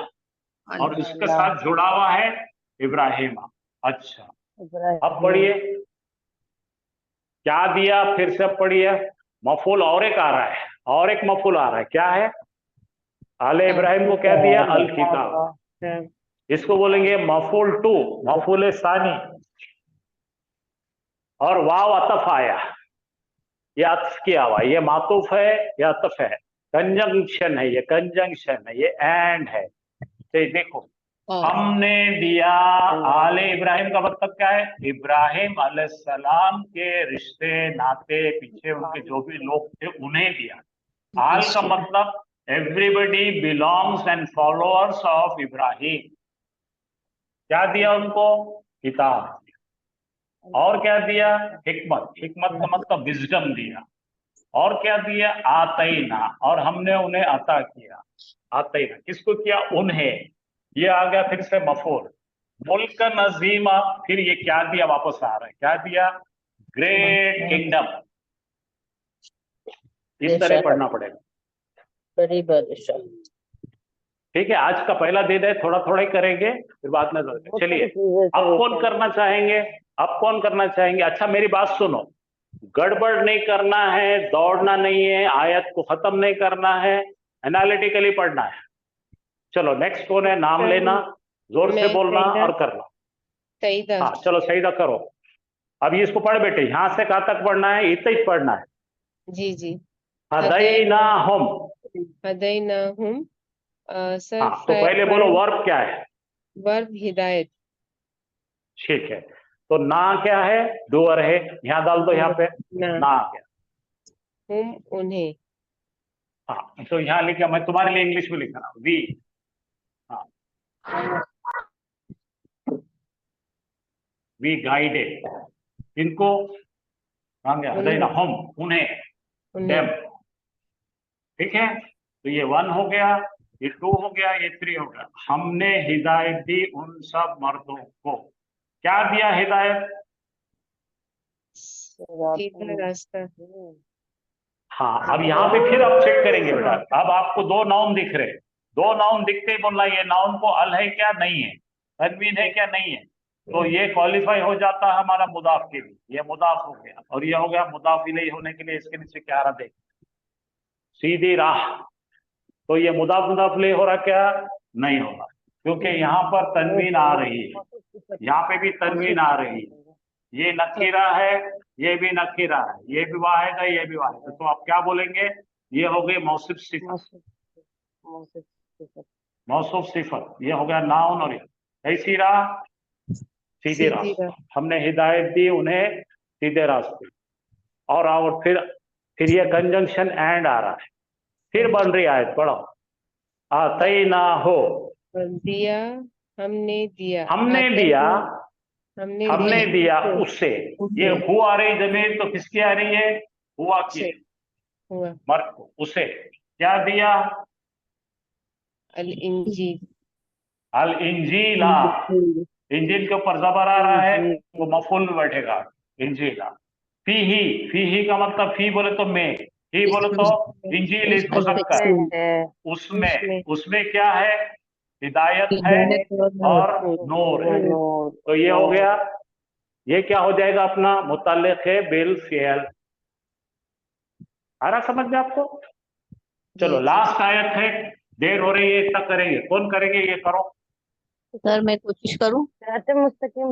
और इसके साथ जुड़ा हुआ है इब्राहिम। अच्छा, अब पढ़िए क्या दिया, फिर से पढ़िए। मफूल और एक आ रहा है, और एक मफूल आ रहा है, क्या है? आले इब्राहिम को क्या दिया? अल किताब। इसको बोलेंगे मफूल टू, मफूल सानी। और वाव अतफ आया, ये अतफ किया हुआ, ये मातूफ है, ये अतफ है, कंजंक्शन है, ये कंजंक्शन है, ये एंड है। तो देखो, हमने दिया आले इब्राहिम का मतलब क्या है? इब्राहिम अलैहिस्सलाम के रिश्ते नाते पीछे उनके जो भी लोग थे उन्हें दिया। आल का मतलब everybody belongs and followers of Ibrahim. क्या दिया उनको? किताब। और क्या दिया? हिकमत। हिकमत का मतलब विजडम दिया। और क्या दिया? आतईना, और हमने उन्हें अता किया। आतईना किसको किया? उन्हें। ये आ गया फिर से मफूल। मुल्क नजीमा, फिर ये क्या दिया? वापस आ रहा है, क्या दिया? Great kingdom. इस तरह पढ़ना पड़ेगा। ठीक है, आज का पहला दिन है, थोड़ा थोड़ा ही करेंगे, फिर बाद में चलिए। अब कौन करना चाहेंगे? अब कौन करना चाहेंगे? अच्छा मेरी बात सुनो, गड़बड़ नहीं करना है, दौड़ना नहीं है, आयत को खत्म नहीं करना है, एनालिटिकली पढ़ना है। चलो नेक्स्ट कौन है? नाम लेना, जोर से मैं बोलना सईदा। और करना। सईदा। हाँ चलो सईदा करो। अब ये इसको पढ़ बेटे, यहां से कहाँ तक पढ़ना है? इतना ही पढ़ना है। जी जी। हदैनाहुम। हदैनाहुम। सर हाँ तो पहले बोलो वर्ब क्या है? वर्ब हिदायत। ठीक है, तो ना क्या है? डूअर है, यहाँ डाल दो यहाँ पे ना क्या। हुम उन्हें। हाँ तो यहाँ लिखा, मैं तुम्हारे लिए इंग्लिश में लिख रहा हूँ वी। हाँ वी गाइडेड इनको, हम उन्हें, डेम। ठीक है, तो ये 1 हो गया, ये 2 हो गया, ये 3 हो गया। हमने हिदायत दी उन सब मर्दों को। क्या दिया हिदायत? सीधा रास्ता। हाँ अब यहाँ पे फिर आप चेक करेंगे बेटा। अब आपको 2 नाउन दिख रहे हैं, 2 नाउन दिखते ही बोलना ये नाउन को अल है क्या, नहीं है, तनवीन है क्या, नहीं है। तो ये क्वालिफाई हो जाता है हमारा मुदाफ के लिए, ये मुदाफ हो गया। और ये हो गया मुदाफ इलैहि होने के लिए इसके नीचे क्या आ रहा देख, सीधी राह। तो ये मुदाफ इलैहि हो रहा क्या? नहीं हो रहा, क्योंकि यहाँ पर तनवीन आ रही है, यहाँ पे भी तनवीन आ रही है। ये नकीरा है, ये भी नकीरा है, ये भी वाहिद है, ये भी वाहिद है। तो आप क्या बोलेंगे? ये हो गई मौसूफ सिफत, मौसूफ सिफत। ये हो गया नाउन। और कैसी राह? सीधे रास्ते। हमने हिदायत दी उन्हें सीधे रास्ते। और फिर ये कंजंक्शन एंड आ रहा है, फिर बन रही आयत, पढ़ो। आतैना हो, दिया, हमने दिया, हमने दिया, हमने दिया उसे। ये हु आ रही जमीन, तो किसकी आ रही है? हुआ की, हुआ मर्द को। उसे क्या दिया? अल इंजील। अल इंजीला, इंजील के ऊपर जबर आ रहा है, वो मफूल में बैठेगा, इंजीला। फी ही का मतलब फी बोले तो में, ही बोले तो इंजील इस मुज़क्कर। उसमें क्या है? हिदायत है और नूर है। तो ये हो गया, ये क्या हो जाएगा अपना? मुतल्लिक़ है बिल फ़िअल। आ रहा समझ में आपको? चलो लास्ट आयत है, देर हो रही है, इतना करेंगे। कौन करेंगे? ये करो सर मैं कोशिश करूं।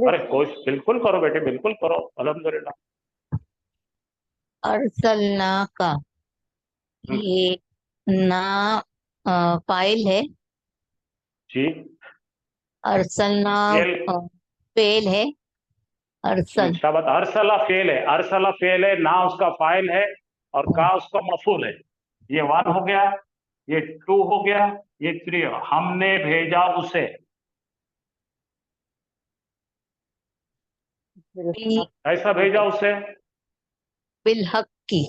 अरे कोशिश बिल्कुल करो बेटे, बिल्कुल करो। अल्हम्दुलिल्लाह। अरसलना का, ये ना फाइल है, जी अरसलना फेल है, अरसल शाबाश। अरसला फेल है, अरसला फेल है, ना उसका फाइल है और का उसका मफूल है। ये 1 हो गया, ये 2 हो गया, ये 3 हो। हमने भेजा उसे, ऐसा भेजा उसे बिलहक की।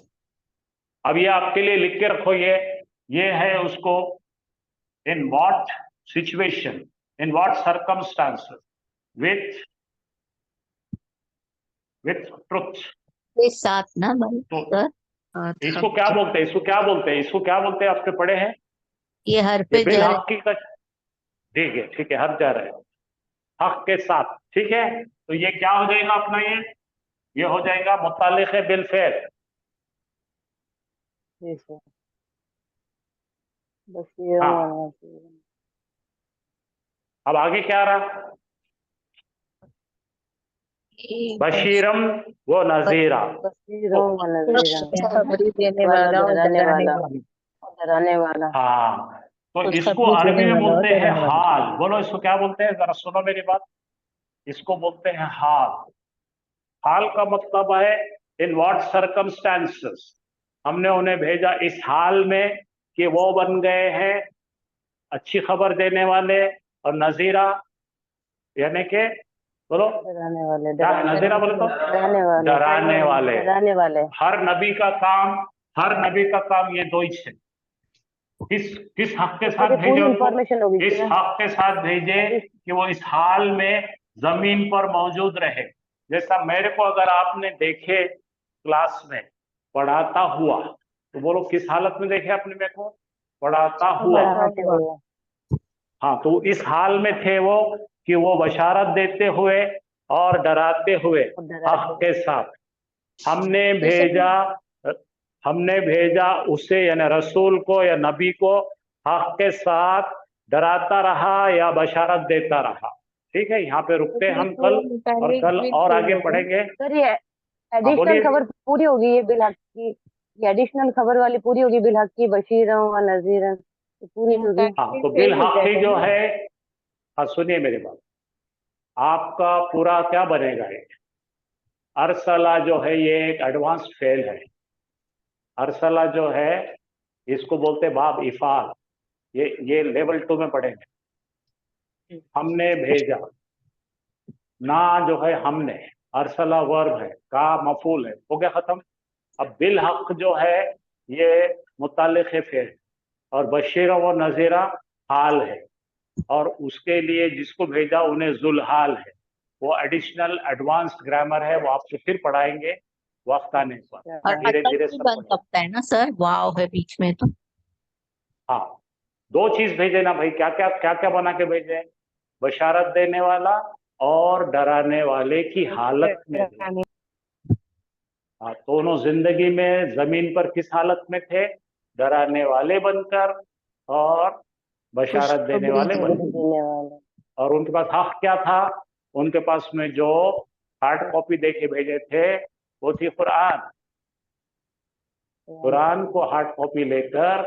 अब ये आपके लिए लिख के रखो, ये है उसको, in what situation, in what circumstances, with truth के साथ ना भाई सर। इसको क्या बोलते हैं? इसको क्या बोलते हैं? इसको क्या बोलते हैं? आपने पढ़े हैं ये हरफे बिल जर हक की ठीक है, हर जा रहे हैं हक के साथ। ठीक है, तो ये क्या हो जाएगा अपना? ये हो जाएगा मुताल्लिक़ बिल फ़िअल। हाँ अब आगे क्या आ रहा? बशीरम व नज़ीरा, खबरी देने वाला और डराने वाला। हाँ तो इसको अरबी में बोलते हैं हाल। बोलो इसको क्या बोलते हैं? जरा सुनो मेरी बात। इसको बोलते हैं हाल। हाल का मतलब है इन व्हाट सर्कमस्टांसेस, हमने उन्हें भेजा इस हाल में कि वो बन गए हैं अच्छी खबर देने वाले, और नजीरा यानी कि बोलो क्या है? नजीरा बोलो तो डराने वाले। हर नबी का काम ये 2 ही है। किस हक के साथ भेजे उनको? इस हक के साथ भेजे कि वो इस हाल में जमीन पर मौजूद रहे। जैसा मेरे को अगर आपने देखे क्लास में पढ़ाता हुआ, तो बोलो किस हालत में देखे आपने मेरे को? पढ़ाता हुआ। हाँ, तो इस हाल में थे वो कि वो बशारत देते हुए और डराते हुए हक के साथ। हमने भेजा उसे यानी रसूल को या नबी को हक के साथ डराता रहा या बशारत देता रहा। ठीक है, यहाँ पे रुकते हैं हम कल, और कल और आगे पढ़ेंगे। सर ये हाँ, बोलिए। एडिशनल खबर पूरी होगी, ये बिलहक की, ये एडिशनल खबर वाली पूरी होगी, बिलहक की बशीरन व नज़ीरन, ये पूरी होगी। हाँ, तो बिल हक ही जो है, हाँ सुनिए मेरी बात, आपका पूरा क्या बनेगा ये अरसला जो है, ये एक एडवांस फेल है। अरसला जो है इसको बोलते बाब इफाल, ये लेवल 2 में पढ़ेंगे। हमने भेजा, ना जो है हमने, अरसला वर्ब है, का मफूल है, हो गया खत्म। अब बिल हक जो है ये मुतालिक फेल, और बशीरा व नजीरा हाल है, और उसके लिए जिसको भेजा उन्हें जुलहाल है। वो एडिशनल एडवांस ग्रामर है, वो आपको फिर पढ़ाएंगे वक्त आने पर, और धीरे अतल धीरे भी सब बन पढ़ेंगे। सकता है ना सर, वाव है बीच में तो। हाँ, 2 चीज भेजे ना भाई, क्या क्या क्या क्या बना के भेजे, बशारत देने वाला और डराने वाले की हालत में। हाँ, दोनों जिंदगी में जमीन पर किस हालत में थे, डराने वाले बनकर और बशारत देने वाले बनकर। और उनके पास हक क्या था, उनके पास में जो हार्ड कॉपी दे के भेजे थे वो थी कुरान। कुरान को हार्ड कॉपी लेकर,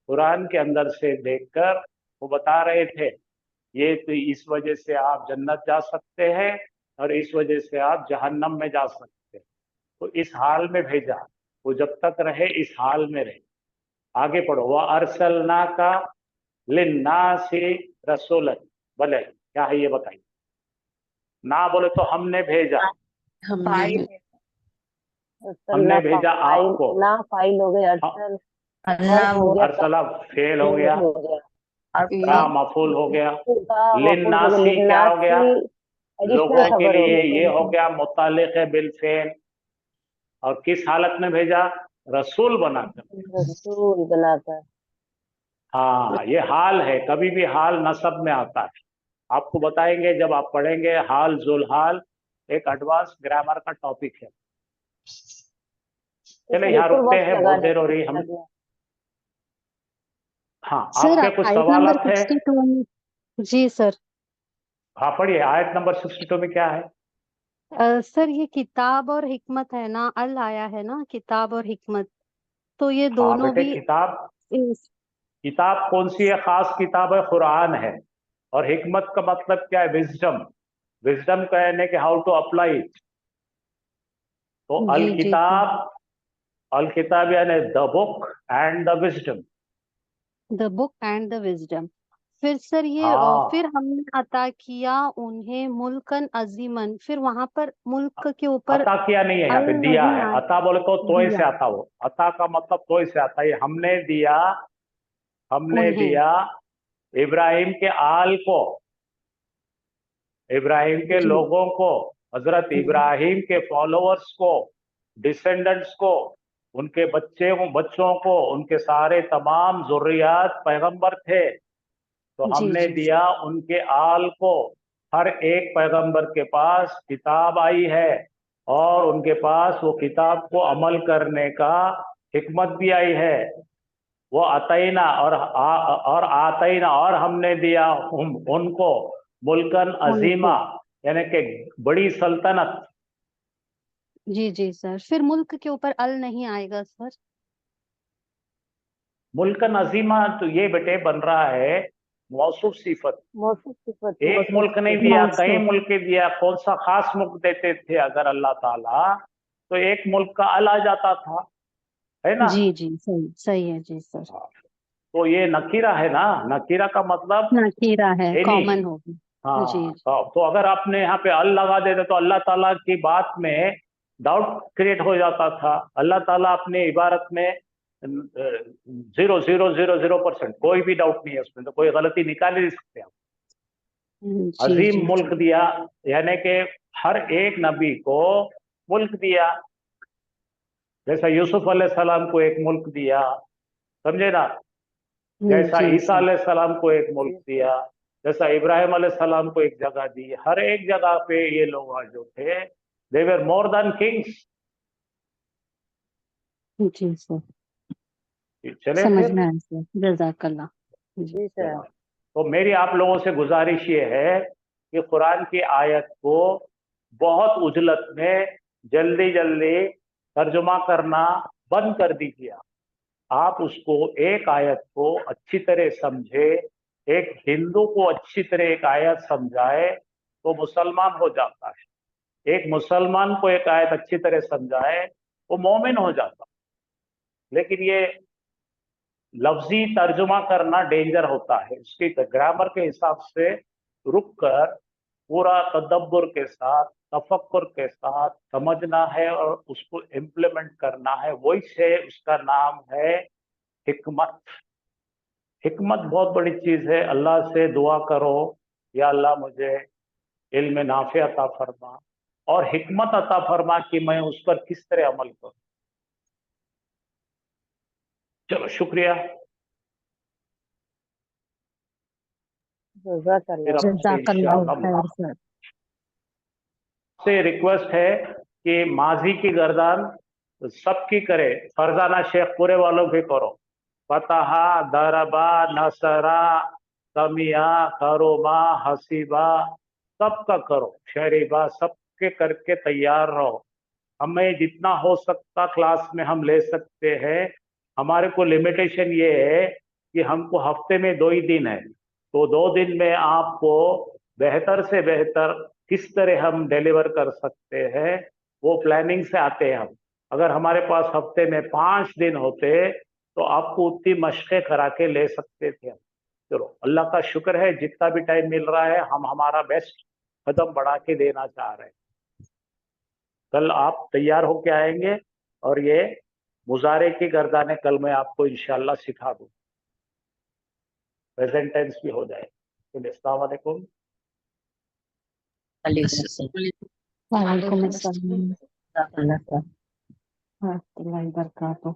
कुरान के अंदर से देखकर वो बता रहे थे ये तो इस वजह से आप जन्नत जा सकते हैं और इस वजह से आप जहन्नम में जा सकते हैं। तो इस हाल में भेजा, वो जब तक रहे इस हाल में रहे। आगे पढ़ो, वह अरसलना का लिन्नासी रसूलन, बोले क्या है ये बताइए। ना बोले तो हमने भेजा, हमने भेजा आपको। ना फाइल हो गए, अरसल हो गया, अरसला फेल हो गया, हो गया, का मफूल हो गया, का लिन्नासी क्या हो गया, लोगों के खबर हो लिए गई। ये हो गया मुतालिक बिल फेल। और किस हालत में भेजा, रसूल बनाकर। रसूल बनाकर। हाँ, ये हाल है, कभी भी हाल नसब में आता है। आपको बताएंगे जब आप पढ़ेंगे हाल जुल हाल, एक एडवांस ग्रामर का टॉपिक है। चले यहाँ रुकते हैं, बहुत देर हो रही हम। हाँ, सर आपके कुछ आयत सवाल नंबर है? 62 में, जी सर। हाँ पढ़िए, आयत नंबर 62 में क्या है? सर ये किताब और हिकमत है ना, अल आया है ना, किताब और हिकमत, तो ये हाँ दोनों बेटे, भी किताब कौन सी है? खास किताब है, कुरान है। और हिकमत का मतलब क्या है? विजडम। विजडम कहने के हाउ टू अप्लाई। तो जी जी सर, अल किताब यानी the book and the wisdom. The book and the wisdom. फिर सर ये हाँ, फिर हमने अता किया उन्हें मुल्कन अजीमन, फिर वहां पर मुल्क के ऊपर अता किया नहीं है, यहाँ अल पे दिया नहीं है। आया, अता बोले तो तोय दिया से आता, वो अता का मतलब तोय से आता है। हमने दिया, हमने उन्हें। दिया इब्राहिम के आल को, इब्राहिम के जी लोगों को, हजरत इब्राहिम के फॉलोअर्स को, डिसेंडेंट्स को, उनके बच्चों को, उनके सारे तमाम जुर्रियात पैगंबर थे। तो जी हमने जी सर, दिया उनके आल को। हर एक पैगंबर के पास किताब आई है और उनके पास वो किताब को अमल करने का हिकमत भी आई है। वो अतईना और आतईना, और हमने दिया उनको मुल्कन अजीमा, उनको। यानी कि बड़ी सल्तनत। जी जी सर, फिर मुल्क के ऊपर अल नहीं आएगा सर। मुल्कन अजीमा तो ये बेटे बन रहा है मौसूफ सिफत। मौसूफ सिफत, एक मुल्क नहीं दिया, कई मौसूफ। मुल्क दिया। कौन सा खास मुल्क देते थे अगर अल्लाह ताला, तो एक मुल्क का अल आ जाता था, है ना? जी जी सही सही है जी सर। हाँ, तो ये नकीरा है ना, नकीरा का मतलब नकीरा है, एनी। कॉमन होगी। जी हाँ, तो अगर आपने यहाँ पे अल लगा देते तो अल्लाह ताला की बात में डाउट क्रिएट हो जाता था। अल्लाह ताला अपने इबारत में 0.000% कोई भी डाउट नहीं है उसमें, तो कोई गलती निकाल ही नहीं सकते आप। जी अजीम जी मुल्क जी दिया, यानी कि हर एक नबी को मुल्क दिया। जैसा यूसुफ अलैहिस्सलाम को एक मुल्क दिया, समझे ना? जैसा जी ईसा सर। अलैहिस्सलाम को एक मुल्क दिया, जैसा इब्राहिम अलैहिस्सलाम को एक जगह दी, हर एक जगह पे ये लोग जो थे दे वर मोर देन किंग्स। जी सर, चले समझ फिर। में आया सर, जज़ाकल्लाह। जी जी सर। तो मेरी आप लोगों से गुजारिश ये है कि कुरान की आयत को बहुत उजलत में जल्दी जल्दी तर्जुमा करना बंद कर दीजिए। आप उसको एक आयत को अच्छी तरह समझे, एक हिंदू को अच्छी तरह एक आयत समझाए तो मुसलमान हो जाता है। एक मुसलमान को एक आयत अच्छी तरह समझाए वो मोमिन हो जाता है। लेकिन ये लफ्जी तर्जुमा करना डेंजर होता है। उसकी ग्रामर के हिसाब से रुक कर पूरा तदब्बर के साथ, तफक्कुर के साथ समझना है और उसको इम्प्लीमेंट करना है। वही से उसका नाम है हिकमत। हिकमत बहुत बड़ी चीज है। अल्लाह से दुआ करो, या अल्लाह मुझे इल्म नाफे अता फरमा और हिकमत अता फरमा कि मैं उस पर किस तरह अमल करूं। चलो शुक्रिया। फिर अब से जज़ाकल्लाह इंशाअल्लाह खैर सर। से रिक्वेस्ट है कि माजी की गर्दान सबकी करे, फरजाना शेख पूरे वालों की करो। फतहा, दरबा, नसरा, समिया, करोमा, हसीबा सबका करो, शरीबा सबके करके तैयार रहो। हमें जितना हो सकता क्लास में हम ले सकते हैं। हमारे को लिमिटेशन ये है कि हमको हफ्ते में 2 ही दिन है, तो 2 दिन में आपको बेहतर से बेहतर किस तरह हम डिलीवर कर सकते हैं वो प्लानिंग से आते हैं हम। अगर हमारे पास हफ्ते में 5 दिन होते तो आपको उतनी मशक़ें करा के ले सकते थे हम। चलो अल्लाह का शुक्र है जितना भी टाइम मिल रहा है हम हमारा बेस्ट कदम बढ़ा के देना चाह रहे हैं। कल आप तैयार होके आएंगे और ये मुजारे की गर्दानें कल मैं आपको इंशाल्लाह सिखा दूँ। प्रेजेंट टेंस भी हो जाए। तो अस्सलाम वालेकुम। वालेकुम अस्सलाम। जज़ाकल्लाह सर। हाँ, अल्लाह बरकातहू।